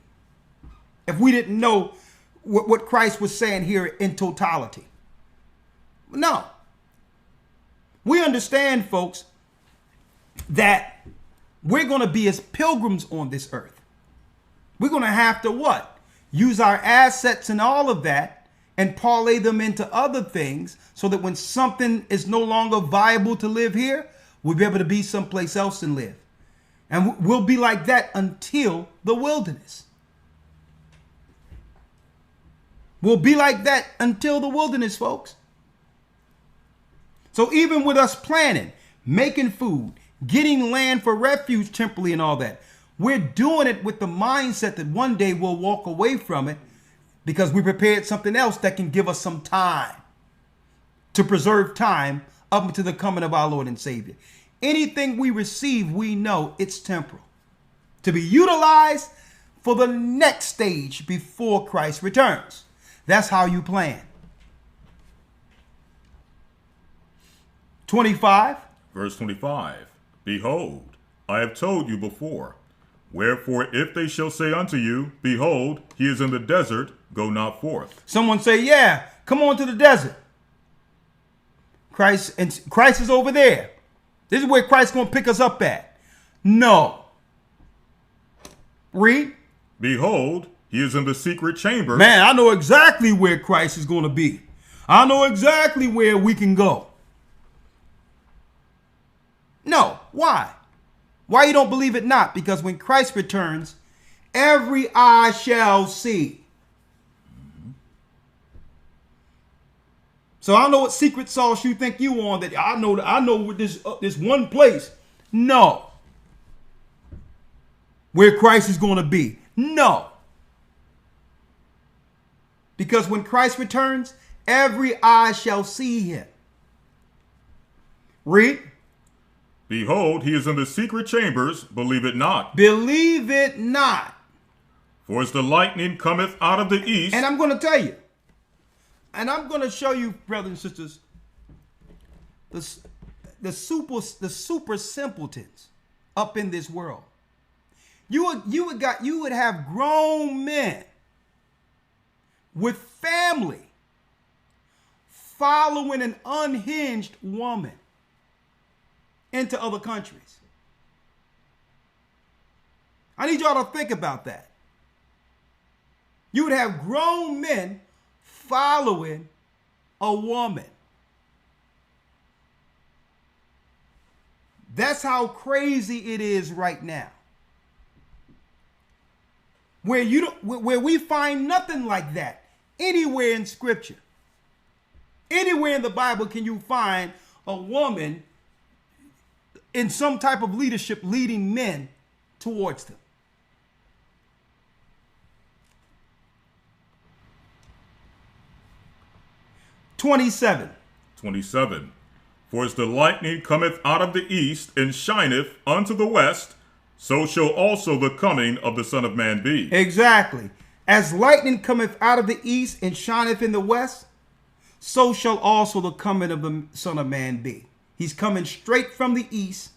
If we didn't know what Christ was saying here in totality. No. We understand, folks, that we're going to be as pilgrims on this earth. We're going to have to what? Use our assets and all of that and parlay them into other things so that when something is no longer viable to live here, we'll be able to be someplace else and live. And we'll be like that until the wilderness. We'll be like that until the wilderness, folks. So even with us planning, making food, getting land for refuge temporarily and all that, we're doing it with the mindset that one day we'll walk away from it because we prepared something else that can give us some time to preserve time up until the coming of our Lord and Savior. Anything we receive, we know it's temporal, to be utilized for the next stage before Christ returns. That's how you plan. 25. Verse 25. Behold, I have told you before. Wherefore, if they shall say unto you, Behold, he is in the desert, go not forth. Someone say, yeah, come on to the desert. Christ is over there. This is where Christ's going to pick us up at. No. Read. Behold, he is in the secret chamber. Man, I know exactly where Christ is going to be. I know exactly where we can go. No. Why? Why you don't believe it not? Because when Christ returns, every eye shall see. So I don't know what secret sauce you think you on that I know with this one place. No. Where Christ is going to be. No. Because when Christ returns, every eye shall see him. Read. Behold, he is in the secret chambers, believe it not. Believe it not. For as the lightning cometh out of the east. And I'm going to tell you. And I'm going to show you, brothers and sisters, the super simpletons up in this world. You would have grown men with family following an unhinged woman into other countries. I need y'all to think about that. You would have grown men following a woman. That's how crazy it is right now. Where we find nothing like that anywhere in Scripture. Anywhere in the Bible can you find a woman in some type of leadership leading men towards them. (27) For as the lightning cometh out of the east and shineth unto the west, so shall also the coming of the Son of Man be. Exactly. As lightning cometh out of the east and shineth in the west, so shall also the coming of the Son of Man be. He's coming straight from the east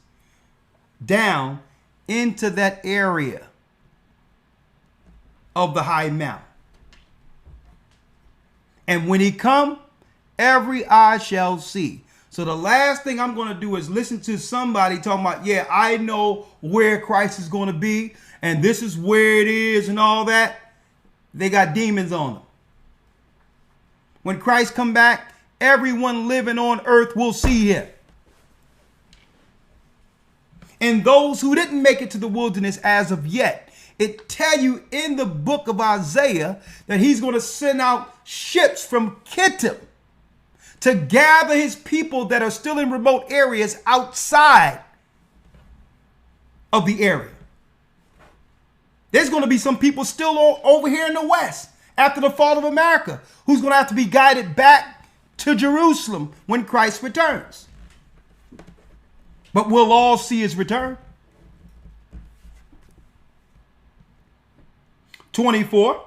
down into that area of the high mountain. And when he come, every eye shall see. So the last thing I'm going to do is listen to somebody talking about, yeah, I know where Christ is going to be, and this is where it is and all that. They got demons on them. When Christ come back, everyone living on earth will see him. And those who didn't make it to the wilderness as of yet, it tell you in the book of Isaiah that he's going to send out ships from Kittim to gather his people that are still in remote areas outside of the area. There's going to be some people still over here in the West after the fall of America who's going to have to be guided back to Jerusalem when Christ returns. But we'll all see his return. 24.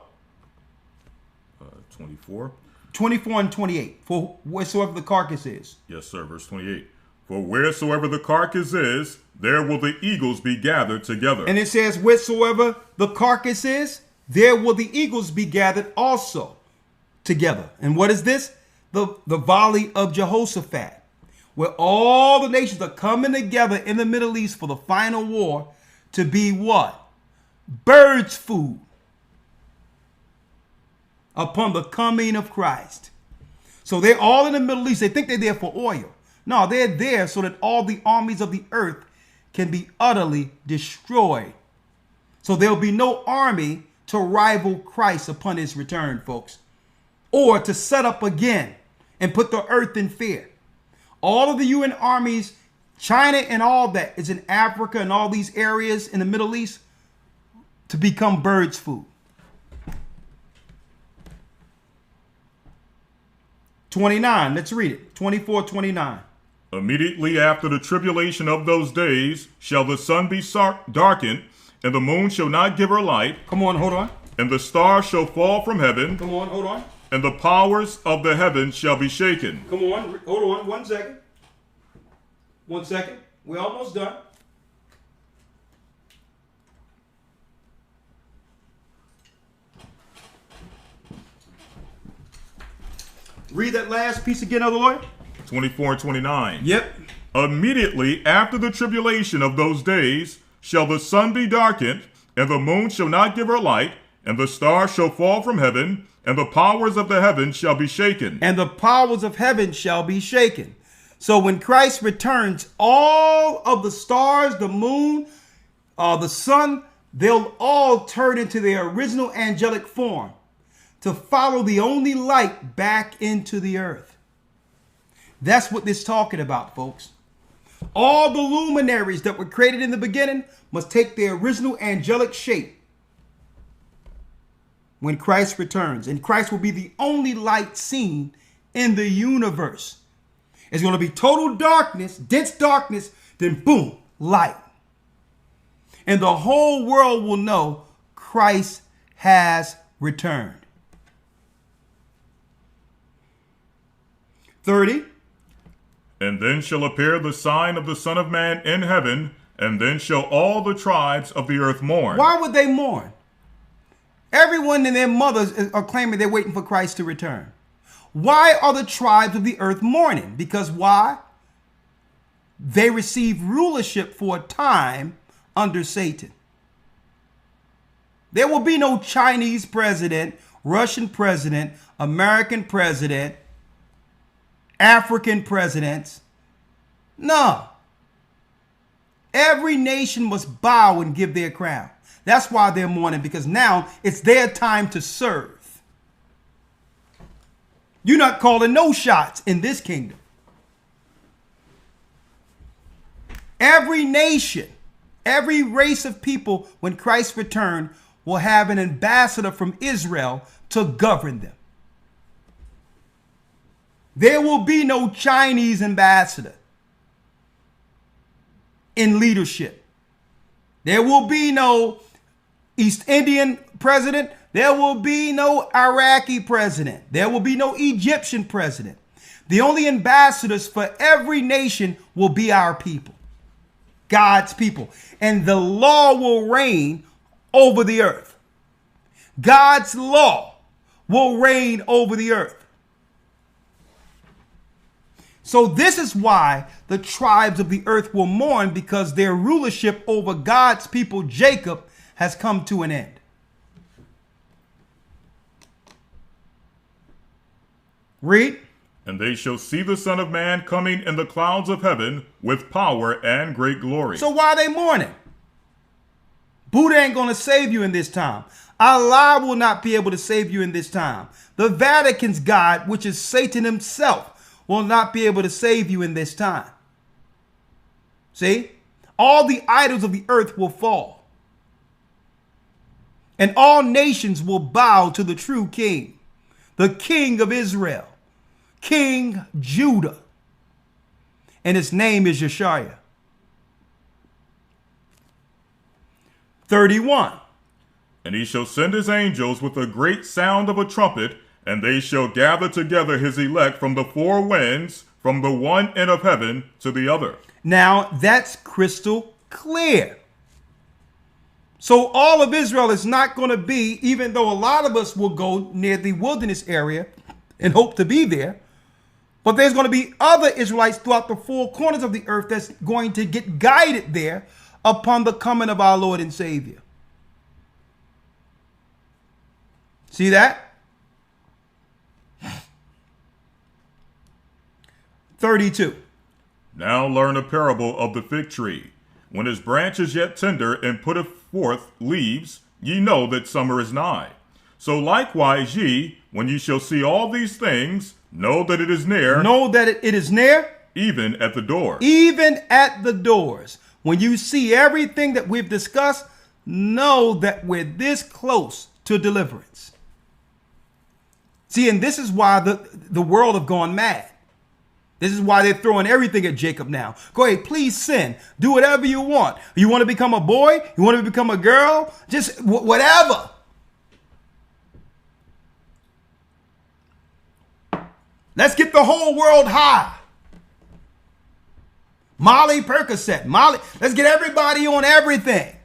24 and 28. For wheresoever the carcass is. Yes, sir. Verse 28. For wheresoever the carcass is, there will the eagles be gathered together. And it says, wheresoever the carcass is, there will the eagles be gathered also together. And what is this? The valley of Jehoshaphat, where all the nations are coming together in the Middle East for the final war to be what? Birds' food upon the coming of Christ. So they're all in the Middle East. They think they're there for oil. No, they're there so that all the armies of the earth can be utterly destroyed. So there'll be no army to rival Christ upon his return, folks, or to set up again and put the earth in fear. All of the UN armies, China and all that is in Africa and all these areas in the Middle East to become birds' food. 29, let's read it. 24, 29. Immediately after the tribulation of those days shall the sun be darkened, and the moon shall not give her light. Come on, hold on. And the stars shall fall from heaven. Come on, hold on. And the powers of the heavens shall be shaken. Come on, hold on, 1 second. 1 second. We're almost done. Read that last piece again, other lawyer. 24 and 29. Yep. Immediately after the tribulation of those days shall the sun be darkened, and the moon shall not give her light, and the stars shall fall from heaven, and the powers of the heavens shall be shaken. And the powers of heaven shall be shaken. So when Christ returns, all of the stars, the moon, the sun, they'll all turn into their original angelic form to follow the only light back into the earth. That's what this is talking about, folks. All the luminaries that were created in the beginning must take their original angelic shape when Christ returns. And Christ will be the only light seen in the universe. It's going to be total darkness, dense darkness, then boom, light. And the whole world will know Christ has returned. 30. And then shall appear the sign of the Son of Man in heaven, and then shall all the tribes of the earth mourn. Why would they mourn? Everyone and their mothers are claiming they're waiting for Christ to return. Why are the tribes of the earth mourning? Because why? They received rulership for a time under Satan. There will be no Chinese president, Russian president, American president, African presidents. No. Every nation must bow and give their crown. That's why they're mourning, because now it's their time to serve. You're not calling no shots in this kingdom. Every nation, every race of people, when Christ returns, will have an ambassador from Israel to govern them. There will be no Chinese ambassador in leadership. There will be no East Indian president. There will be no Iraqi president. There will be no Egyptian president. The only ambassadors for every nation will be our people, God's people. And the law will reign over the earth. God's law will reign over the earth. So this is why the tribes of the earth will mourn, because their rulership over God's people, Jacob, has come to an end. Read. And they shall see the Son of Man coming in the clouds of heaven with power and great glory. So why are they mourning? Buddha ain't going to save you in this time. Allah will not be able to save you in this time. The Vatican's God, which is Satan himself, will not be able to save you in this time. See? All the idols of the earth will fall. And all nations will bow to the true king, the King of Israel, King Judah. And his name is YASHAYA. 31. And he shall send his angels with a great sound of a trumpet, and they shall gather together his elect from the four winds, from the one end of heaven to the other. Now that's crystal clear. So all of Israel is not going to be, even though a lot of us will go near the wilderness area and hope to be there, but there's going to be other Israelites throughout the four corners of the earth that's going to get guided there upon the coming of our Lord and Savior. See that? 32. Now learn a parable of the fig tree. When his branch is yet tender and putteth forth leaves, ye know that summer is nigh. So likewise ye, when ye shall see all these things, know that it is near. Know that it is near. Even at the door. Even at the doors. When you see everything that we've discussed, know that we're this close to deliverance. See, and this is why the world have gone mad. This is why they're throwing everything at Jacob now. Go ahead, please sin. Do whatever you want. You want to become a boy? You want to become a girl? Just whatever. Let's get the whole world high. Molly, Percocet, Molly. Let's get everybody on everything.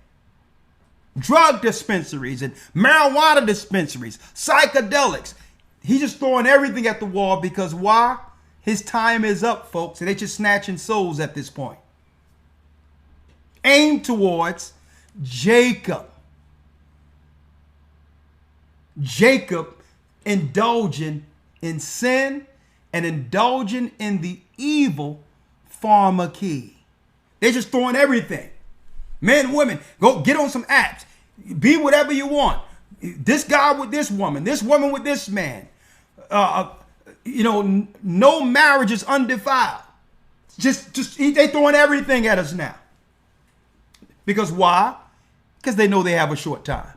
Drug dispensaries and marijuana dispensaries, psychedelics. He's just throwing everything at the wall because why? His time is up, folks, and they're just snatching souls at this point. Aim towards Jacob. Jacob indulging in sin and indulging in the evil pharmacy. They're just throwing everything. Men, women, go get on some apps. Be whatever you want. This guy with this woman with this man. No marriage is undefiled. Just they throwing everything at us now. Because why? Because they know they have a short time.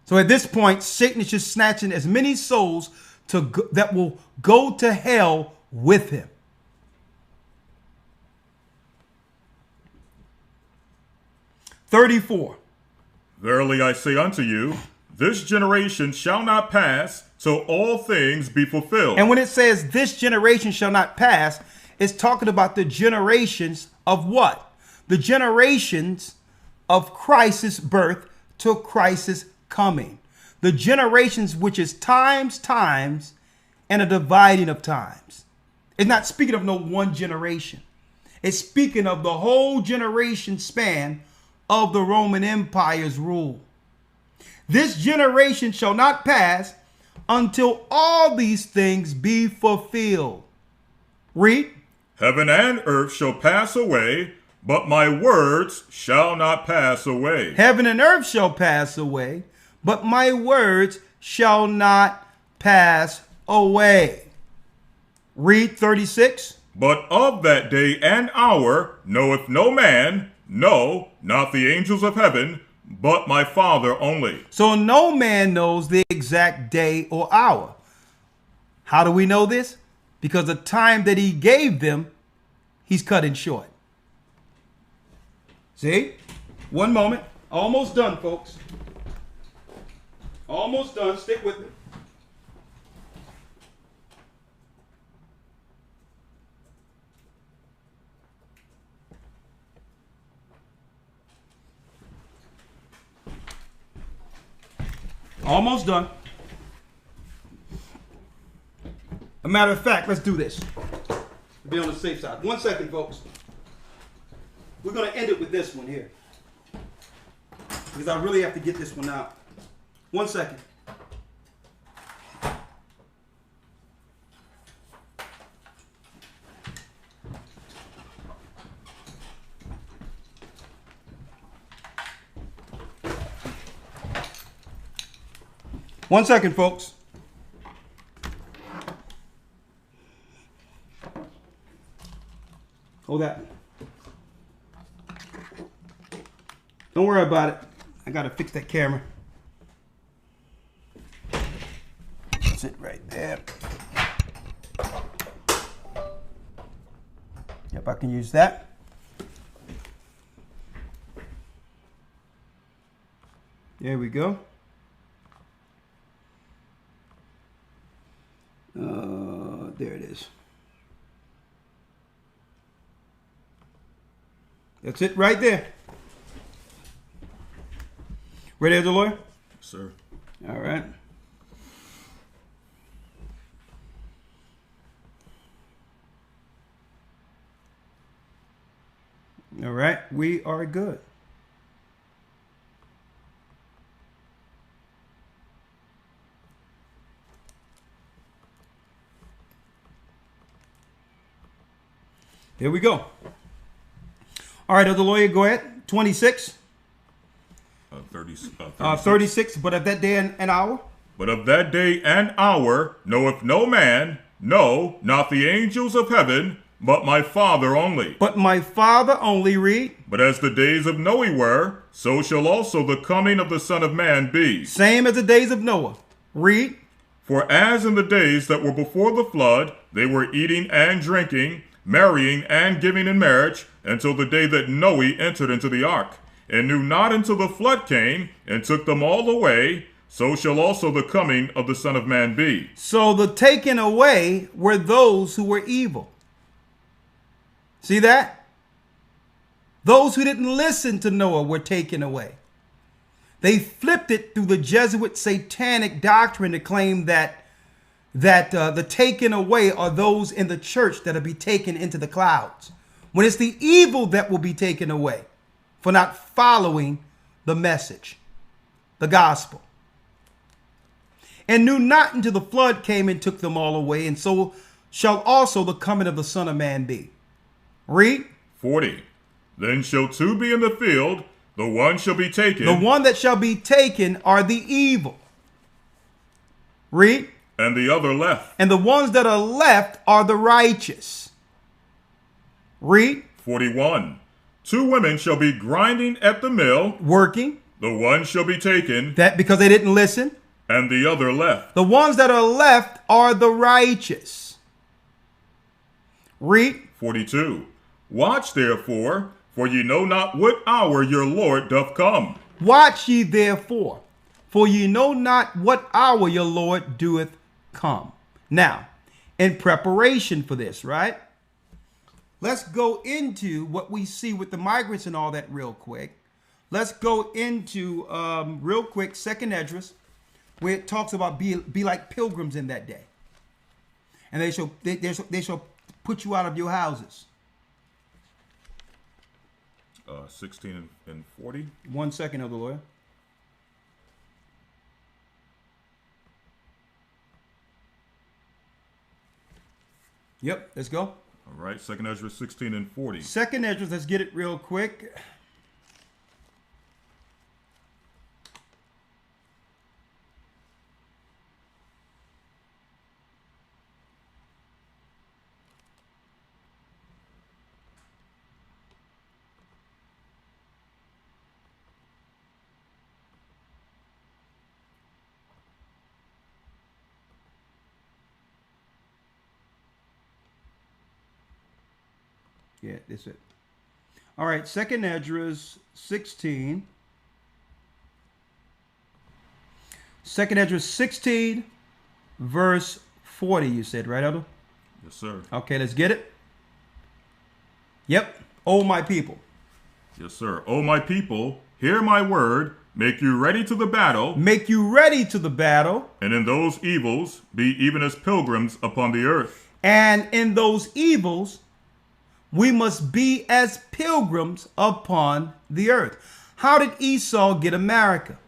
So at this point, Satan is just snatching as many souls that will go to hell with him. (34) Verily I say unto you, this generation shall not pass till all things be fulfilled. And when it says this generation shall not pass, it's talking about the generations of what? The generations of Christ's birth to Christ's coming. The generations which is times, and a dividing of times. It's not speaking of no one generation. It's speaking of the whole generation span of the Roman Empire's rule. This generation shall not pass until all these things be fulfilled. Read. Heaven and earth shall pass away, but my words shall not pass away. Heaven and earth shall pass away, but my words shall not pass away. Read 36. But of that day and hour knoweth no man, no, not the angels of heaven, but my Father only. So no man knows the exact day or hour. How do we know this? Because the time that he gave them, he's cutting short. See? One moment. Almost done, folks. Almost done. Stick with me. Almost done. A matter of fact, let's do this. Be on the safe side. 1 second, folks. We're going to end it with this one here. Because I really have to get this one out. 1 second. One second, folks. Hold that. Don't worry about it. I gotta fix that camera. That's it right there. Yep, I can use that. There we go. There it is. That's it right there. Ready, the lawyer? Sir. All right. All right, we are good. Here we go. All right, other lawyer, go ahead. 26. 36, but of that day and hour? But of that day and hour knoweth no man, no, not the angels of heaven, but my Father only. But my Father only, read. But as the days of Noe were, so shall also the coming of the Son of Man be. Same as the days of Noah. Read. For as in the days that were before the flood, they were eating and drinking, marrying and giving in marriage, until the day that Noe entered into the ark, and knew not until the flood came, and took them all away, so shall also the coming of the Son of Man be. So the taken away were those who were evil. See that? Those who didn't listen to Noah were taken away. They flipped it through the Jesuit satanic doctrine to claim that the taken away are those in the church that will be taken into the clouds, when it's the evil that will be taken away for not following the message, the gospel. And knew not until the flood came and took them all away, and so shall also the coming of the Son of Man be. Read. 40. Then shall two be in the field, the one shall be taken. The one that shall be taken are the evil. Read. And the other left. And the ones that are left are the righteous. Read. 41. Two women shall be grinding at the mill. Working. The one shall be taken. That because they didn't listen. And the other left. The ones that are left are the righteous. Read. 42. Watch therefore, for ye know not what hour your Lord doth come. Watch ye therefore, for ye know not what hour your Lord doeth come. Now, in preparation for this, right? Let's go into what we see with the migrants and all that real quick. Let's go into, real quick, 2nd Esdras, where it talks about be like pilgrims in that day. And they shall put you out of your houses. 16 and 40. 1 second, Elder Lawyer. Yep, let's go. All right, 2nd Ezra 16 and 40. 2nd Esdras, let's get it real quick. Yeah, that's it. All right, 2nd Esdras 16. 2nd Esdras 16, verse 40, you said, right, Elder? Yes, sir. Okay, let's get it. Yep. Oh, my people. Yes, sir. O my people, hear my word. Make you ready to the battle. Make you ready to the battle. And in those evils, be even as pilgrims upon the earth. And in those evils, we must be as pilgrims upon the earth. How did Esau get America?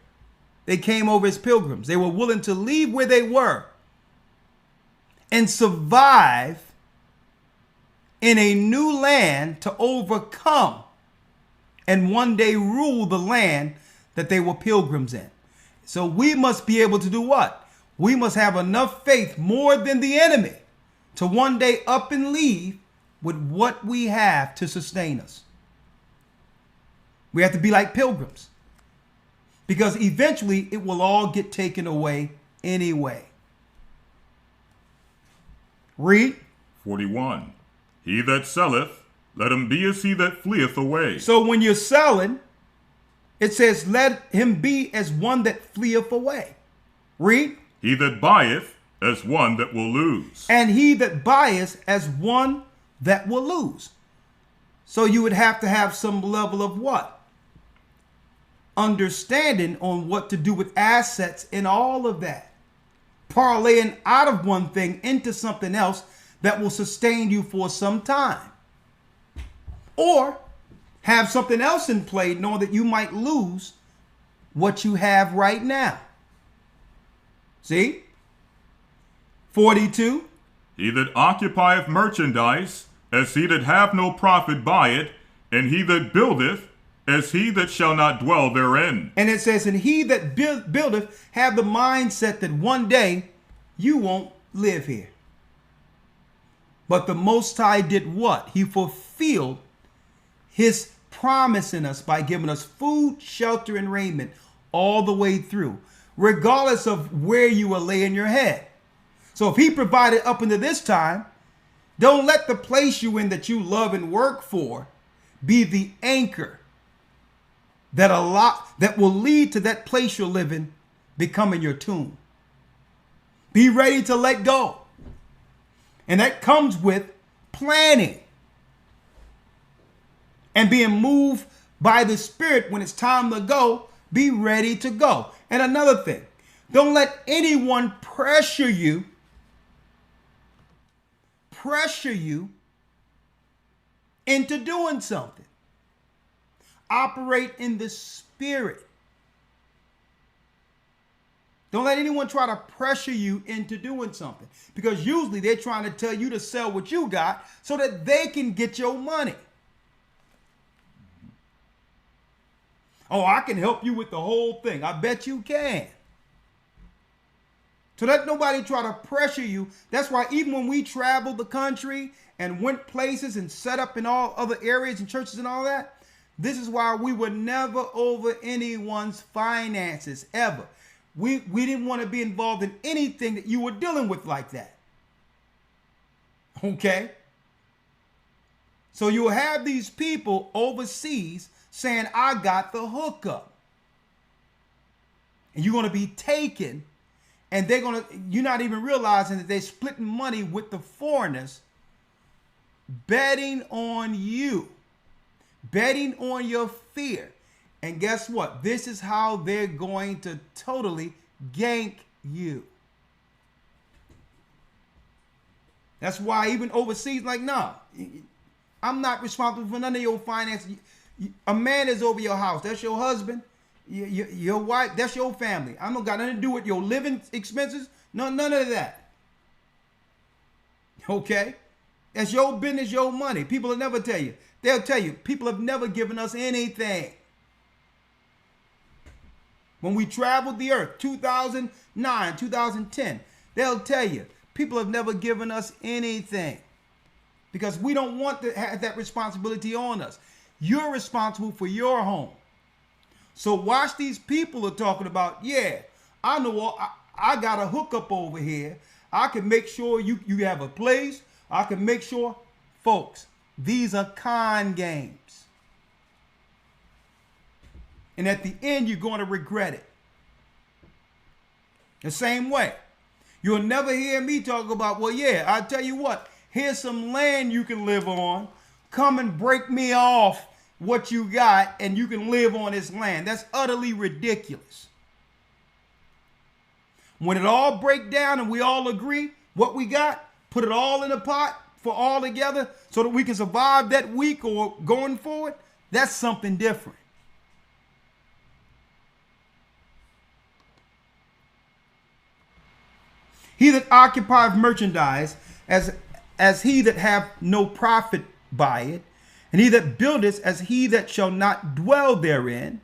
They came over as pilgrims. They were willing to leave where they were and survive in a new land to overcome and one day rule the land that they were pilgrims in. So we must be able to do what? We must have enough faith, more than the enemy, to one day up and leave with what we have to sustain us. We have to be like pilgrims, because eventually it will all get taken away anyway. Read. 41. He that selleth, let him be as he that fleeth away. So when you're selling, it says, let him be as one that fleeth away. Read. He that buyeth, as one that will lose. And he that buyeth, as one that will lose. So you would have to have some level of what? Understanding on what to do with assets and all of that. Parlaying out of one thing into something else that will sustain you for some time. Or have something else in play, knowing that you might lose what you have right now. See? 42. He that occupieth merchandise, as he that have no profit by it, and he that buildeth, as he that shall not dwell therein. And it says, and he that buildeth have the mindset that one day you won't live here. But the Most High did what? He fulfilled his promise in us by giving us food, shelter, and raiment all the way through, regardless of where you are laying your head. So if he provided up into this time, don't let the place you in that you love and work for be the anchor that will lead to that place you're living becoming your tomb. Be ready to let go. And that comes with planning and being moved by the Spirit when it's time to go. Be ready to go. And another thing, don't let anyone pressure you into doing something. Operate in the Spirit. Don't let anyone try to pressure you into doing something, because usually they're trying to tell you to sell what you got so that they can get your money. Oh, I can help you with the whole thing. I bet you can. So let nobody try to pressure you. That's why even when we traveled the country and went places and set up in all other areas and churches and all that, this is why we were never over anyone's finances, ever. We didn't want to be involved in anything that you were dealing with like that. Okay? So you'll have these people overseas saying, I got the hookup. And you're going to be taken, and you're not even realizing that they're splitting money with the foreigners, betting on you, betting on your fear. And guess what? This is how they're going to totally gank you. That's why even overseas, like, nah, I'm not responsible for none of your finances. A man is over your house. That's your husband, your wife. That's your family. I don't got nothing to do with your living expenses. None of that. Okay? That's your business, your money. People will never tell you. They'll tell you, people have never given us anything. When we traveled the earth, 2009, 2010, they'll tell you, people have never given us anything, because we don't want to have that responsibility on us. You're responsible for your home. So watch these people are talking about, yeah, I know I got a hookup over here. I can make sure you have a place. I can make sure, folks, these are con games. And at the end, you're going to regret it. The same way. You'll never hear me talk about, well, yeah, I'll tell you what, here's some land you can live on. Come and break me off what you got, and you can live on this land. That's utterly ridiculous. When it all breaks down and we all agree what we got, put it all in a pot for all together so that we can survive that week or going forward, that's something different. He that occupieth merchandise as he that have no profit by it, and he that buildeth as he that shall not dwell therein.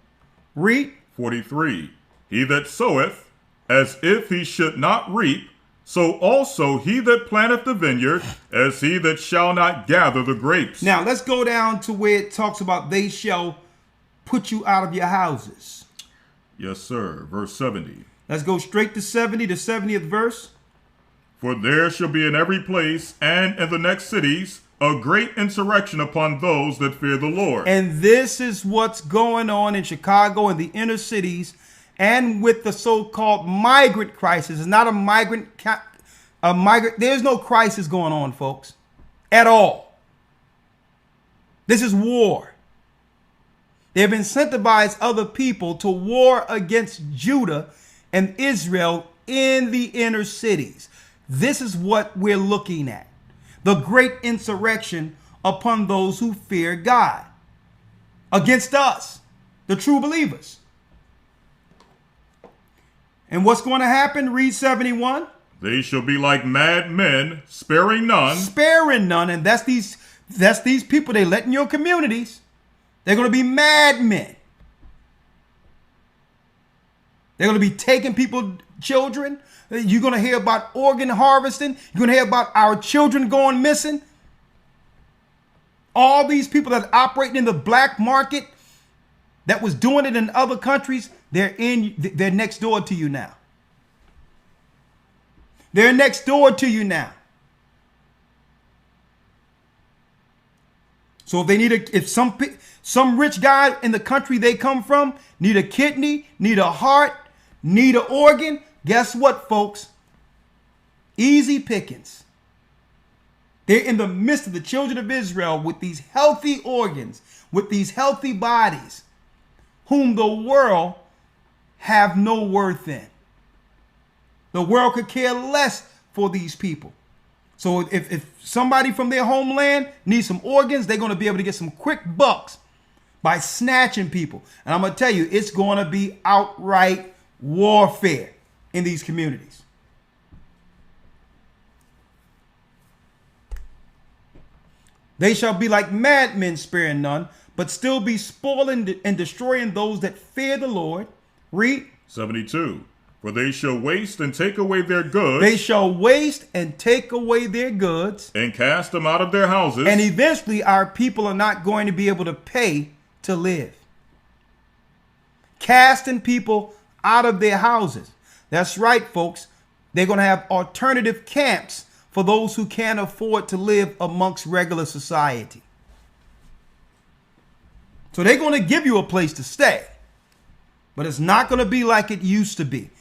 Read. 43. He that soweth as if he should not reap, so also he that planteth the vineyard as he that shall not gather the grapes. Now let's go down to where it talks about they shall put you out of your houses. Yes, sir. Verse 70. Let's go straight to 70, the 70th verse. For there shall be in every place and in the next cities a great insurrection upon those that fear the Lord. And this is what's going on in Chicago and the inner cities, and with the so-called migrant crisis. It's not a migrant. There's no crisis going on, folks, at all. This is war. They've incentivized other people to war against Judah and Israel in the inner cities. This is what we're looking at. The great insurrection upon those who fear God. Against us, the true believers. And what's going to happen? Read 71. They shall be like mad men, sparing none. Sparing none. And that's these people they let in your communities. They're going to be madmen. They're going to be taking people's children. You're going to hear about organ harvesting. You're going to hear about our children going missing. All these people that are operating in the black market that was doing it in other countries, they're next door to you now. They're next door to you now. So if they if some rich guy in the country they come from need a kidney, need a heart, need an organ, guess what, folks? Easy pickings. They're in the midst of the children of Israel with these healthy organs, with these healthy bodies, whom the world have no worth in. The world could care less for these people. So if somebody from their homeland needs some organs, they're going to be able to get some quick bucks by snatching people. And I'm going to tell you, it's going to be outright warfare. in these communities. They shall be like madmen, sparing none, but still be spoiling and destroying those that fear the Lord. Read. 72. For they shall waste and take away their goods. They shall waste and take away their goods. And cast them out of their houses. And eventually our people are not going to be able to pay to live. Casting people out of their houses. That's right, folks. They're going to have alternative camps for those who can't afford to live amongst regular society. So they're going to give you a place to stay, but it's not going to be like it used to be.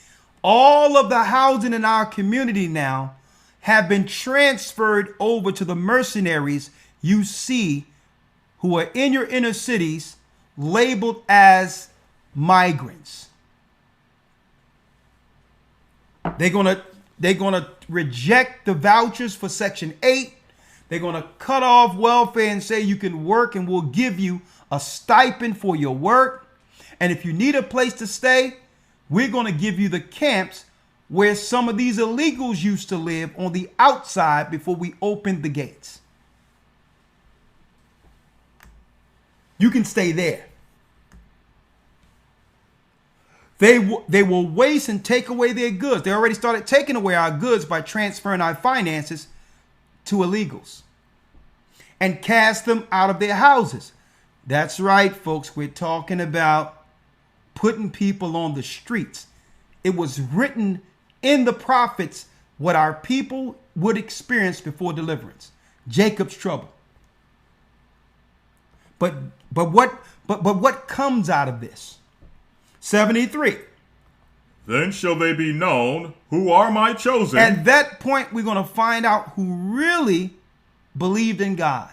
All of the housing in our community now have been transferred over to the mercenaries you see who are in your inner cities labeled as migrants. They're going to reject the vouchers for Section 8. They're going to cut off welfare and say you can work and we'll give you a stipend for your work. And if you need a place to stay, we're going to give you the camps where some of these illegals used to live on the outside before we opened the gates. You can stay there. They will waste and take away their goods. They already started taking away our goods by transferring our finances to illegals and cast them out of their houses. That's right, folks. We're talking about putting people on the streets. It was written in the prophets what our people would experience before deliverance. Jacob's trouble. But what comes out of this? 73. Then shall they be known who are my chosen. At that point, we're going to find out who really believed in God,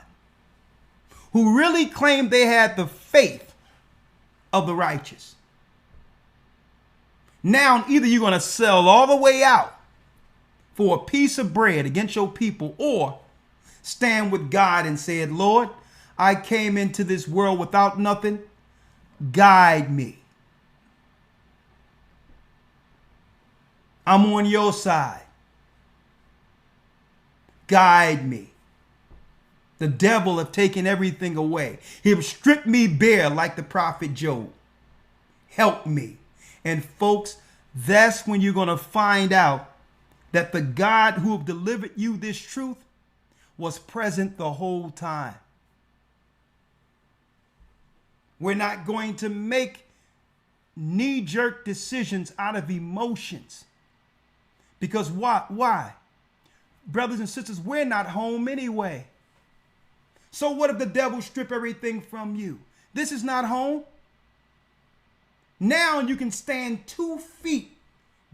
who really claimed they had the faith of the righteous. Now, either you're going to sell all the way out for a piece of bread against your people, or stand with God and say, Lord, I came into this world without nothing. Guide me. I'm on your side. Guide me. The devil have taken everything away. He have stripped me bare like the prophet Job. Help me. And folks, that's when you're going to find out that the God who have delivered you this truth was present the whole time. We're not going to make knee-jerk decisions out of emotions. Because why? Brothers and sisters, we're not home anyway. So what if the devil strip everything from you? This is not home. Now you can stand 2 feet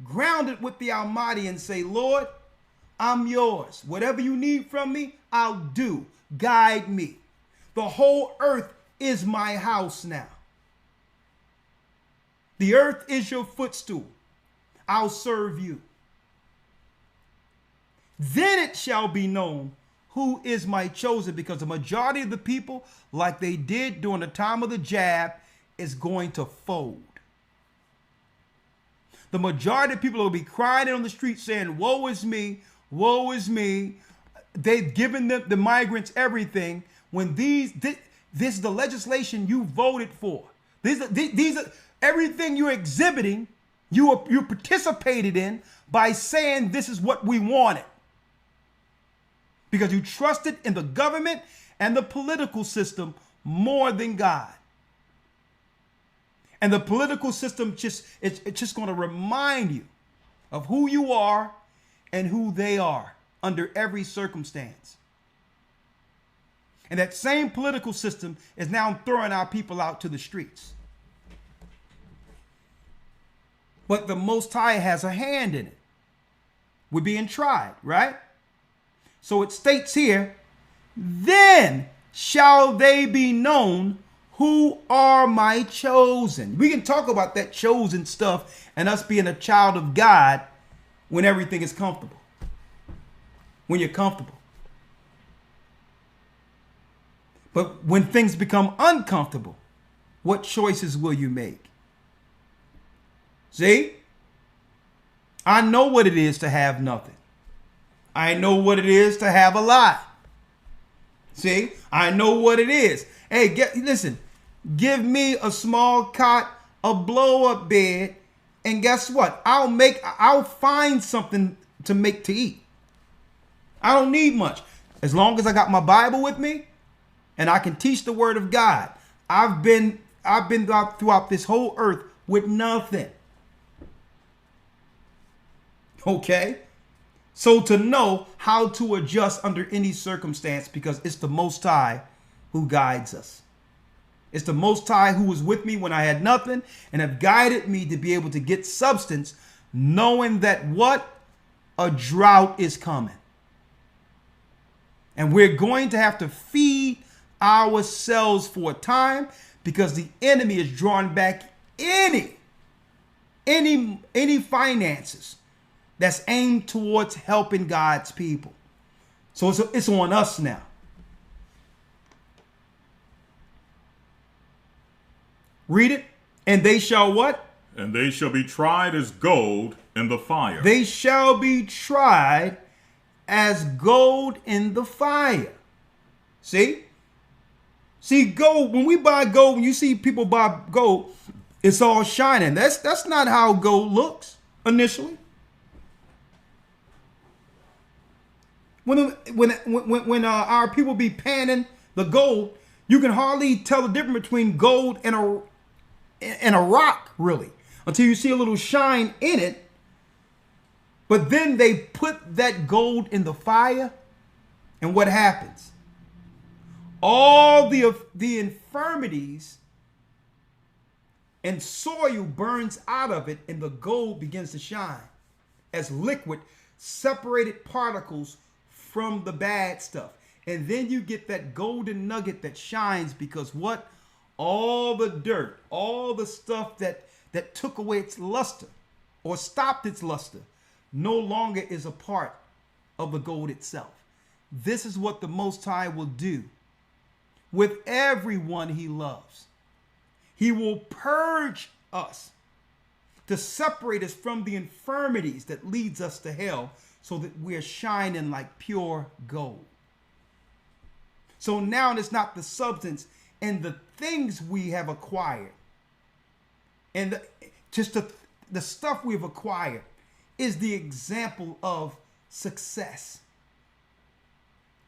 grounded with the Almighty and say, Lord, I'm yours. Whatever you need from me, I'll do. Guide me. The whole earth is my house now. The earth is your footstool. I'll serve you. Then it shall be known who is my chosen, because the majority of the people, like they did during the time of the jab, is going to fold. The majority of people will be crying on the street saying, woe is me, woe is me. They've given the migrants everything, when this is the legislation you voted for. These are everything you're exhibiting, you participated in by saying this is what we wanted. Because you trusted in the government and the political system more than God. And the political system it's just going to remind you of who you are and who they are under every circumstance. And that same political system is now throwing our people out to the streets. But the Most High has a hand in it. We're being tried, right? So it states here, then shall they be known who are my chosen. We can talk about that chosen stuff and us being a child of God when everything is comfortable. When you're comfortable. But when things become uncomfortable, what choices will you make? See? I know what it is to have nothing. I know what it is to have a lot. See, I know what it is. Hey, listen, give me a small cot, a blow-up bed, and guess what? I'll find something to make to eat. I don't need much. As long as I got my Bible with me and I can teach the word of God. I've been throughout this whole earth with nothing. Okay? So to know how to adjust under any circumstance, because it's the Most High who guides us. It's the Most High who was with me when I had nothing and have guided me to be able to get substance, knowing that what? A drought is coming. And we're going to have to feed ourselves for a time because the enemy is drawing back any finances that's aimed towards helping God's people. So it's on us now. Read it. And they shall what? And they shall be tried as gold in the fire. They shall be tried as gold in the fire. See? See, gold, when we buy gold, when you see people buy gold, it's all shining. That's not how gold looks initially. When our people be panning the gold, you can hardly tell the difference between gold and a rock, really, until you see a little shine in it. But then they put that gold in the fire, and what happens? All the infirmities and soil burns out of it, and the gold begins to shine as liquid, separated particles from the bad stuff. And then you get that golden nugget that shines because what? All the dirt, all the stuff that took away its luster or stopped its luster no longer is a part of the gold itself. This is what the Most High will do with everyone he loves. He will purge us to separate us from the infirmities that leads us to hell so that we're shining like pure gold. So now it's not the substance and the things we have acquired and just the stuff we've acquired is the example of success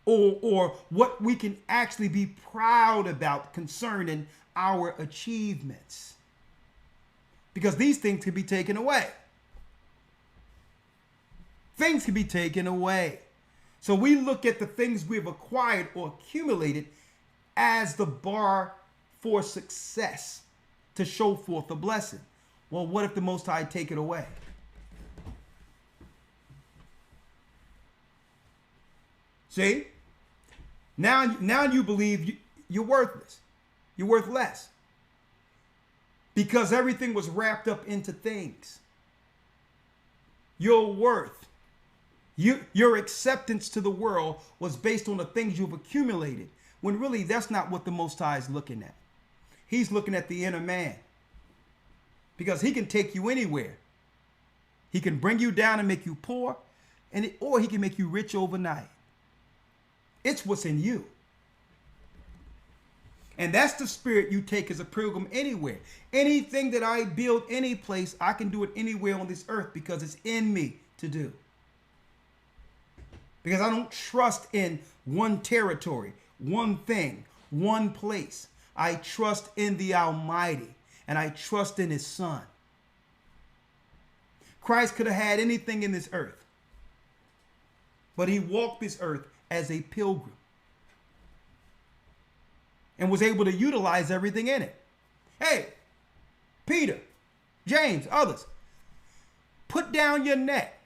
or what we can actually be proud about concerning our achievements. Because these things can be taken away. Things can be taken away. So we look at the things we've acquired or accumulated as the bar for success to show forth a blessing. Well, what if the Most High take it away? See? Now you believe you're worthless. You're worth less. Because everything was wrapped up into things. Your worth, your acceptance to the world was based on the things you've accumulated. When really that's not what the Most High is looking at. He's looking at the inner man. Because he can take you anywhere. He can bring you down and make you poor, or he can make you rich overnight. It's what's in you. And that's the spirit you take as a pilgrim anywhere. Anything that I build any place, I can do it anywhere on this earth because it's in me to do. Because I don't trust in one territory, one thing, one place. I trust in the Almighty and I trust in his Son. Christ could have had anything in this earth, but he walked this earth as a pilgrim and was able to utilize everything in it. Hey, Peter, James, others, put down your net.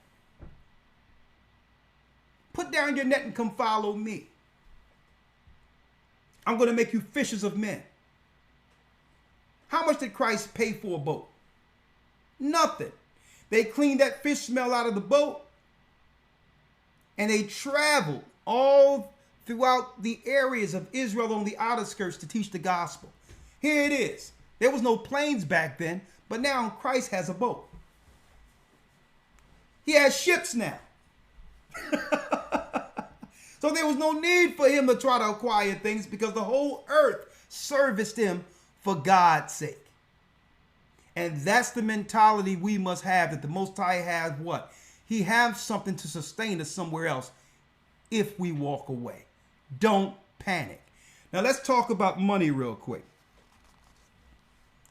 Put down your net and come follow me. I'm going to make you fishers of men. How much did Christ pay for a boat? Nothing. They cleaned that fish smell out of the boat and they traveled all throughout the areas of Israel on the outer skirts to teach the gospel. Here it is. There was no planes back then, but now Christ has a boat. He has ships now. So there was no need for him to try to acquire things because the whole earth serviced him for God's sake. And that's the mentality we must have, that the Most High has what? He has something to sustain us somewhere else if we walk away. Don't panic. Now let's talk about money real quick.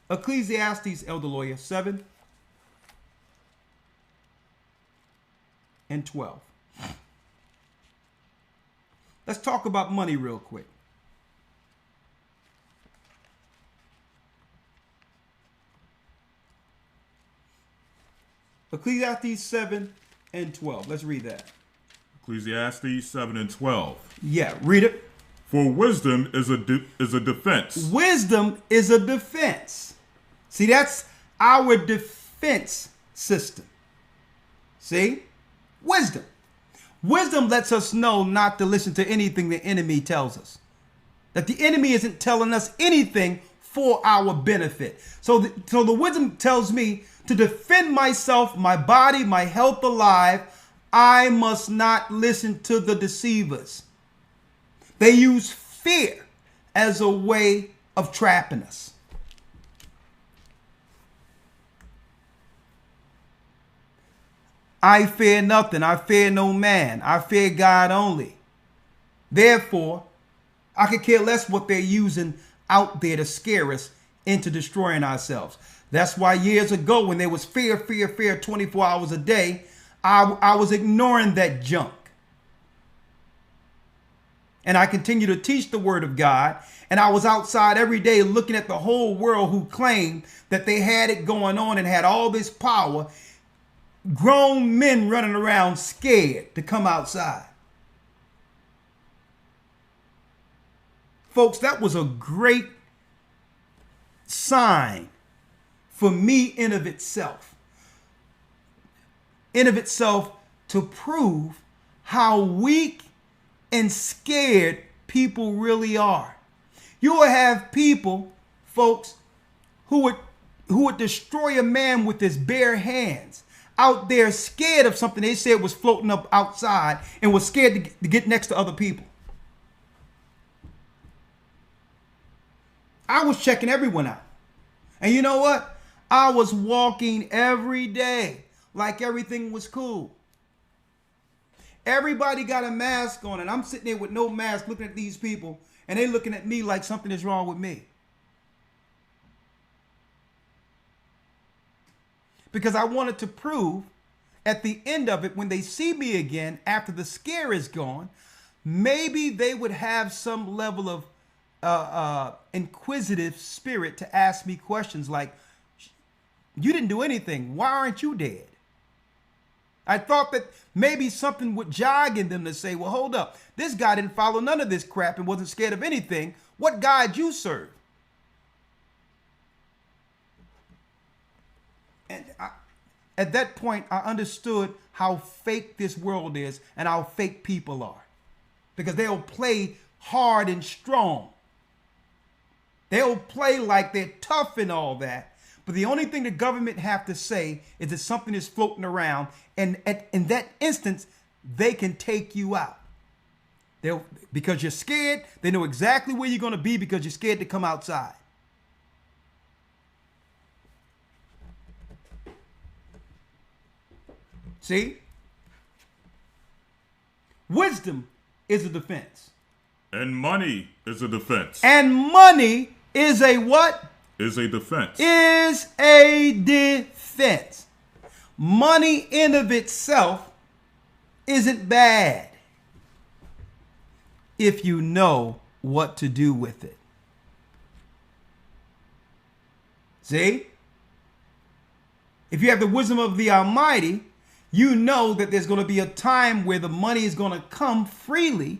Ecclesiastes, Elder Lawyer, 7 and 12. Let's talk about money real quick. Ecclesiastes 7 and 12. Let's read that. Ecclesiastes 7 and 12. Yeah, read it. For wisdom is a defense. Wisdom is a defense. See, that's our defense system. See? Wisdom. Wisdom lets us know not to listen to anything the enemy tells us. That the enemy isn't telling us anything for our benefit. So the wisdom tells me to defend myself, my body, my health alive. I must not listen to the deceivers. They use fear as a way of trapping us. I fear nothing. I fear no man. I fear God only. Therefore, I could care less what they're using out there to scare us into destroying ourselves. That's why years ago, when there was fear 24 hours a day, I was ignoring that junk. And I continue to teach the word of God. And I was outside every day looking at the whole world who claimed that they had it going on and had all this power. Grown men running around scared to come outside. Folks, that was a great sign for me in of itself. In of itself, to prove how weak and scared people really are. You will have people, folks, who would destroy a man with his bare hands, out there scared of something they said was floating up outside and was scared to get next to other people. I was checking everyone out. And you know what? I was walking every day like everything was cool. Everybody got a mask on and I'm sitting there with no mask looking at these people and they looking at me like something is wrong with me. Because I wanted to prove at the end of it, when they see me again, after the scare is gone, maybe they would have some level of inquisitive spirit to ask me questions like, you didn't do anything. Why aren't you dead? I thought that maybe something would jog in them to say, well, hold up. This guy didn't follow none of this crap and wasn't scared of anything. What God you serve? And at that point, I understood how fake this world is and how fake people are. Because they'll play hard and strong. They'll play like they're tough and all that. But the only thing the government have to say is that something is floating around. And in that instance, they can take you out. Because you're scared, they know exactly where you're going to be because you're scared to come outside. See? Wisdom is a defense. And money is a defense. And money is a what? Is a defense. Is a defense. Money in of itself isn't bad if you know what to do with it. See? If you have the wisdom of the Almighty, you know that there's going to be a time where the money is going to come freely,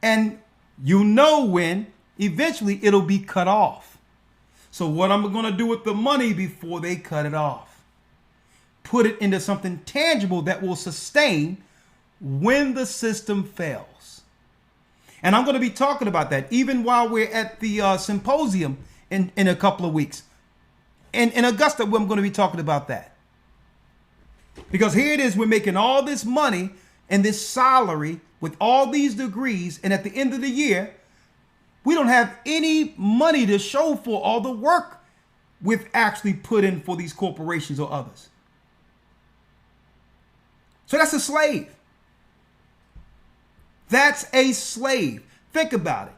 and you know when eventually it'll be cut off. So what I'm going to do with the money before they cut it off? Put it into something tangible that will sustain when the system fails. And I'm going to be talking about that even while we're at the symposium in a couple of weeks. In Augusta, I'm going to be talking about that. Because here it is, we're making all this money and this salary with all these degrees, and at the end of the year, we don't have any money to show for all the work we've actually put in for these corporations or others. So that's a slave. That's a slave. Think about it.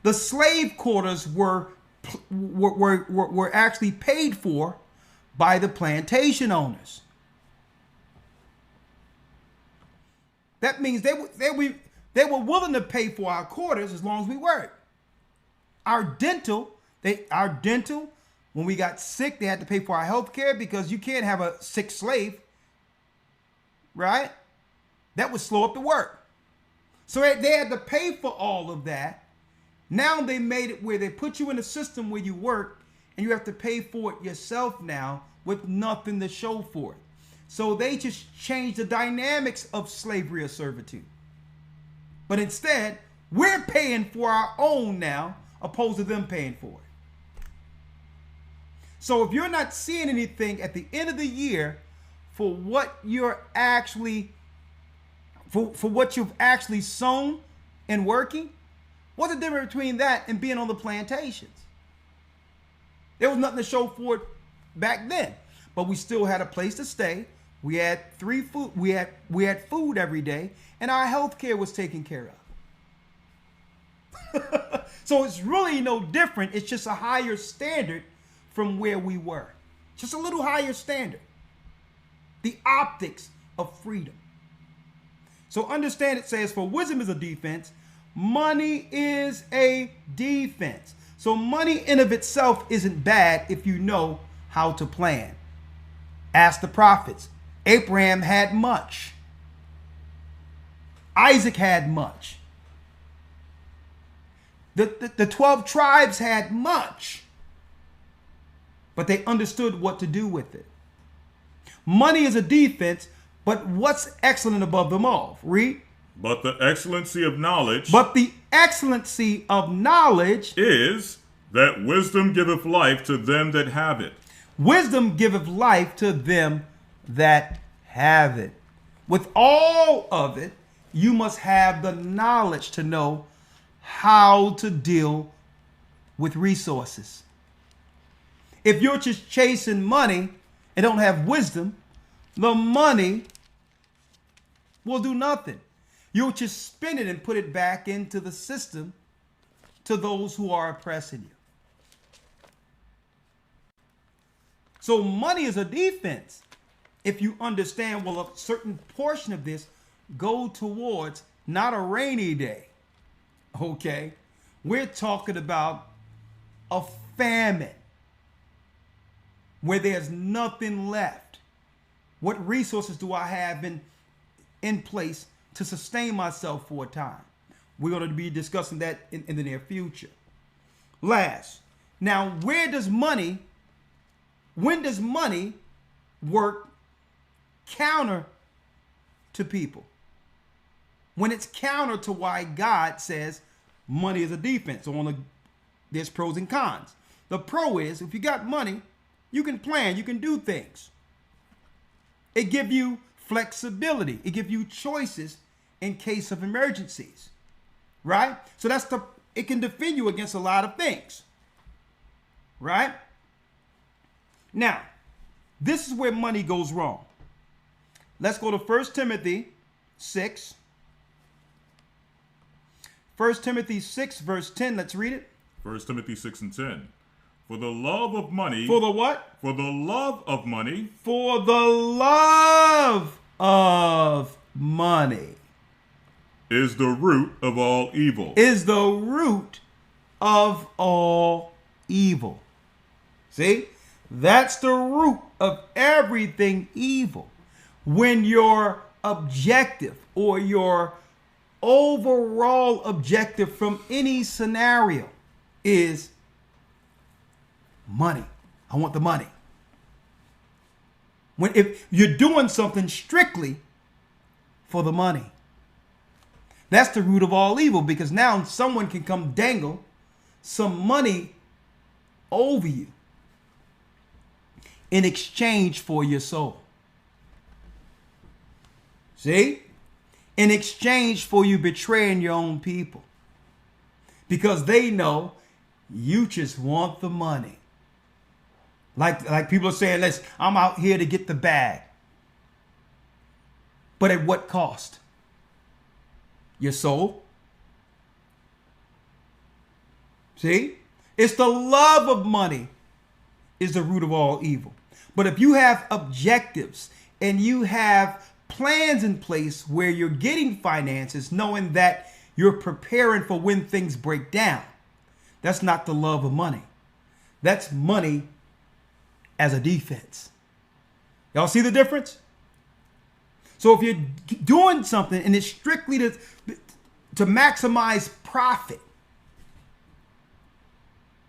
The slave quarters were actually paid for by the plantation owners. That means they were willing to pay for our quarters as long as we worked. Our dental, when we got sick, they had to pay for our health care because you can't have a sick slave, right? That would slow up the work. So they had to pay for all of that. Now they made it where they put you in a system where you work and you have to pay for it yourself now with nothing to show for it. So they just changed the dynamics of slavery or servitude. But instead, we're paying for our own now, opposed to them paying for it. So if you're not seeing anything at the end of the year for what you're actually, for what you've actually sown and working, what's the difference between that and being on the plantations? There was nothing to show for it back then, but we still had a place to stay. We had we had food every day, and our health care was taken care of. So it's really no different. It's just a higher standard from where we were. Just a little higher standard. The optics of freedom. So understand it says, for wisdom is a defense, money is a defense. So money in of itself isn't bad if you know how to plan. Ask the prophets. Abraham had much. Isaac had much. The 12 tribes had much. But they understood what to do with it. Money is a defense, but what's excellent above them all? Read. But the excellency of knowledge. But the excellency of knowledge is that wisdom giveth life to them that have it. Wisdom giveth life to them that have it. With all of it, you must have the knowledge to know how to deal with resources. If you're just chasing money and don't have wisdom, the money will do nothing. You'll just spend it and put it back into the system to those who are oppressing you. So money is a defense. If you understand, well, a certain portion of this go towards not a rainy day. Okay? We're talking about a famine where there's nothing left. What resources do I have in place to sustain myself for a time? We're going to be discussing that in the near future. Last, now when does money work counter to people? When it's counter to why God says money is a defense. So there's pros and cons. The pro is, if you got money, you can plan, you can do things. It gives you flexibility. It gives you choices in case of emergencies, right? So it can defend you against a lot of things, right? Now, this is where money goes wrong. Let's go to 1 Timothy 6. 1 Timothy 6, verse 10. Let's read it. 1 Timothy 6 and 10. For the love of money. For the what? For the love of money. For the love of money. Is the root of all evil. Is the root of all evil. See? That's the root of everything evil. When your objective or your overall objective from any scenario is money. I want the money. If you're doing something strictly for the money, that's the root of all evil, because now someone can come dangle some money over you in exchange for your soul. See? In exchange for you betraying your own people. Because they know you just want the money. Like people are saying, I'm out here to get the bag. But at what cost? Your soul? See? It's the love of money is the root of all evil. But if you have objectives and you have plans in place where you're getting finances, knowing that you're preparing for when things break down, that's not the love of money. That's money as a defense. Y'all see the difference? So if you're doing something and it's strictly to maximize profit,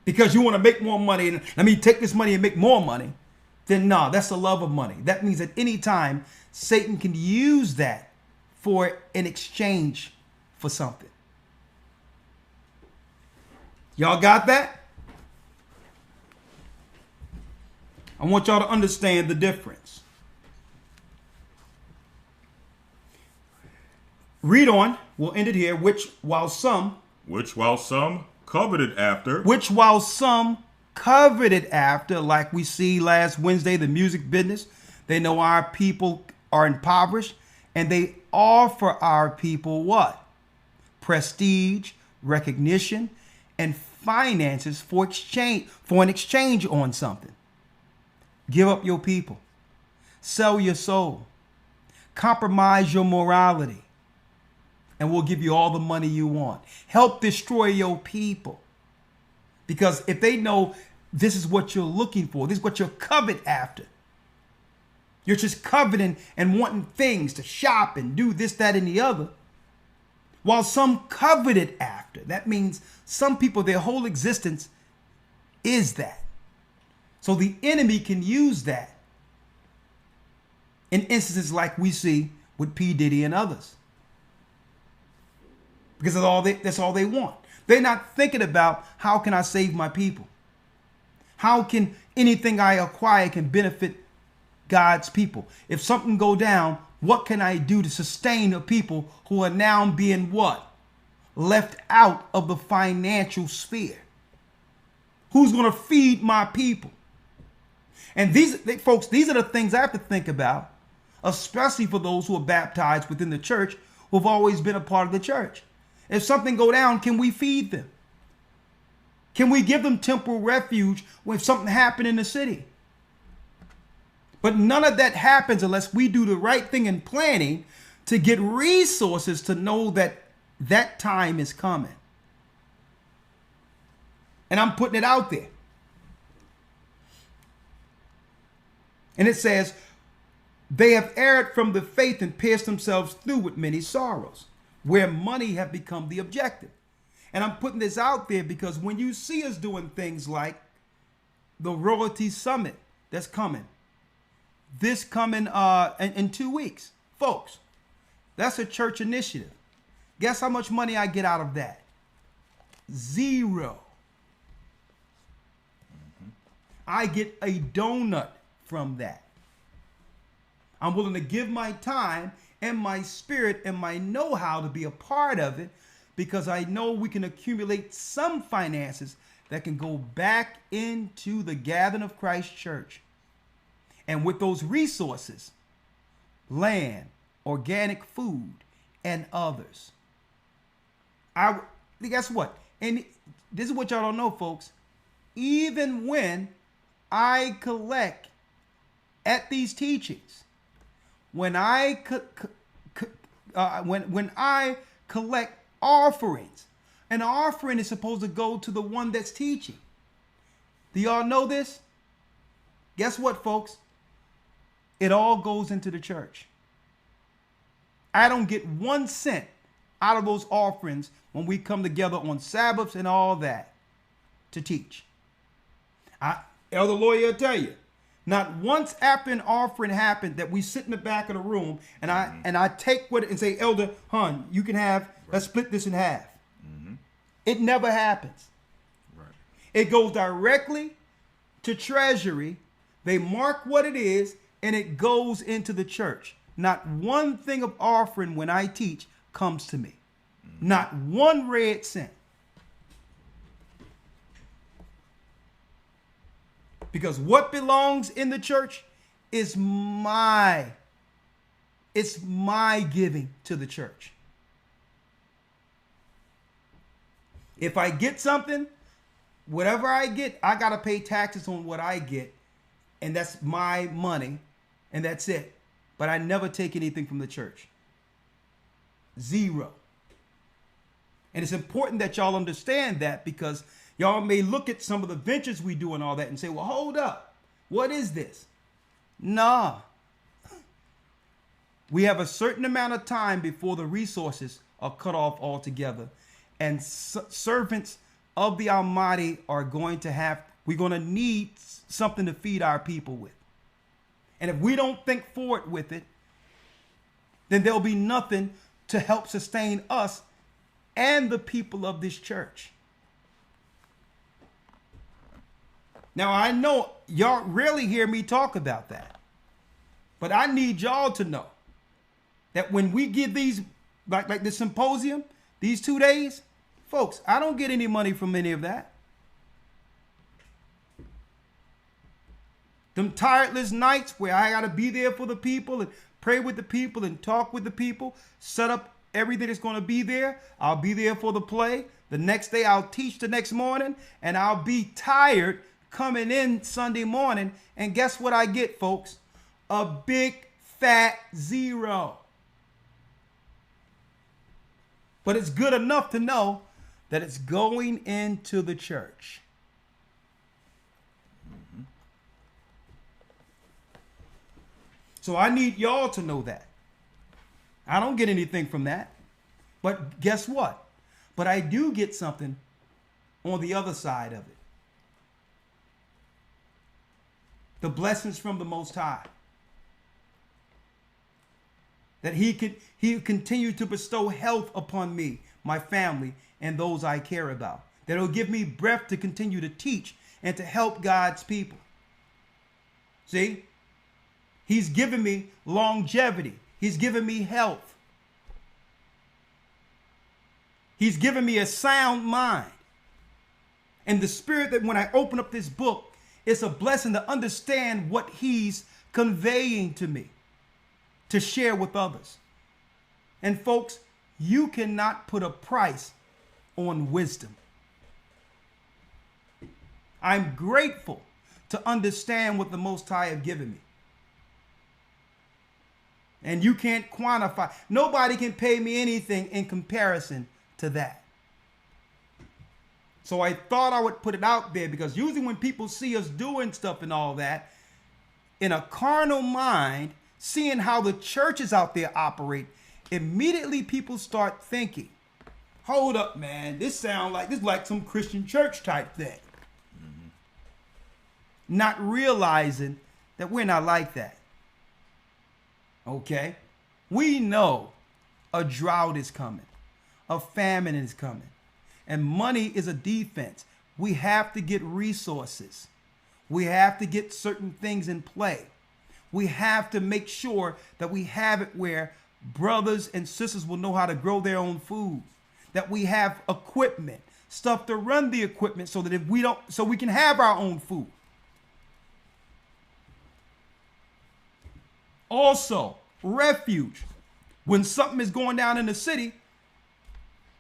because you want to make more money and let me take this money and make more money, then no, that's the love of money. That means at any time, Satan can use that for an exchange for something. Y'all got that? I want y'all to understand the difference. Read on. We'll end it here. Which while some coveted after. Like we see last Wednesday, the music business. They know our people are impoverished, and they offer our people what? Prestige, recognition, and finances for an exchange on something. Give up your people. Sell your soul. Compromise your morality. And we'll give you all the money you want. Help destroy your people. Because if they know this is what you're looking for, this is what you're covet after. You're just coveting and wanting things to shop and do this, that, and the other. While some coveted after. That means some people, their whole existence is that. So the enemy can use that in instances like we see with P. Diddy and others. Because that's all they want. They're not thinking about how can I save my people? How can anything I acquire can benefit God's people? If something go down, what can I do to sustain the people who are now being what? Left out of the financial sphere. Who's going to feed my people? And folks, these are the things I have to think about, especially for those who are baptized within the church, who have always been a part of the church. If something go down, can we feed them? Can we give them temporal refuge when something happened in the city? But none of that happens unless we do the right thing in planning to get resources to know that that time is coming. And I'm putting it out there. And it says, they have erred from the faith and pierced themselves through with many sorrows, where money have become the objective. And I'm putting this out there because when you see us doing things like the Royalty Summit that's coming, this coming in 2 weeks, folks, that's a church initiative. Guess how much money I get out of that? Zero. I get a donut from that. I'm willing to give my time and my spirit and my know-how to be a part of it because I know we can accumulate some finances that can go back into the gathering of Christ Church. And with those resources, land, organic food, and others. Guess what? And this is what y'all don't know, folks. Even when I collect at these teachings, when I collect offerings, an offering is supposed to go to the one that's teaching. Do y'all know this? Guess what, folks? It all goes into the church. I don't get 1 cent out of those offerings when we come together on Sabbaths and all that to teach. Elder Lawyer will tell you, not once after an offering happened that we sit in the back of the room and I take what and say, Elder Hun, you can have, let's split this in half. Mm-hmm. It never happens. Right. It goes directly to Treasury. They mark what it is and it goes into the church. not one thing of offering when I teach comes to me. Not one red cent. Because what belongs in the church is it's my giving to the church. If I get something, whatever I get, I got to pay taxes on what I get. And that's my money. And that's it. But I never take anything from the church. Zero. And it's important that y'all understand that, because y'all may look at some of the ventures we do and all that and say, well, hold up. What is this? Nah. We have a certain amount of time before the resources are cut off altogether. And servants of the Almighty we're going to need something to feed our people with. And if we don't think forward with it, then there'll be nothing to help sustain us and the people of this church. Now, I know y'all rarely hear me talk about that, but I need y'all to know that when we give these, like the symposium, these 2 days, folks, I don't get any money from any of that. Them tireless nights where I got to be there for the people and pray with the people and talk with the people, set up everything that's going to be there. I'll be there for the play. The next day I'll teach the next morning, and I'll be tired coming in Sunday morning. And guess what I get, folks? A big fat zero. But it's good enough to know that it's going into the church. So I need y'all to know that. I don't get anything from that. But guess what? But I do get something on the other side of it. The blessings from the Most High. That he continue to bestow health upon me, my family, and those I care about. That he'll give me breath to continue to teach and to help God's people. See? He's given me longevity. He's given me health. He's given me a sound mind. And the spirit that when I open up this book, it's a blessing to understand what he's conveying to me, to share with others. And folks, you cannot put a price on wisdom. I'm grateful to understand what the Most High have given me. And you can't quantify. Nobody can pay me anything in comparison to that. So I thought I would put it out there, because usually when people see us doing stuff and all that, in a carnal mind, seeing how the churches out there operate, immediately people start thinking, hold up, man, this is like some Christian church type thing. Mm-hmm. Not realizing that we're not like that. Okay? We know a drought is coming. A famine is coming. And money is a defense. We have to get resources. We have to get certain things in play. We have to make sure that we have it where brothers and sisters will know how to grow their own food. That we have equipment, stuff to run the equipment so that we can have our own food. Also, refuge. When something is going down in the city,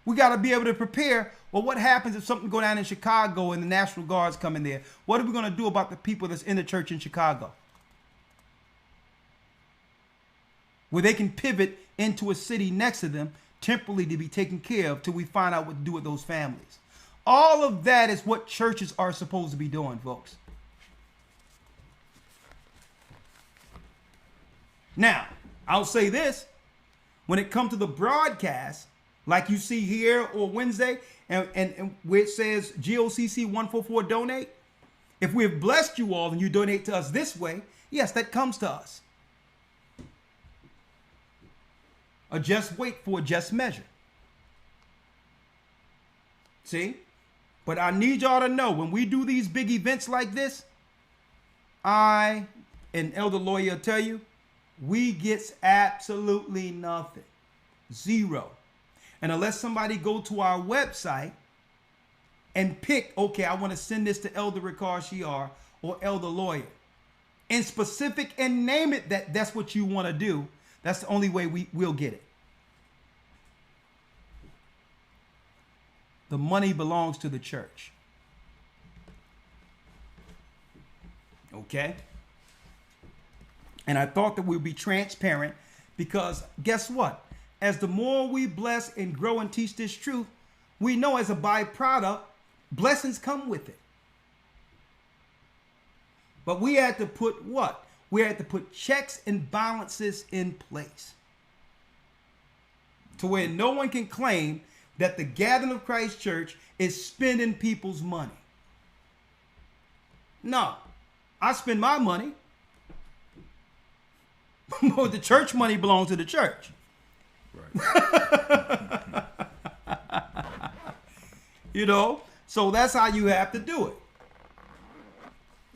we got to be able to prepare. Well, what happens if something go down in Chicago and the National Guards come in there? What are we going to do about the people that's in the church in Chicago? Where they can pivot into a city next to them temporarily to be taken care of till we find out what to do with those families. All of that is what churches are supposed to be doing, folks. Now, I'll say this. When it comes to the broadcast, like you see here or Wednesday, and where it says GOCC 144 donate, if we have blessed you all and you donate to us this way, yes, that comes to us. A just weight for a just measure. See? But I need y'all to know, when we do these big events like this, I, and Elder Lawyer will tell you, we gets absolutely nothing. Zero. And unless somebody go to our website and pick, okay, I want to send this to Elder Ricard Shiar or Elder Lawyer, and specific and name it that's what you want to do, that's the only way we'll get it. The money belongs to the church. Okay? And I thought that we'd be transparent because guess what? As the more we bless and grow and teach this truth, we know as a byproduct, blessings come with it. But we had to put what? We had to put checks and balances in place to where no one can claim that the Gathering of Christ Church is spending people's money. No, I spend my money. But the church money belongs to the church. Right. You know, so that's how you have to do it.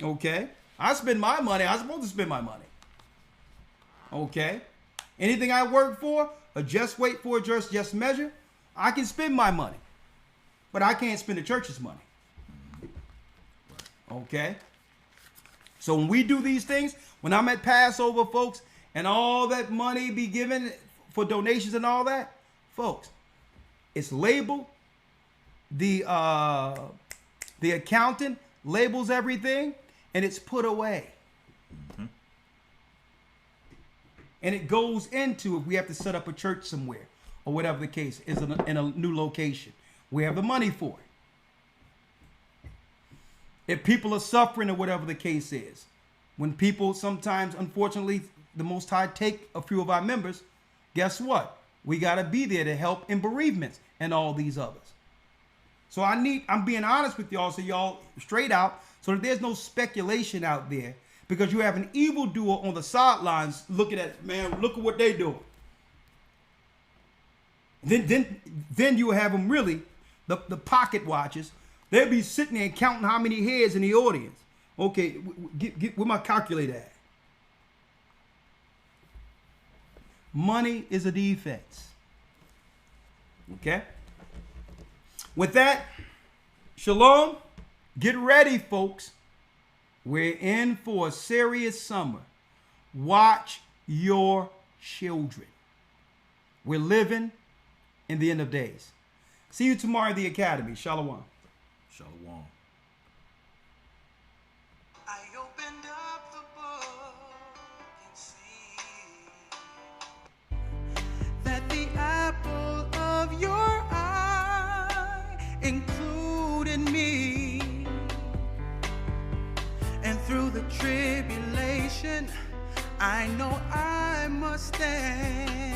Okay? I spend my money. I'm supposed to spend my money. Okay? Anything I work for, or just wait for, just measure, I can spend my money. But I can't spend the church's money. Okay? So when we do these things, when I'm at Passover, folks, and all that money be given for donations and all that, folks, it's labeled. The accountant labels everything, and it's put away. Mm-hmm. And it goes into if we have to set up a church somewhere or whatever the case is in a new location. We have the money for it. If people are suffering or whatever the case is, when people sometimes, unfortunately, the Most High take a few of our members, guess what? We got to be there to help in bereavements and all these others. So I'm being honest with y'all, so y'all straight out, so that there's no speculation out there, because you have an evildoer on the sidelines looking at, man, look at what they doing. Then you have them really, the pocket watchers. They'll be sitting there counting how many heads in the audience. Okay, where my calculator at? Money is a defense. Okay? With that, shalom. Get ready, folks. We're in for a serious summer. Watch your children. We're living in the end of days. See you tomorrow at the Academy. Shalom. Shalom. I opened up the book and see that the apple of your eye included me, and through the tribulation I know I must stand.